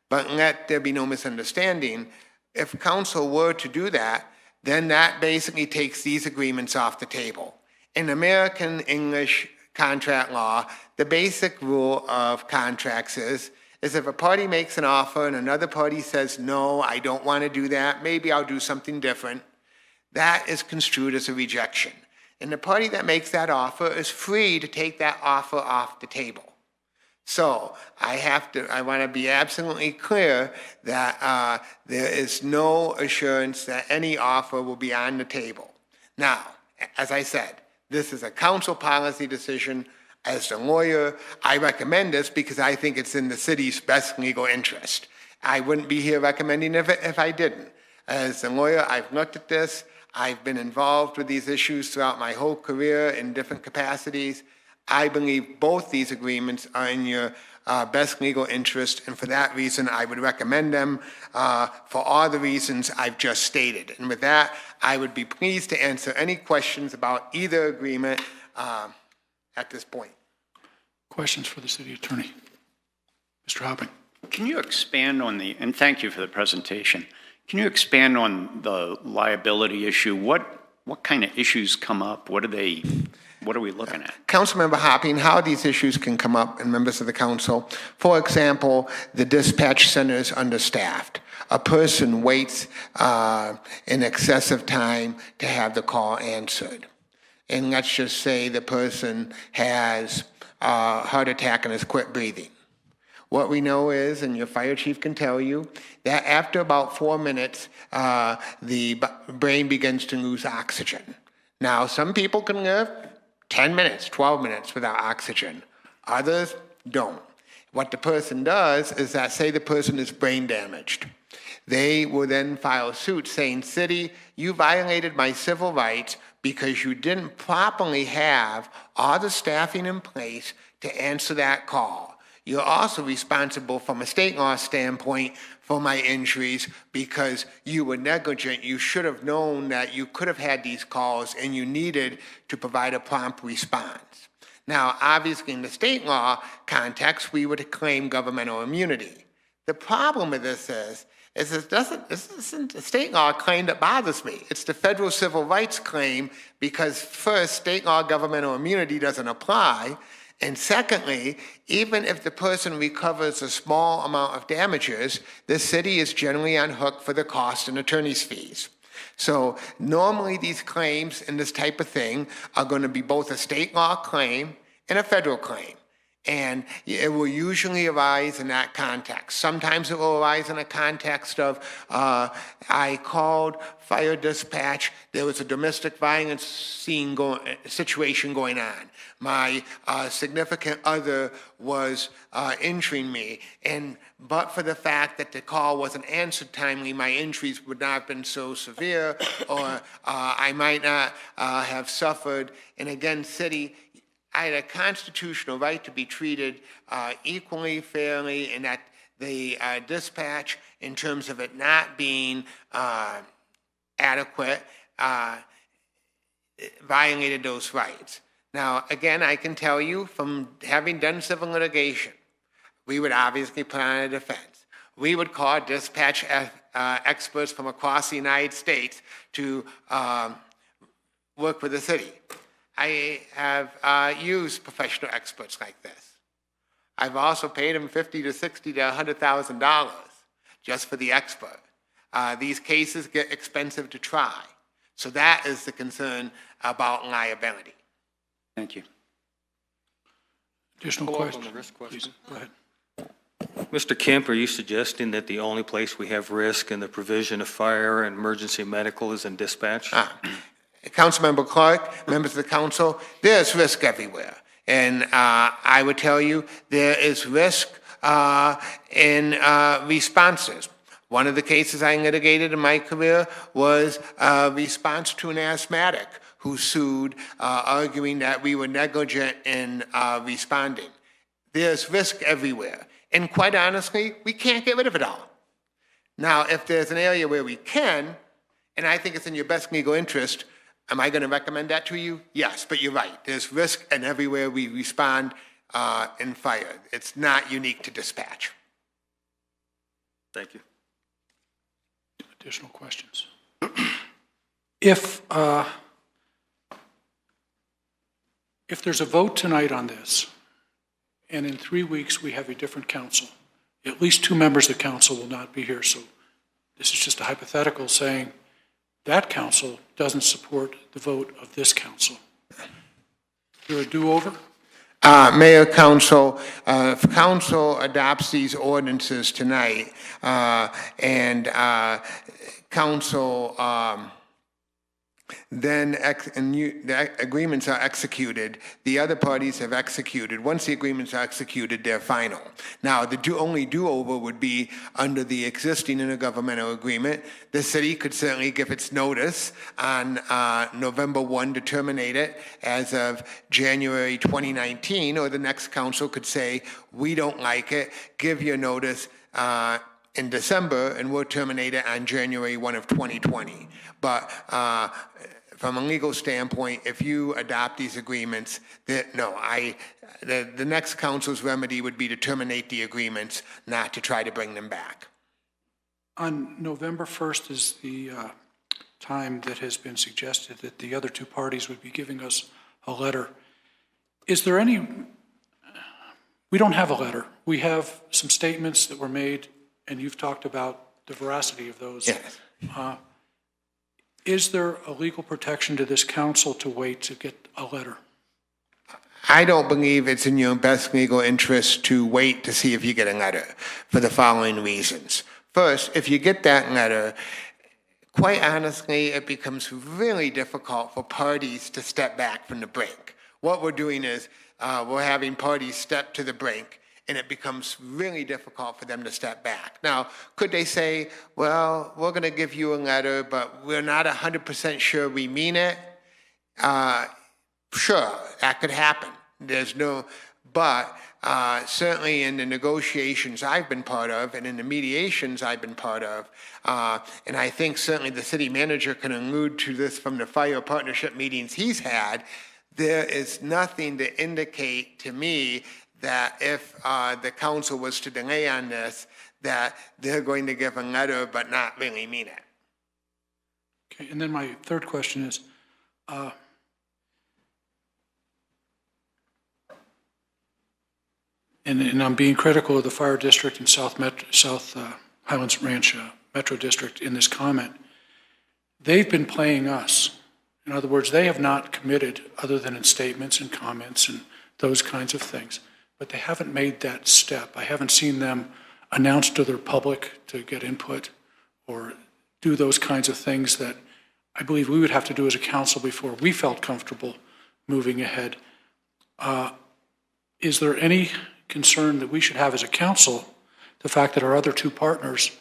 But let there be no misunderstanding, if council were to do that, then that basically takes these agreements off the table. In American English contract law, the basic rule of contracts is if a party makes an offer and another party says, no, I don't want to do that, maybe I'll do something different, that is construed as a rejection. And the party that makes that offer is free to take that offer off the table. So I want to be absolutely clear that there is no assurance that any offer will be on the table. Now, as I said, this is a council policy decision. As a lawyer, I recommend this because I think it's in the city's best legal interest. I wouldn't be here recommending it if I didn't. As a lawyer, I've looked at this. I've been involved with these issues throughout my whole career in different capacities. I believe both these agreements are in your best legal interest, and for that reason, I would recommend them for all the reasons I've just stated. And with that, I would be pleased to answer any questions about either agreement at this point. Questions for the city attorney? Mr. Hopping. Can you expand on and thank you for the presentation. Can you expand on the liability issue? What kind of issues come up? What are we looking at? Councilmember Hopping, how these issues can come up and members of the council. For example, the dispatch center is understaffed. A person waits in excessive time to have the call answered. And let's just say the person has a heart attack and has quit breathing. What we know is, and your fire chief can tell you, that after about 4 minutes, the brain begins to lose oxygen. Now, some people can live 10 minutes, 12 minutes without oxygen. Others don't. What the person does is that, say the person is brain damaged. They will then file suit saying, city, you violated my civil rights because you didn't properly have all the staffing in place to answer that call. You're also responsible from a state law standpoint for my injuries because you were negligent. You should have known that you could have had these calls and you needed to provide a prompt response. Now, obviously in the state law context, we would claim governmental immunity. The problem with this is this isn't a state law claim that bothers me. It's the federal civil rights claim because first, state law governmental immunity doesn't apply. And secondly, even if the person recovers a small amount of damages, the city is generally on hook for the cost and attorney's fees. So normally these claims and this type of thing are going to be both a state law claim and a federal claim. And it will usually arise in that context. Sometimes it will arise in a context of, I called fire dispatch, there was a domestic violence situation going on. My significant other was injuring me, but for the fact that the call wasn't answered timely, my injuries would not have been so severe, or I might not have suffered. And again, city, I had a constitutional right to be treated equally, fairly, and that the dispatch, in terms of it not being adequate, violated those rights. Now, again, I can tell you from having done civil litigation, we would obviously put on a defense. We would call dispatch experts from across the United States to work for the city. I have used professional experts like this. I've also paid them $50 to $60 to $100,000 just for the expert. These cases get expensive to try. So that is the concern about liability. Thank you. Additional Follow up on questions? the risk question. Go ahead. Mr. Kemp, are you suggesting that the only place we have risk in the provision of fire and emergency medical is in dispatch? Councilmember Clark, members of the council, there's risk everywhere. And I would tell you there is risk in responses. One of the cases I litigated in my career was a response to an asthmatic who sued, arguing that we were negligent in responding. There's risk everywhere. And quite honestly, we can't get rid of it all. Now, if there's an area where we can, and I think it's in your best legal interest, am I going to recommend that to you? Yes, but you're right. There's risk in everywhere we respond in fire. It's not unique to dispatch. Thank you. Additional questions? If there's a vote tonight on this, and in 3 weeks we have a different council, at least 2 members of the council will not be here, so this is just a hypothetical saying that council doesn't support the vote of this council. Is there a do-over? Mayor, council, if council adopts these ordinances tonight, and council then the agreements are executed, the other parties have executed. Once the agreements are executed, they're final. Now, the only do-over would be under the existing intergovernmental agreement. The city could certainly give its notice on November 1 to terminate it as of January 2019, or the next council could say, we don't like it, give your notice in December, and we'll terminate it on January 1 of 2020. But from a legal standpoint, if you adopt these agreements, the next council's remedy would be to terminate the agreements, not to try to bring them back. On November 1st is the time that has been suggested that the other 2 parties would be giving us a letter. Is there any, we don't have a letter. We have some statements that were made, and you've talked about the veracity of those. Yes. Is there a legal protection to this council to wait to get a letter? I don't believe it's in your best legal interest to wait to see if you get a letter for the following reasons. First, if you get that letter, quite honestly, it becomes really difficult for parties to step back from the brink. What we're doing is we're having parties step to the brink, and it becomes really difficult for them to step back. Now, could they say, well, we're going to give you a letter, but we're not 100% sure we mean it? Sure, that could happen. But certainly in the negotiations I've been part of, and in the mediations I've been part of, and I think certainly the city manager can allude to this from the fire partnership meetings he's had, there is nothing to indicate to me that if the council was to delay on this, that they're going to give a letter but not really mean it. Okay, and then my third question is, and I'm being critical of the fire district in South Highlands Ranch Metro District in this comment. They've been playing us. In other words, they have not committed other than in statements and comments and those kinds of things. But they haven't made that step. I haven't seen them announce to their public to get input or do those kinds of things that I believe we would have to do as a council before we felt comfortable moving ahead. Is there any concern that we should have as a council, the fact that our other 2 partners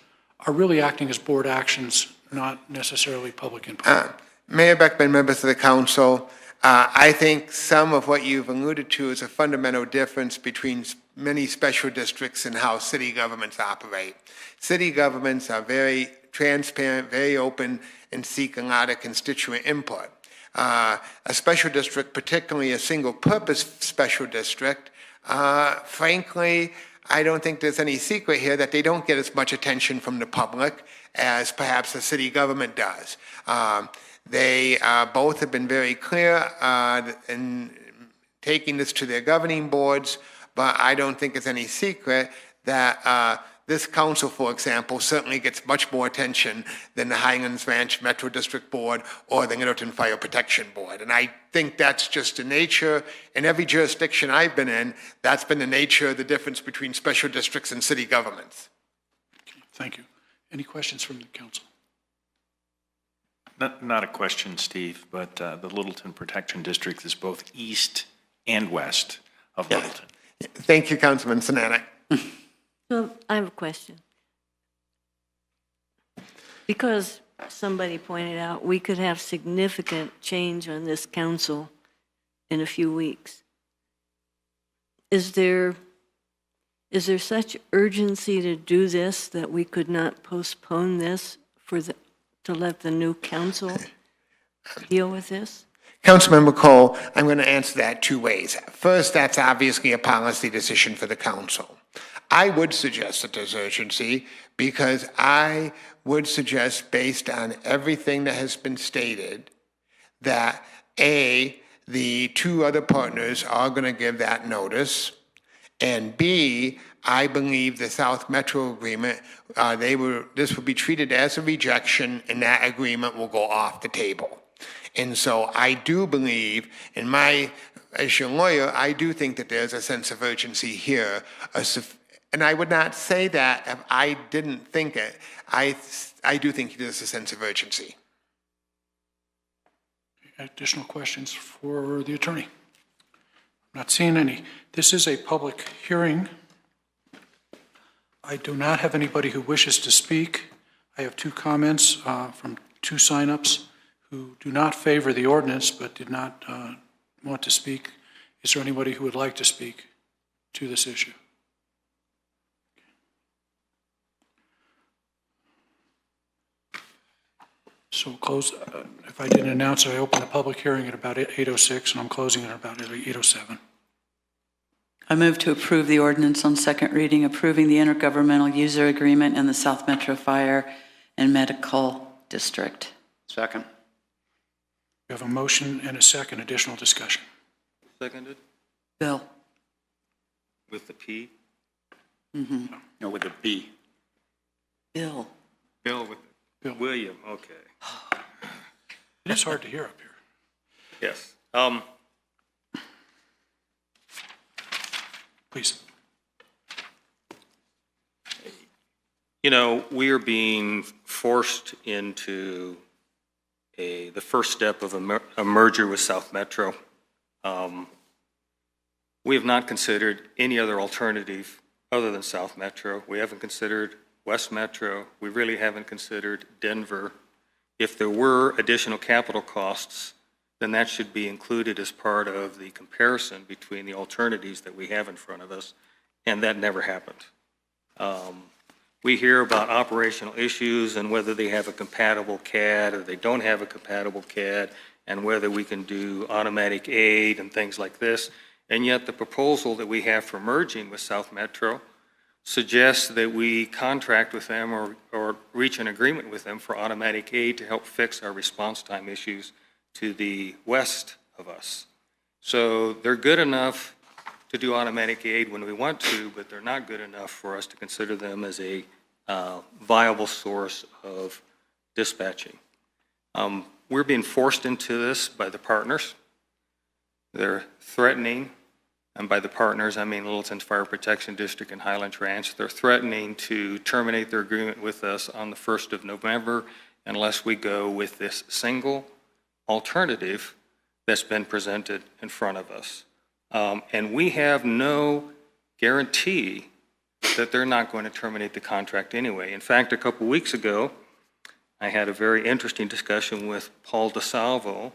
are really acting as board actions, not necessarily public input? Mayor Beckman, members of the council, I think some of what you've alluded to is a fundamental difference between many special districts and how city governments operate. City governments are very transparent, very open, and seek a lot of constituent input. A special district, particularly a single-purpose special district, frankly, I don't think there's any secret here that they don't get as much attention from the public as perhaps the city government does. They both have been very clear in taking this to their governing boards, but I don't think it's any secret that this council, for example, certainly gets much more attention than the Highlands Ranch Metro District Board or the Littleton Fire Protection Board. And I think that's just the nature. In every jurisdiction I've been in, that's been the nature of the difference between special districts and city governments. Thank you. Any questions from the council? Not a question, Steve, but the Littleton Protection District is both east and west of Littleton. Thank you, Councilman Sinanek. So I have a question. Because somebody pointed out we could have significant change on this council in a few weeks. Is there such urgency to do this that we could not postpone this to let the new council deal with this? Councilmember Cole, I'm going to answer that two ways. First, that's obviously a policy decision for the council. I would suggest that there's urgency because I would suggest, based on everything that has been stated, that A, the two other partners are going to give that notice, and B, I believe the South Metro agreement, this will be treated as a rejection, and that agreement will go off the table. And so I do believe, as your lawyer, I do think that there's a sense of urgency here. And I would not say that if I didn't think it. I do think there's a sense of urgency. Additional questions for the attorney? I'm not seeing any. This is a public hearing. I do not have anybody who wishes to speak. I have two comments from two signups who do not favor the ordinance but did not want to speak. Is there anybody who would like to speak to this issue? So close. If I didn't announce it, I opened the public hearing at about 8:06, and I'm closing it at about 8:07. I move to approve the ordinance on second reading, approving the intergovernmental user agreement in the South Metro Fire and Medical District. Second. We have a motion and a second. Additional discussion. Seconded? Bill. With the P? Mm-hmm. No, with the B. Bill. Bill with Bill. William, okay. It is hard to hear up here. Yes. Please. You know, we are being forced into the first step of a merger with South Metro. We have not considered any other alternative other than South Metro. We haven't considered West Metro. We really haven't considered Denver. If there were additional capital costs, then that should be included as part of the comparison between the alternatives that we have in front of us, and that never happened. We hear about operational issues and whether they have a compatible CAD or they don't have a compatible CAD, and whether we can do automatic aid and things like this. And yet the proposal that we have for merging with South Metro suggests that we contract with them or reach an agreement with them for automatic aid to help fix our response time issues to the west of us. So they're good enough to do automatic aid when we want to, but they're not good enough for us to consider them as a viable source of dispatching. We're being forced into this by the partners. They're threatening, and by the partners, I mean Littleton Fire Protection District and Highlands Ranch. They're threatening to terminate their agreement with us on the 1st of November unless we go with this single alternative that's been presented in front of us. And we have no guarantee that they're not going to terminate the contract anyway. In fact, a couple weeks ago, I had a very interesting discussion with Paul DeSalvo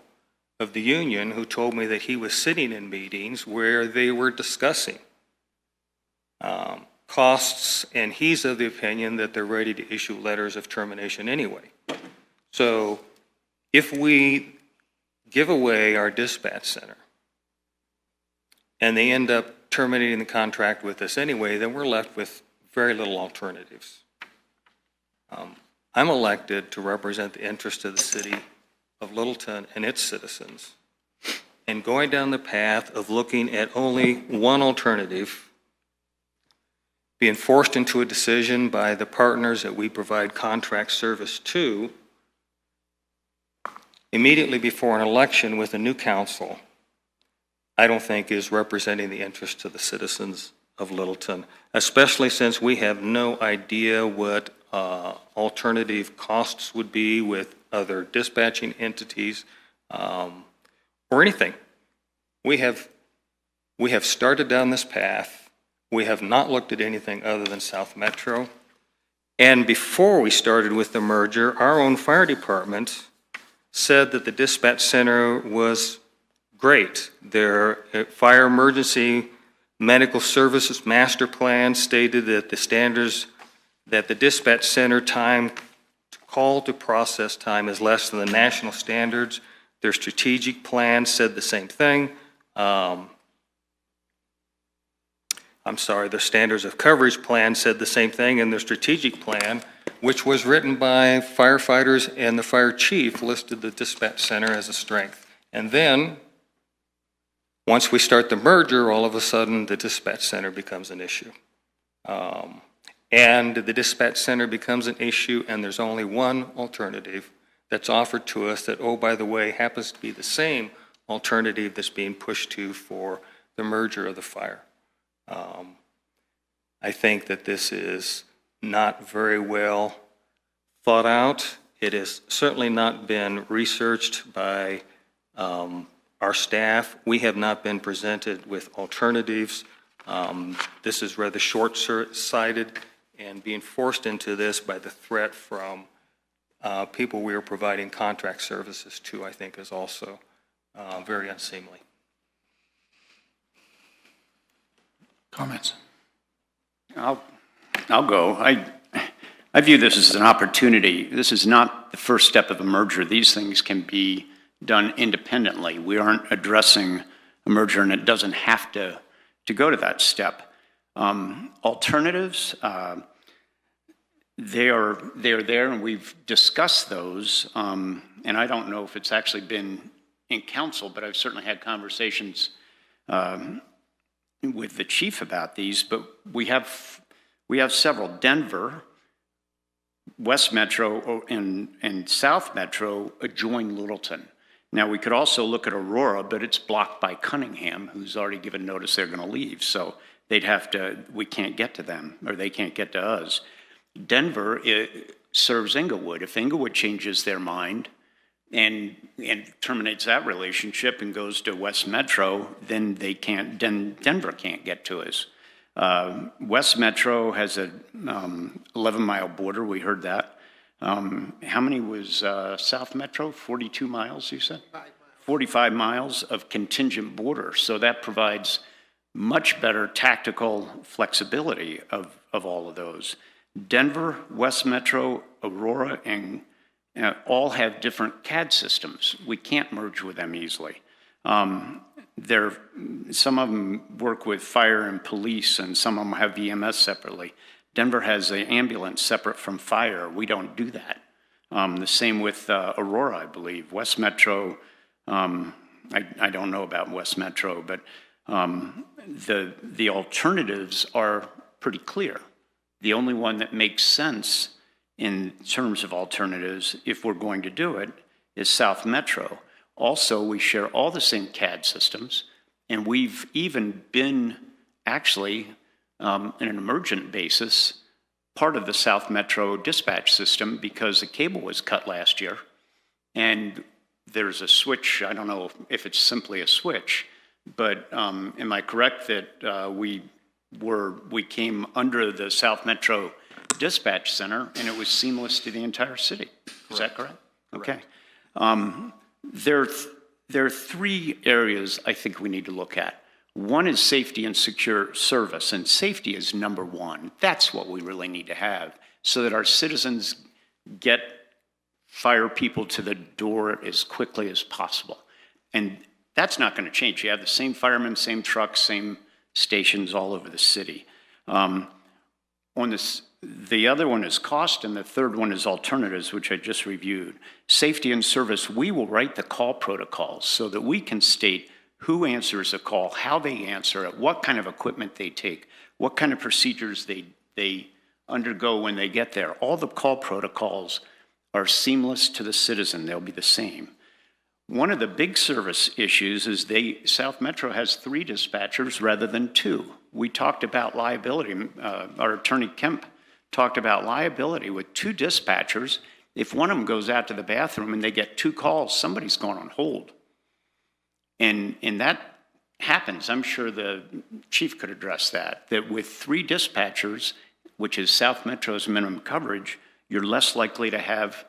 of the union, who told me that he was sitting in meetings where they were discussing costs, and he's of the opinion that they're ready to issue letters of termination anyway. So if we give away our dispatch center and they end up terminating the contract with us anyway, then we're left with very little alternatives. I'm elected to represent the interests of the city of Littleton and its citizens and going down the path of looking at only one alternative, being forced into a decision by the partners that we provide contract service to immediately before an election with a new council, I don't think is representing the interests of the citizens of Littleton, especially since we have no idea what alternative costs would be with other dispatching entities or anything. We have started down this path. We have not looked at anything other than South Metro. And before we started with the merger, our own fire department said that the dispatch center was great. Their fire emergency medical services master plan stated that the standards that the dispatch center time to call to process time is less than the national standards. Their strategic plan said the same thing. Their standards of coverage plan said the same thing, and their strategic plan, which was written by firefighters and the fire chief, listed the dispatch center as a strength. And then, once we start the merger, all of a sudden the dispatch center becomes an issue. And the dispatch center becomes an issue, and there's only one alternative that's offered to us that, oh, by the way, happens to be the same alternative that's being pushed to for the merger of the fire. I think that this is not very well thought out. It has certainly not been researched by our staff. We have not been presented with alternatives. This is rather short-sighted, and being forced into this by the threat from people we are providing contract services to, I think, is also very unseemly. Comments? I'll go. I view this as an opportunity. This is not the first step of a merger. These things can be done independently. We aren't addressing a merger, and it doesn't have to go to that step. Alternatives, they are there, and we've discussed those. And I don't know if it's actually been in council, but I've certainly had conversations with the chief about these. But we have several. Denver, West Metro, and South Metro adjoin Littleton. Now, we could also look at Aurora, but it's blocked by Cunningham, who's already given notice they're going to leave. So we can't get to them, or they can't get to us. Denver serves Inglewood. If Inglewood changes their mind and terminates that relationship and goes to West Metro, then Denver can't get to us. West Metro has a 11-mile border. We heard that. How many was South Metro? 42 miles, you said? 45 miles of contingent border. So that provides much better tactical flexibility of all of those. Denver, West Metro, Aurora, and all have different CAD systems. We can't merge with them easily. Some of them work with fire and police, and some of them have EMS separately. Denver has an ambulance separate from fire. We don't do that. The same with Aurora, I believe. West Metro, I don't know about West Metro, but the alternatives are pretty clear. The only one that makes sense in terms of alternatives, if we're going to do it, is South Metro. Also, we share all the same CAD systems, and we've even been actually, in an emergent basis, part of the South Metro dispatch system because the cable was cut last year. And there's a switch. I don't know if it's simply a switch, but am I correct that we came under the South Metro dispatch center and it was seamless to the entire city? Is that correct? Okay. There are three areas I think we need to look at. One is safety and secure service, and safety is number one. That's what we really need to have so that our citizens get fire people to the door as quickly as possible. And that's not going to change. You have the same firemen, same trucks, same stations all over the city. On the The other one is cost, and the third one is alternatives, which I just reviewed. Safety and service, we will write the call protocols so that we can state who answers a call, how they answer it, what kind of equipment they take, what kind of procedures they undergo when they get there. All the call protocols are seamless to the citizen. They'll be the same. One of the big service issues is South Metro has 3 dispatchers rather than 2. We talked about liability. Our attorney Kemp talked about liability with 2 dispatchers. If one of them goes out to the bathroom and they get 2 calls, somebody's gone on hold. And that happens. I'm sure the chief could address that with 3 dispatchers, which is South Metro's minimum coverage, you're less likely to have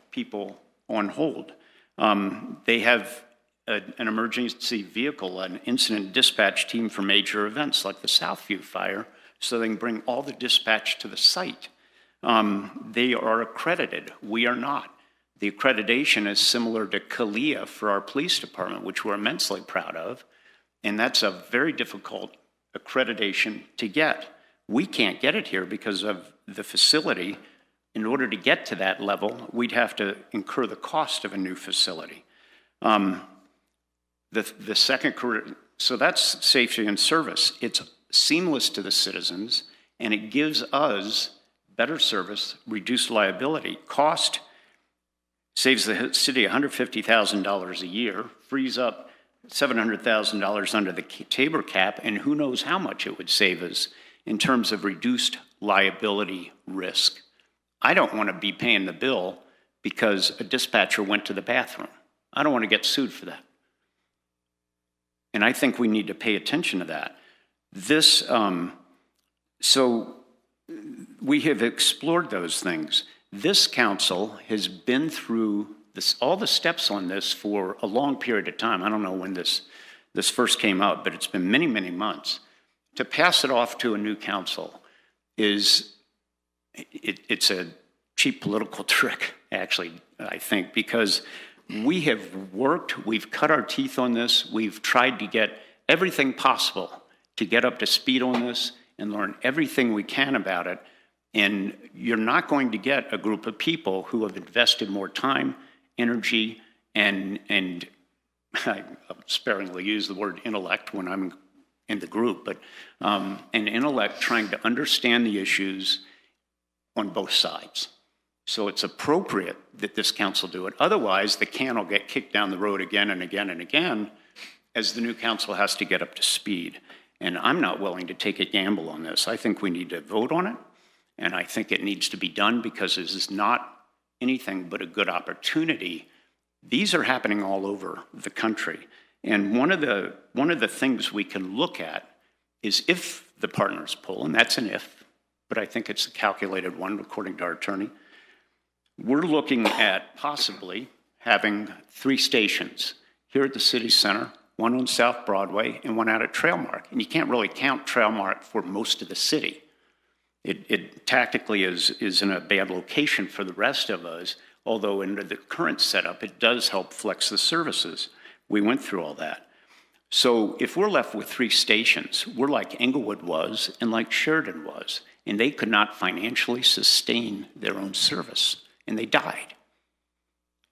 people on hold. They have an emergency vehicle, an incident dispatch team for major events like the Southview fire, so they can bring all the dispatch to the site. They are accredited. We are not. The accreditation is similar to CALIA for our police department, which we're immensely proud of, and that's a very difficult accreditation to get. We can't get it here because of the facility. In order to get to that level, we'd have to incur the cost of a new facility. The second, so that's safety and service. It's seamless to the citizens, and it gives us better service, reduced liability. Cost saves the city $150,000 a year, frees up $700,000 under the Tabor cap, and who knows how much it would save us in terms of reduced liability risk. I don't want to be paying the bill because a dispatcher went to the bathroom. I don't want to get sued for that. And I think we need to pay attention to that. So we have explored those things. This council has been through all the steps on this for a long period of time. I don't know when this first came up, but it's been many, many months. To pass it off to a new council it's a cheap political trick, actually, I think, because we have worked, we've cut our teeth on this, we've tried to get everything possible to get up to speed on this and learn everything we can about it. And you're not going to get a group of people who have invested more time, energy, and I sparingly use the word intellect when I'm in the group, but an intellect trying to understand the issues on both sides. So it's appropriate that this council do it. Otherwise, the can will get kicked down the road again and again and again as the new council has to get up to speed. And I'm not willing to take a gamble on this. I think we need to vote on it, and I think it needs to be done because this is not anything but a good opportunity. These are happening all over the country. And one of the things we can look at is if the partners pull, and that's an if, but I think it's a calculated one according to our attorney. We're looking at possibly having 3 stations here at the city center, one on South Broadway and one out at Trailmark. And you can't really count Trailmark for most of the city. It tactically is in a bad location for the rest of us, although under the current setup, it does help flex the services. We went through all that. So if we're left with 3 stations, we're like Englewood was and like Sheridan was, and they could not financially sustain their own service, and they died.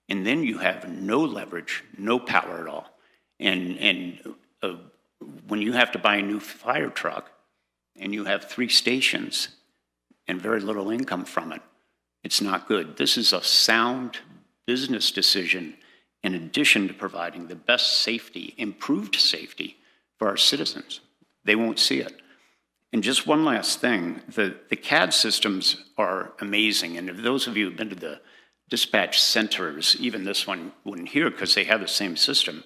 And then you have no leverage, no power at all. And when you have to buy a new fire truck and you have 3 stations and very little income from it, it's not good. This is a sound business decision in addition to providing the best safety, improved safety for our citizens. They won't see it. And just one last thing, the CAD systems are amazing. And if those of you who've been to the dispatch centers, even this one wouldn't hear because they have the same system.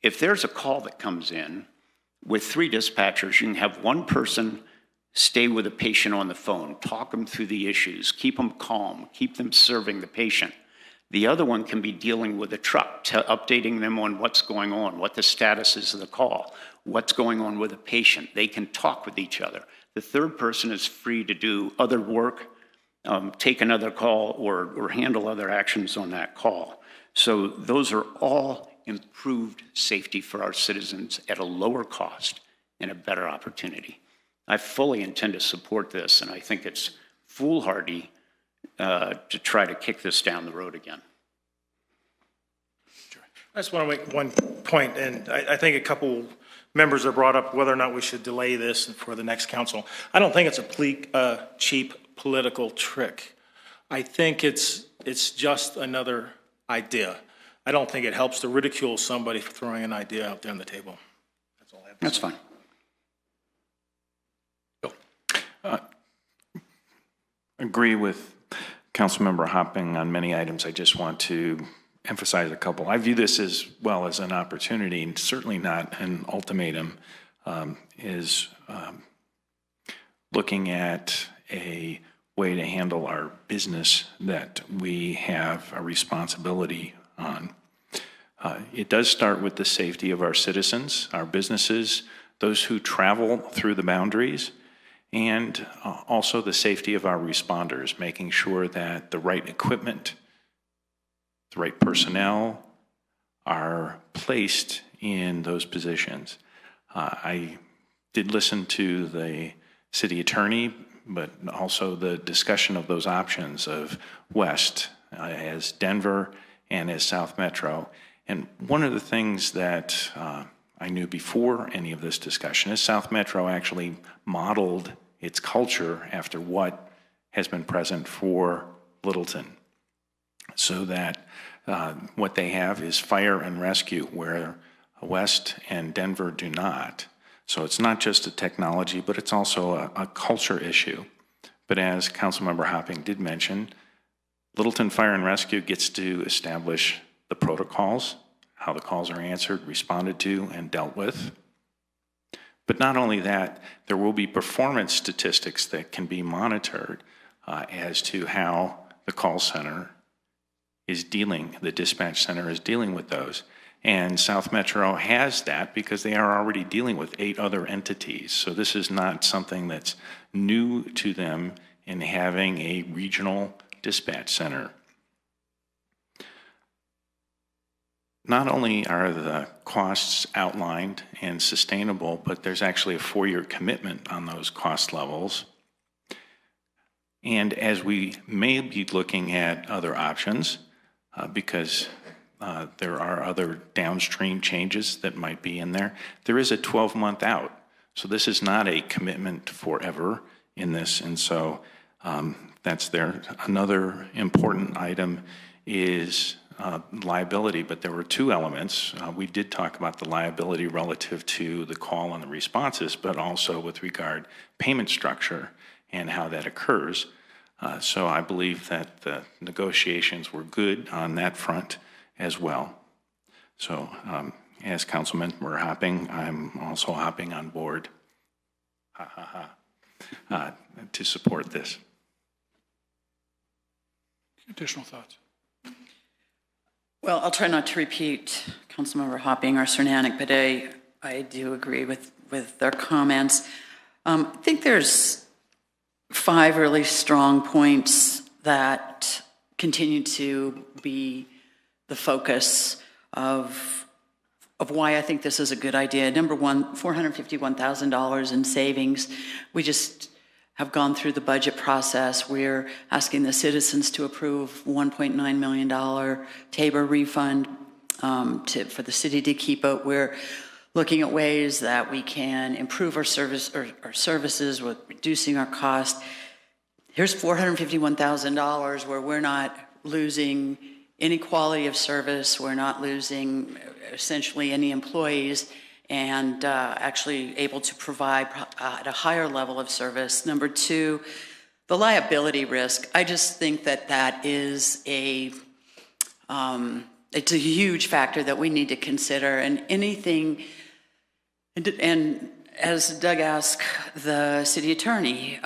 If there's a call that comes in with 3 dispatchers, you can have one person stay with a patient on the phone, talk them through the issues, keep them calm, keep them serving the patient. The other one can be dealing with a truck, updating them on what's going on, what the status is of the call, what's going on with a patient. They can talk with each other. The third person is free to do other work, take another call, or handle other actions on that call. So those are all improved safety for our citizens at a lower cost and a better opportunity. I fully intend to support this, and I think it's foolhardy to try to kick this down the road again. I just want to make one point, and I think a couple members have brought up whether or not we should delay this for the next council. I don't think it's a cheap political trick. I think it's just another idea. I don't think it helps to ridicule somebody for throwing an idea out there on the table. That's all I have to say. That's fine. Agree with Councilmember Hopping on many items. I just want to emphasize a couple. I view this as well as an opportunity, and certainly not an ultimatum, looking at a way to handle our business that we have a responsibility on. It does start with the safety of our citizens, our businesses, those who travel through the boundaries, and also the safety of our responders, making sure that the right equipment, the right personnel are placed in those positions. I did listen to the city attorney, but also the discussion of those options of West as Denver and as South Metro. And one of the things that I knew before any of this discussion is South Metro actually modeled its culture after what has been present for Littleton. So that what they have is fire and rescue, where West and Denver do not. So it's not just a technology, but it's also a culture issue. But as Councilmember Hopping did mention, Littleton Fire and Rescue gets to establish the protocols, how the calls are answered, responded to, and dealt with. But not only that, there will be performance statistics that can be monitored as to how the call center is dealing, the dispatch center is dealing with those. And South Metro has that because they are already dealing with 8 other entities. So this is not something that's new to them in having a regional dispatch center. Not only are the costs outlined and sustainable, but there's actually a 4-year commitment on those cost levels. And as we may be looking at other options, because there are other downstream changes that might be in there, there is a 12-month out. So this is not a commitment forever in this, and so that's there. Another important item is liability, but there were 2 elements. We did talk about the liability relative to the call and the responses, but also with regard payment structure and how that occurs. So I believe that the negotiations were good on that front as well. So as Councilmember Hopping, I'm also hopping on board to support this. Additional thoughts? Well, I'll try not to repeat Councilmember Hopping or Cernanek, but I do agree with their comments. I think there's 5 really strong points that continue to be the focus of why I think this is a good idea. Number one, $451,000 in savings. We just have gone through the budget process. We're asking the citizens to approve $1.9 million Tabor refund for the city to keep it. We're looking at ways that we can improve our services with reducing our cost. Here's $451,000 where we're not losing any quality of service, we're not losing essentially any employees, and actually able to provide at a higher level of service. Number 2, the liability risk. I just think that is it's a huge factor that we need to consider, and anything, and as Doug asked the city attorney,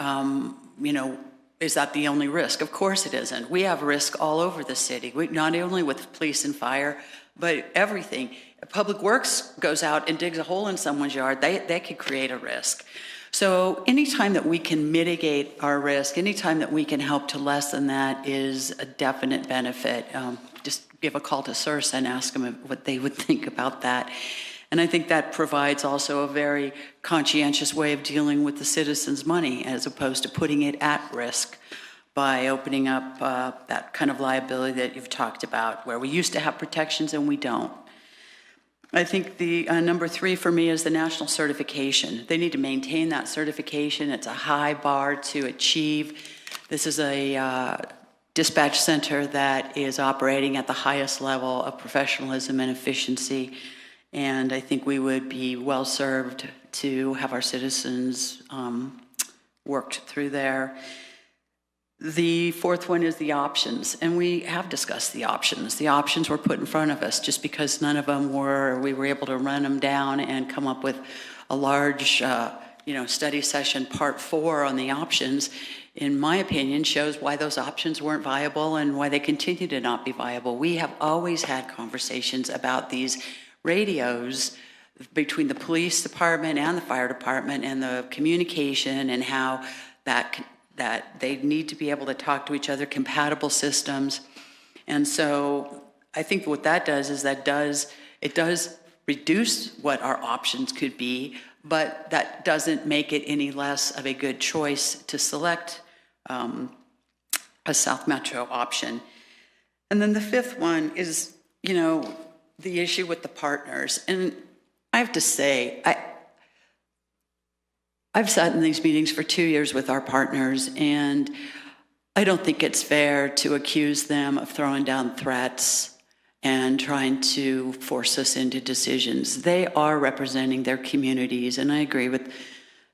is that the only risk? Of course it isn't. We have risk all over the city, not only with police and fire, but everything. If Public Works goes out and digs a hole in someone's yard, they could create a risk. So anytime that we can mitigate our risk, anytime that we can help to lessen that is a definite benefit. Just give a call to CERS and ask them what they would think about that. And I think that provides also a very conscientious way of dealing with the citizens' money as opposed to putting it at risk by opening up that kind of liability that you've talked about, where we used to have protections and we don't. I think the number 3 for me is the national certification. They need to maintain that certification. It's a high bar to achieve. This is a dispatch center that is operating at the highest level of professionalism and efficiency. And I think we would be well served to have our citizens worked through there. The 4th one is the options, and we have discussed the options. The options were put in front of us just because none of them we were able to run them down and come up with a large, study session part 4 on the options, in my opinion, shows why those options weren't viable and why they continue to not be viable. We have always had conversations about these radios between the police department and the fire department and the communication and how that they need to be able to talk to each other, compatible systems. And so I think what that does is it does reduce what our options could be, but that doesn't make it any less of a good choice to select a South Metro option. And then the 5th one is, the issue with the partners. And I have to say, I've sat in these meetings for 2 years with our partners, and I don't think it's fair to accuse them of throwing down threats and trying to force us into decisions. They are representing their communities, and I agree with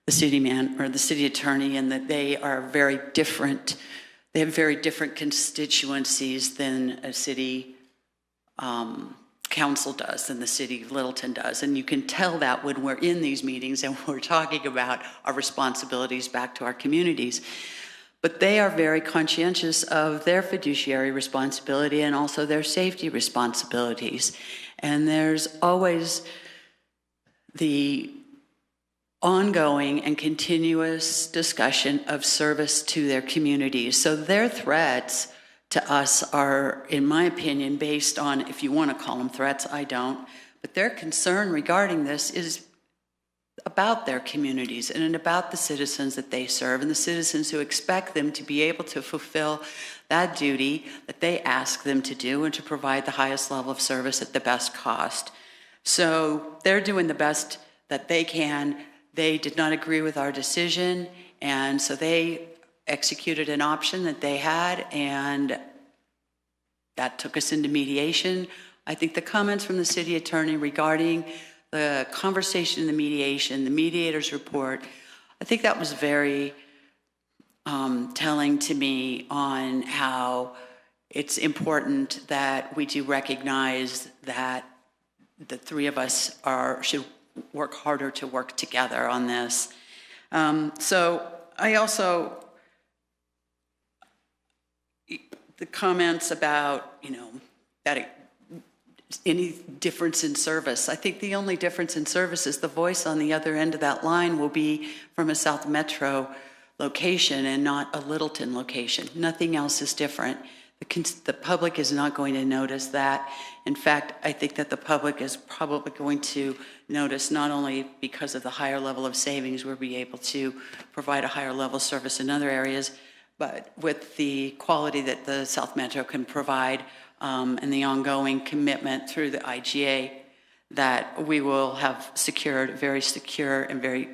the city attorney in that they are very different. They have very different constituencies than a city council does, than the city of Littleton does. And you can tell that when we're in these meetings and we're talking about our responsibilities back to our communities. But they are very conscientious of their fiduciary responsibility and also their safety responsibilities. And there's always the ongoing and continuous discussion of service to their communities. So their threats to us are, in my opinion, based on, if you want to call them threats, I don't, but their concern regarding this is about their communities and about the citizens that they serve and the citizens who expect them to be able to fulfill that duty that they ask them to do and to provide the highest level of service at the best cost. So they're doing the best that they can. They did not agree with our decision, and so they executed an option that they had, and that took us into mediation. I think the comments from the city attorney regarding the conversation in the mediation, the mediator's report, I think that was very telling to me on how it's important that we do recognize that the 3 of us should work harder to work together on this. So I also, the comments about, any difference in service. I think the only difference in service is the voice on the other end of that line will be from a South Metro location and not a Littleton location. Nothing else is different. The public is not going to notice that. In fact, I think that the public is probably going to notice, not only because of the higher level of savings, we'll be able to provide a higher level of service in other areas, but with the quality that the South Metro can provide and the ongoing commitment through the IGA, that we will have secured a very secure and very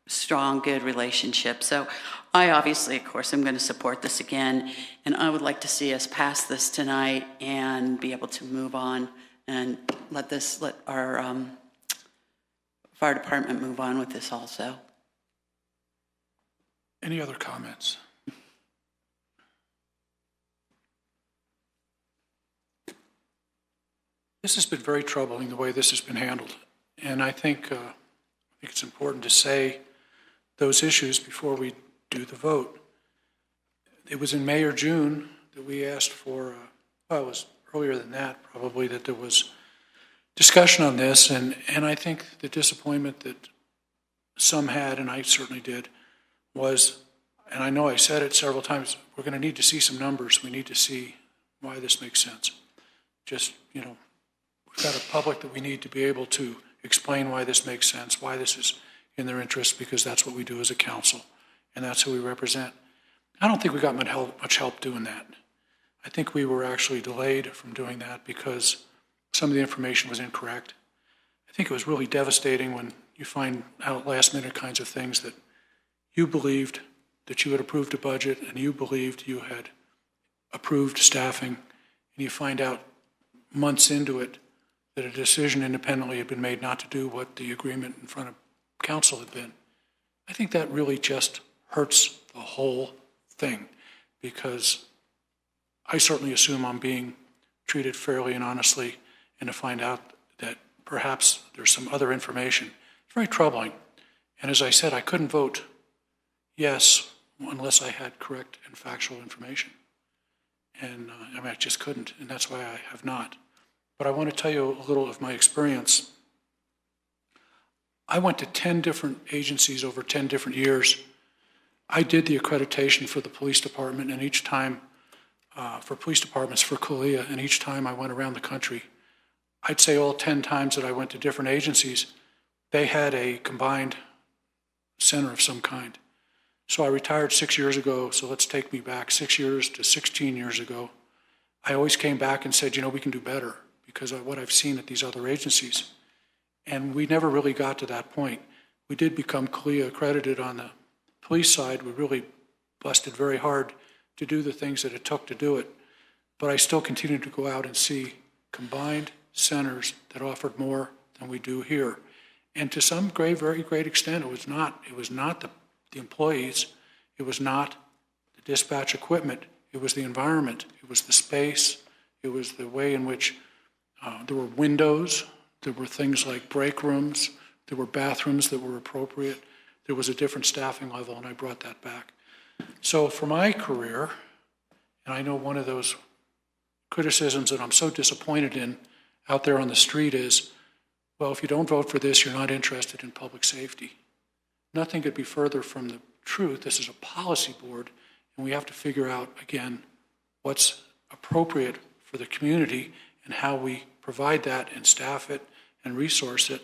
strong, good relationship. So I obviously, of course, am going to support this again, and I would like to see us pass this tonight and be able to move on and let our fire department move on with this also. Any other comments? This has been very troubling, the way this has been handled. And I think it's important to say those issues before we do the vote. It was in May or June that we asked for, well, it was earlier than that probably, that there was discussion on this. And I think the disappointment that some had, and I certainly did, was, and I know I said it several times, we're going to need to see some numbers. We need to see why this makes sense. Just, we've got a public that we need to be able to explain why this makes sense, why this is in their interest, because that's what we do as a council, and that's who we represent. I don't think we got much help doing that. I think we were actually delayed from doing that because some of the information was incorrect. I think it was really devastating when you find out last-minute kinds of things that you believed that you had approved a budget and you believed you had approved staffing, and you find out months into it that a decision independently had been made not to do what the agreement in front of council had been. I think that really just hurts the whole thing, because I certainly assume I'm being treated fairly and honestly, and to find out that perhaps there's some other information, it's very troubling. And as I said, I couldn't vote yes unless I had correct and factual information. And I just couldn't, and that's why I have not. But I want to tell you a little of my experience. I went to 10 different agencies over 10 different years. I did the accreditation for the police department, and each time, for police departments for CALEA, and each time I went around the country, I'd say all 10 times that I went to different agencies, they had a combined center of some kind. So I retired 6 years ago, so let's take me back 6 years to 16 years ago. I always came back and said, you know, we can do better because of what I've seen at these other agencies. And we never really got to that point. We did become CALEA accredited on the police side. We really busted very hard to do the things that it took to do it. But I still continue to go out and see combined centers that offered more than we do here. And to some very great extent, it was not the employees, it was not the dispatch equipment, it was the environment, it was the space, it was the way in which there were windows, there were things like break rooms, there were bathrooms that were appropriate, there was a different staffing level, and I brought that back. So for my career, and I know one of those criticisms that I'm so disappointed in out there on the street is, well, if you don't vote for this, you're not interested in public safety. Nothing could be further from the truth. This is a policy board, and we have to figure out, again, what's appropriate for the community and how we provide that and staff it and resource it.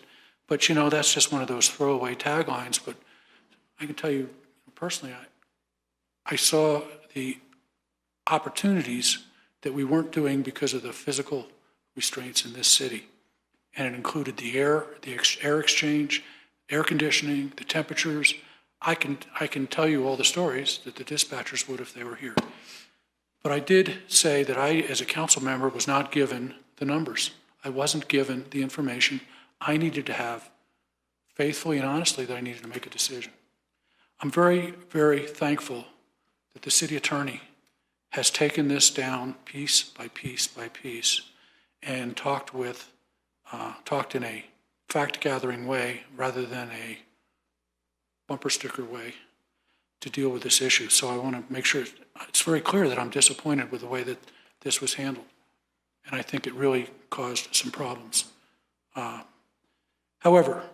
But, you know, that's just one of those throwaway taglines. But I can tell you personally, I saw the opportunities that we weren't doing because of the physical restraints in this city. And it included the air exchange, air conditioning, the temperatures. I can tell you all the stories that the dispatchers would if they were here. But I did say that I, as a council member, was not given the numbers. I wasn't given the information I needed to have faithfully and honestly that I needed to make a decision. I'm very, very thankful that the city attorney has taken this down piece by piece by piece and talked in a fact-gathering way rather than a bumper sticker way to deal with this issue. So I want to make sure it's very clear that I'm disappointed with the way that this was handled. And I think it really caused some problems. However,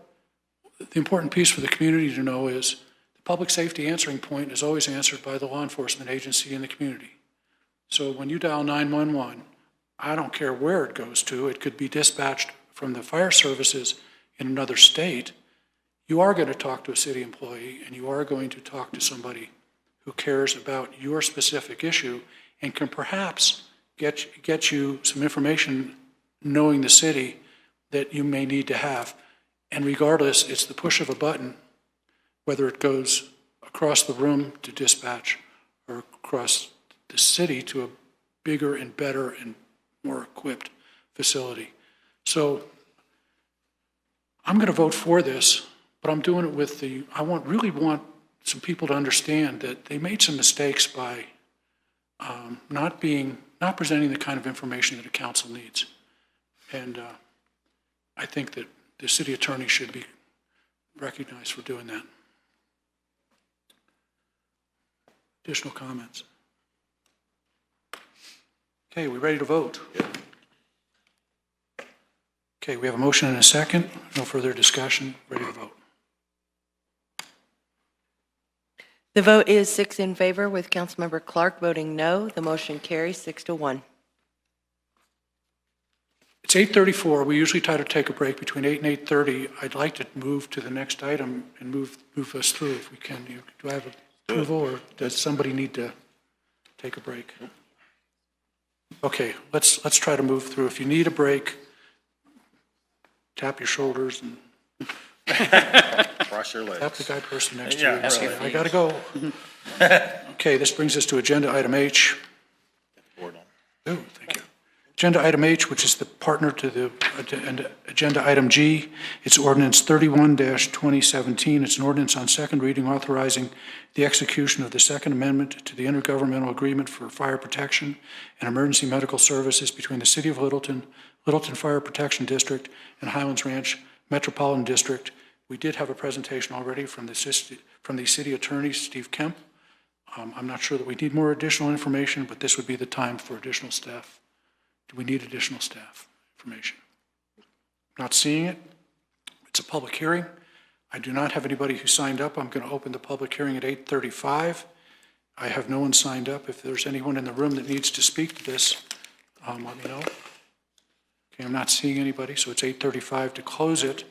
the important piece for the community to know is the public safety answering point is always answered by the law enforcement agency in the community. So when you dial 911, I don't care where it goes to, it could be dispatched from the fire services in another state, you are going to talk to a city employee and you are going to talk to somebody who cares about your specific issue and can perhaps get you some information knowing the city that you may need to have. And regardless, it's the push of a button, whether it goes across the room to dispatch or across the city to a bigger and better and more equipped facility. So I'm going to vote for this, but I'm doing it with really want some people to understand that they made some mistakes by not presenting the kind of information that a council needs. And I think that the city attorney should be recognized for doing that. Additional comments? Okay, we ready to vote? Okay, we have a motion and a second. No further discussion. Ready to vote. The vote is 6 in favor with Councilmember Clark voting no. The motion carries 6-1. It's 8:34. We usually try to take a break between 8 and 8:30. I'd like to move to the next item and move us through if we can. Do I have approval, or does somebody need to take a break? Okay, let's try to move through. If you need a break, tap your shoulders and Cross your legs. tap the guy person next to Yeah, you and ask say, your I gotta go. Okay, this brings us to agenda item H. Oh, thank you. Agenda item H, which is the partner to the agenda item G. It's ordinance 31-2017. It's an ordinance on second reading authorizing the execution of the Second Amendment to the Intergovernmental Agreement for Fire Protection and Emergency Medical Services between the City of Littleton, Littleton Fire Protection District, and Highlands Ranch Metropolitan District. We did have a presentation already from the city attorney, Steve Kemp. I'm not sure that we need more additional information, but this would be the time for additional staff. Do we need additional staff information? Not seeing it. It's a public hearing. I do not have anybody who signed up. I'm going to open the public hearing at 8:35. I have no one signed up. If there's anyone in the room that needs to speak to this, let me know. Okay, I'm not seeing anybody, so it's 8:35 to close it.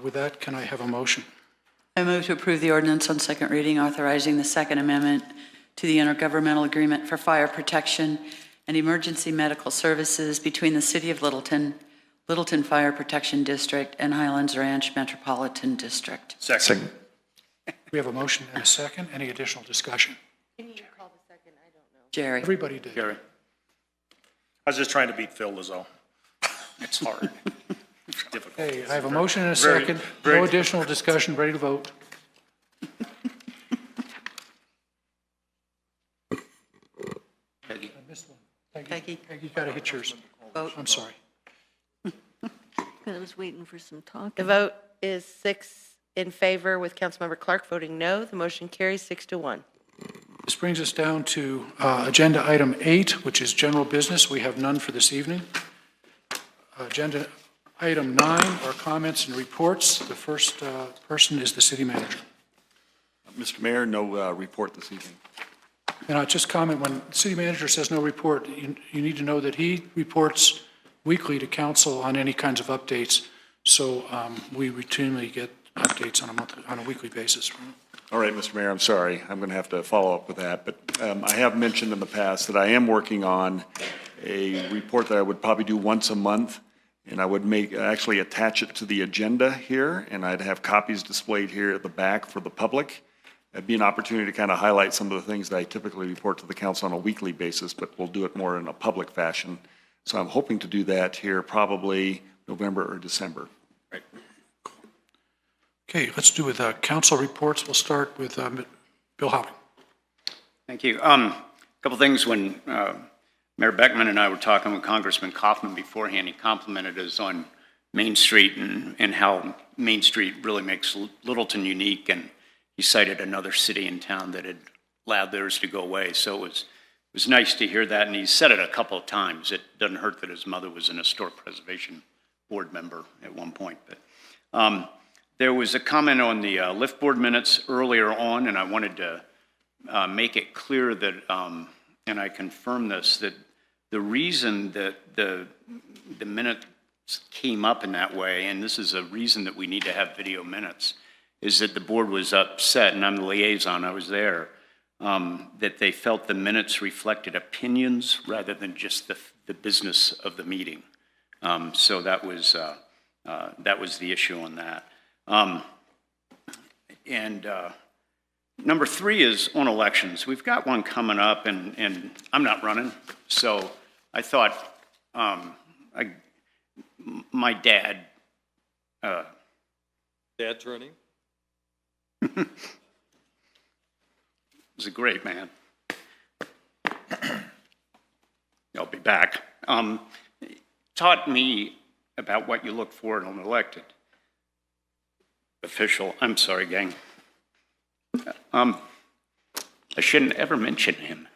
With that, can I have a motion? I move to approve the ordinance on second reading authorizing the Second Amendment to the Intergovernmental Agreement for Fire Protection and Emergency Medical Services between the City of Littleton, Littleton Fire Protection District, and Highlands Ranch Metropolitan District. Second. We have a motion and a second. Any additional discussion? Can you call the second? I don't know. Jerry. Everybody did. Gary. I was just trying to beat Phil Lizzo. It's hard. It's difficult. Okay, I have a motion and a Very- second. very No additional discussion. Ready to vote? I missed one. Peggy. You got to hit yours. Vote. I'm sorry. I was waiting for some talk. The vote is 6 in favor with Councilmember Clark voting no. The motion carries 6-1. This brings us down to agenda item 8, which is general business. We have none for this evening. Agenda item 9 are comments and reports. The first person is the city manager. Mr. Mayor, no report this evening. And I'll just comment, when the city manager says no report, you need to know that he reports weekly to council on any kinds of updates. So we routinely get updates on a weekly basis. All right, Mr. Mayor, I'm sorry. I'm going to have to follow up with that. But I have mentioned in the past that I am working on a report that I would probably do once a month. And I would actually attach it to the agenda here, and I'd have copies displayed here at the back for the public. It'd be an opportunity to kind of highlight some of the things that I typically report to the council on a weekly basis, but we'll do it more in a public fashion. So I'm hoping to do that here probably November or December. Right. Okay, let's do with council reports. We'll start with Bill Hopping. Thank you. A couple things. When Mayor Beckman and I were talking with Congressman Kaufman beforehand, he complimented us on Main Street and how Main Street really makes Littleton unique, and he cited another city in town that had allowed theirs to go away. So it was nice to hear that, and he said it a couple of times. It doesn't hurt that his mother was an historic preservation board member at one point. But there was a comment on the lift board minutes earlier on, and I wanted to make it clear that, and I confirm this, that the reason that the minutes came up in that way, and this is a reason that we need to have video minutes, is that the board was upset, and I'm the liaison, I was there, that they felt the minutes reflected opinions rather than just the business of the meeting. So that was the issue on that. Number 3 is on elections. We've got one coming up, and I'm not running, so I thought my dad. Dad's running? Was a great man. I'll be back. Taught me about what you look for in an elected official. I'm sorry, gang. I shouldn't ever mention him.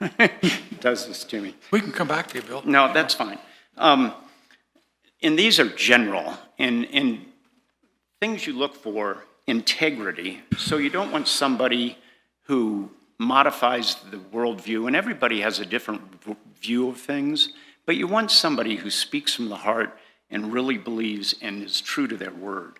He does this to me. We can come back to you, Bill. No, that's fine. And these are general, and things you look for, integrity. So you don't want somebody who modifies the worldview, and everybody has a different view of things, but you want somebody who speaks from the heart and really believes and is true to their word.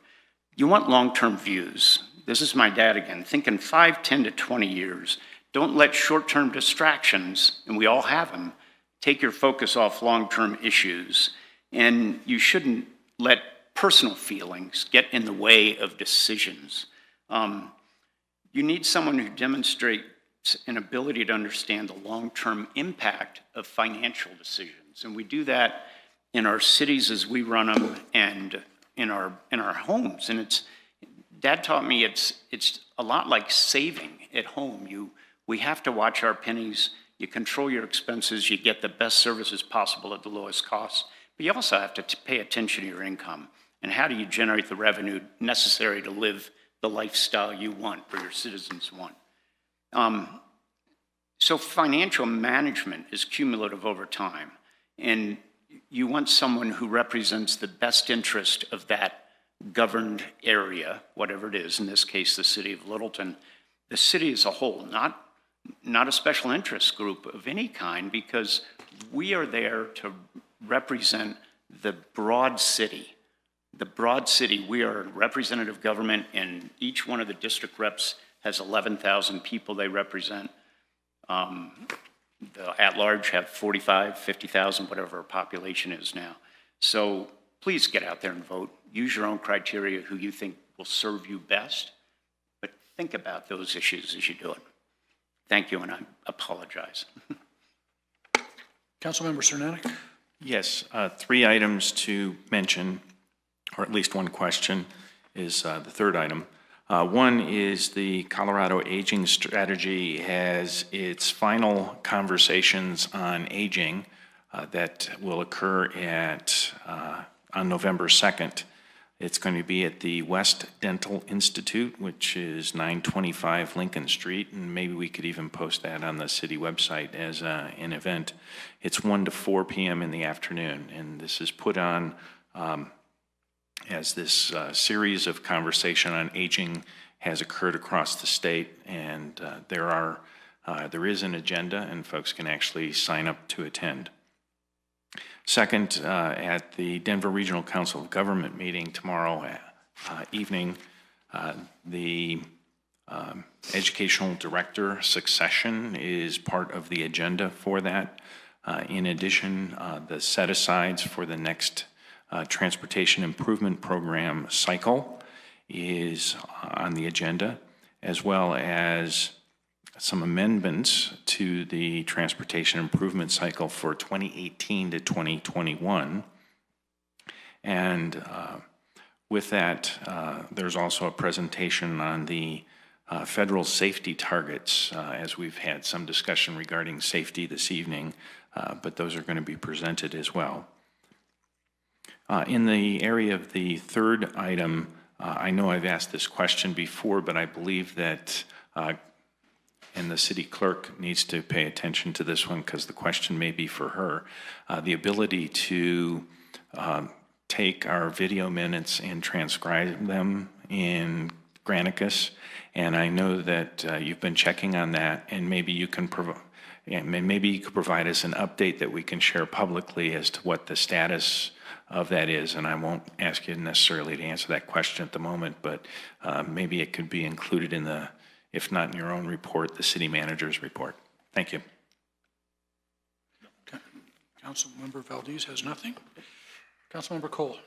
You want long-term views. This is my dad again, thinking 5, 10 to 20 years. Don't let short-term distractions, and we all have them, take your focus off long-term issues. And you shouldn't let personal feelings get in the way of decisions. You need someone who demonstrates an ability to understand the long-term impact of financial decisions. And we do that in our cities as we run them and in our homes. And Dad taught me it's a lot like saving at home. We have to watch our pennies. You control your expenses. You get the best services possible at the lowest cost. But you also have to pay attention to your income. And how do you generate the revenue necessary to live the lifestyle you want or your citizens want? So financial management is cumulative over time. And you want someone who represents the best interest of that governed area, whatever it is, in this case, the city of Littleton, the city as a whole, not a special interest group of any kind, because we are there to represent the broad city. The broad city, we are representative government, and each one of the district reps has 11,000 people they represent. The at-large have 45, 50,000, whatever our population is now. So please get out there and vote. Use your own criteria who you think will serve you best, but think about those issues as you do it. Thank you, and I apologize. Councilmember Cernanek? Yes, 3 items to mention, or at least one question is the third item. One is the Colorado Aging Strategy has its final conversations on aging that will occur on November 2nd. It's going to be at the West Dental Institute, which is 925 Lincoln Street, and maybe we could even post that on the city website as an event. It's 1 to 4 p.m. in the afternoon, and this is put on as this series of conversation on aging has occurred across the state, and there is an agenda, and folks can actually sign up to attend. Second, at the Denver Regional Council of Government meeting tomorrow evening, the educational director succession is part of the agenda for that. In addition, the set-asides for the next Transportation Improvement Program cycle is on the agenda, as well as some amendments to the transportation improvement cycle for 2018 to 2021. And with that, there's also a presentation on the federal safety targets, as we've had some discussion regarding safety this evening, but those are going to be presented as well. In the area of the third item, I know I've asked this question before, but I believe that and the city clerk needs to pay attention to this one because the question may be for her, the ability to take our video minutes and transcribe them in Granicus. And I know that you've been checking on that, and maybe you can provide us an update that we can share publicly as to what the status of that is. And I won't ask you necessarily to answer that question at the moment, but maybe it could be included in the, if not in your own report, the city manager's report. Thank you. Okay. Councilmember Valdez has nothing. Councilmember Cole.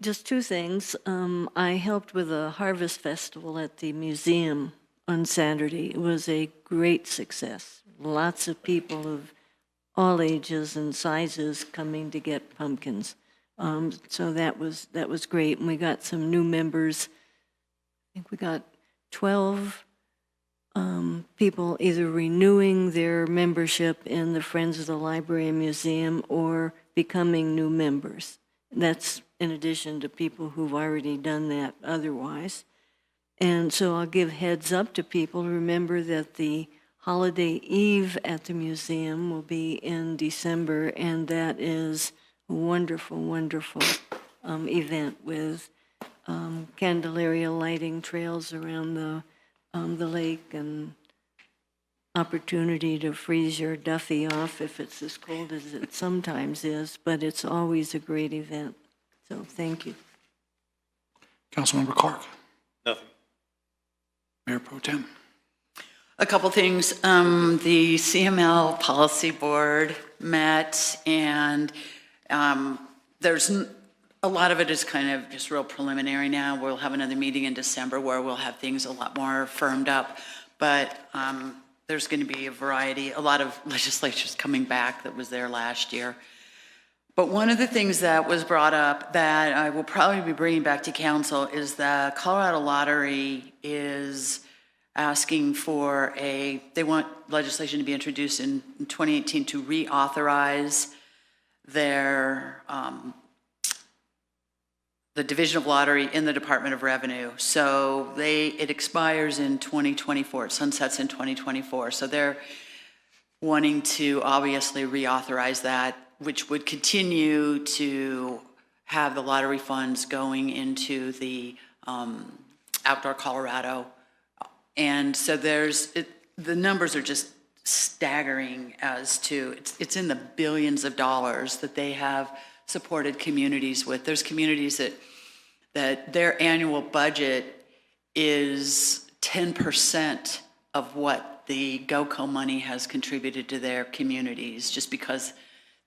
Just 2 things. I helped with a harvest festival at the museum on Saturday. It was a great success. Lots of people of all ages and sizes coming to get pumpkins. So that was great. And we got some new members. I think we got 12 people either renewing their membership in the Friends of the Library and Museum or becoming new members. That's in addition to people who've already done that otherwise. And so I'll give heads up to people. Remember that the Holiday Eve at the museum will be in December, and that is a wonderful, wonderful event with Candelaria lighting trails around the lake and opportunity to freeze your Duffy off if it's as cold as it sometimes is, but it's always a great event. So thank you. Councilmember Clark. Nothing. Mayor Pro Tem. A couple things. The CML Policy Board met, and there's a lot of it is kind of just real preliminary now. We'll have another meeting in December where we'll have things a lot more firmed up, but there's going to be a lot of legislatures coming back that was there last year. But one of the things that was brought up that I will probably be bringing back to council is the Colorado Lottery is asking for they want legislation to be introduced in 2018 to reauthorize their, the Division of Lottery in the Department of Revenue. So it expires in 2024, it sunsets in 2024. So they're wanting to obviously reauthorize that, which would continue to have the lottery funds going into the Outdoor Colorado. And so the numbers are just staggering as to, it's in the billions of dollars that they have supported communities with. There's communities that their annual budget is 10% of what the GOCO money has contributed to their communities, just because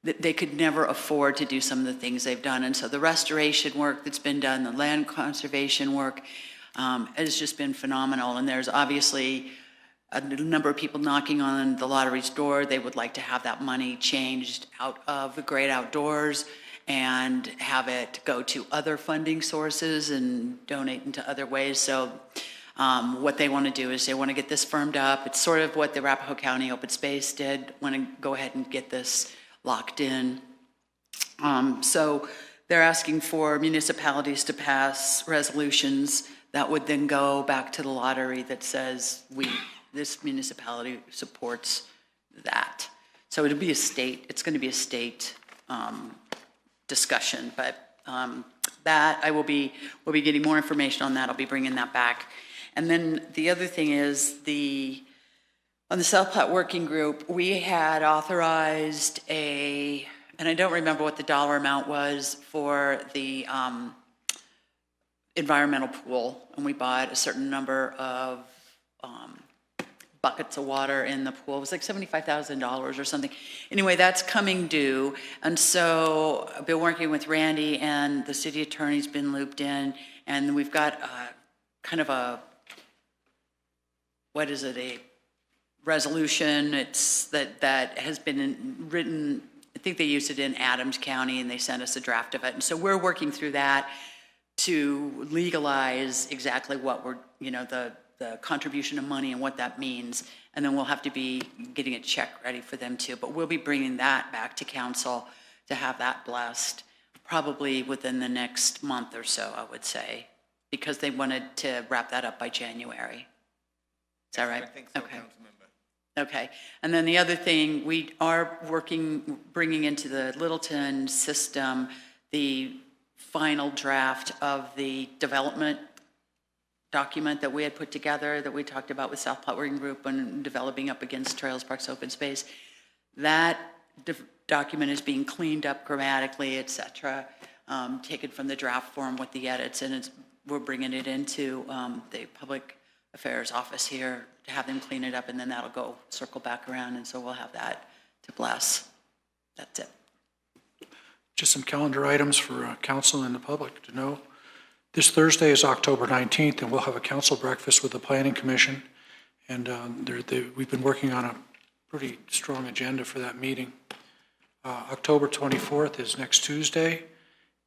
they could never afford to do some of the things they've done. And so the restoration work that's been done, the land conservation work, has just been phenomenal. And there's obviously a number of people knocking on the lottery's door. They would like to have that money changed out of the great outdoors and have it go to other funding sources and donate into other ways. So what they want to do is they want to get this firmed up. It's sort of what the Arapahoe County Open Space did, want to go ahead and get this locked in. So they're asking for municipalities to pass resolutions that would then go back to the lottery that says this municipality supports that. So it'll be it's going to be a state discussion, but that we'll be getting more information on that. I'll be bringing that back. And then the other thing is on the South Platte Working Group, we had authorized and I don't remember what the dollar amount was for the environmental pool, and we bought a certain number of buckets of water in the pool. It was like $75,000 or something. Anyway, that's coming due, and so I've been working with Randy, and the city attorney's been looped in, and we've got kind of a resolution. It's that has been written. I think they used it in Adams County, and they sent us a draft of it, and so we're working through that to legalize exactly what the contribution of money and what that means. And then we'll have to be getting a check ready for them too. But we'll be bringing that back to council to have that blessed probably within the next month or so, I would say, because they wanted to wrap that up by January. Is that right? I think so, okay. Councilmember. Okay. And then the other thing, we are bringing into the Littleton system the final draft of the development document that we had put together that we talked about with South Platte Working Group and developing up against Trails, Parks, Open Space. That document is being cleaned up grammatically, et cetera, taken from the draft form with the edits, and we're bringing it into the Public Affairs office here to have them clean it up, and then that'll go circle back around, and so we'll have that to bless. That's it. Just some calendar items for council and the public to know. This Thursday is October 19th, and we'll have a council breakfast with the Planning Commission. And we've been working on a pretty strong agenda for that meeting. October 24th is next Tuesday,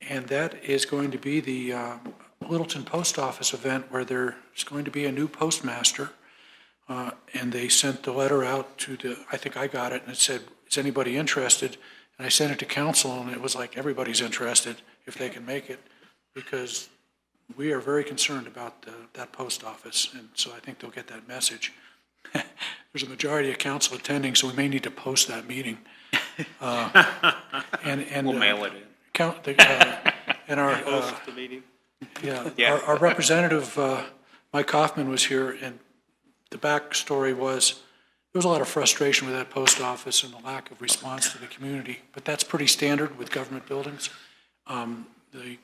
and that is going to be the Littleton Post Office event where there's going to be a new postmaster. And they sent the letter out I think I got it, and it said, is anybody interested? And I sent it to council, and it was like, everybody's interested if they can make it, because we are very concerned about that post office, and so I think they'll get that message. There's a majority of council attending, so we may need to post that meeting. And we'll mail it in. And our representative, Mike Hoffman, was here, and the backstory was was a lot of frustration with that post office and the lack of response to the community, but that's pretty standard with government buildings. The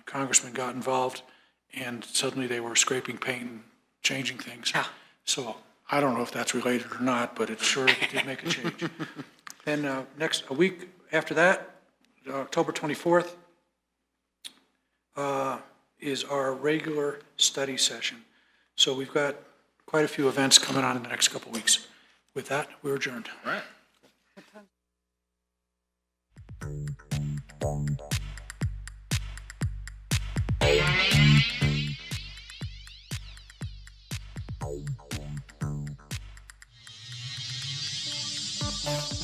congressman got involved, and suddenly they were scraping paint and changing things. So I don't know if that's related or not, but it sure did make a change. Then a week after that, October 24th, is our regular study session. So we've got quite a few events coming on in the next couple of weeks. With that, we're adjourned. All right. Thank you.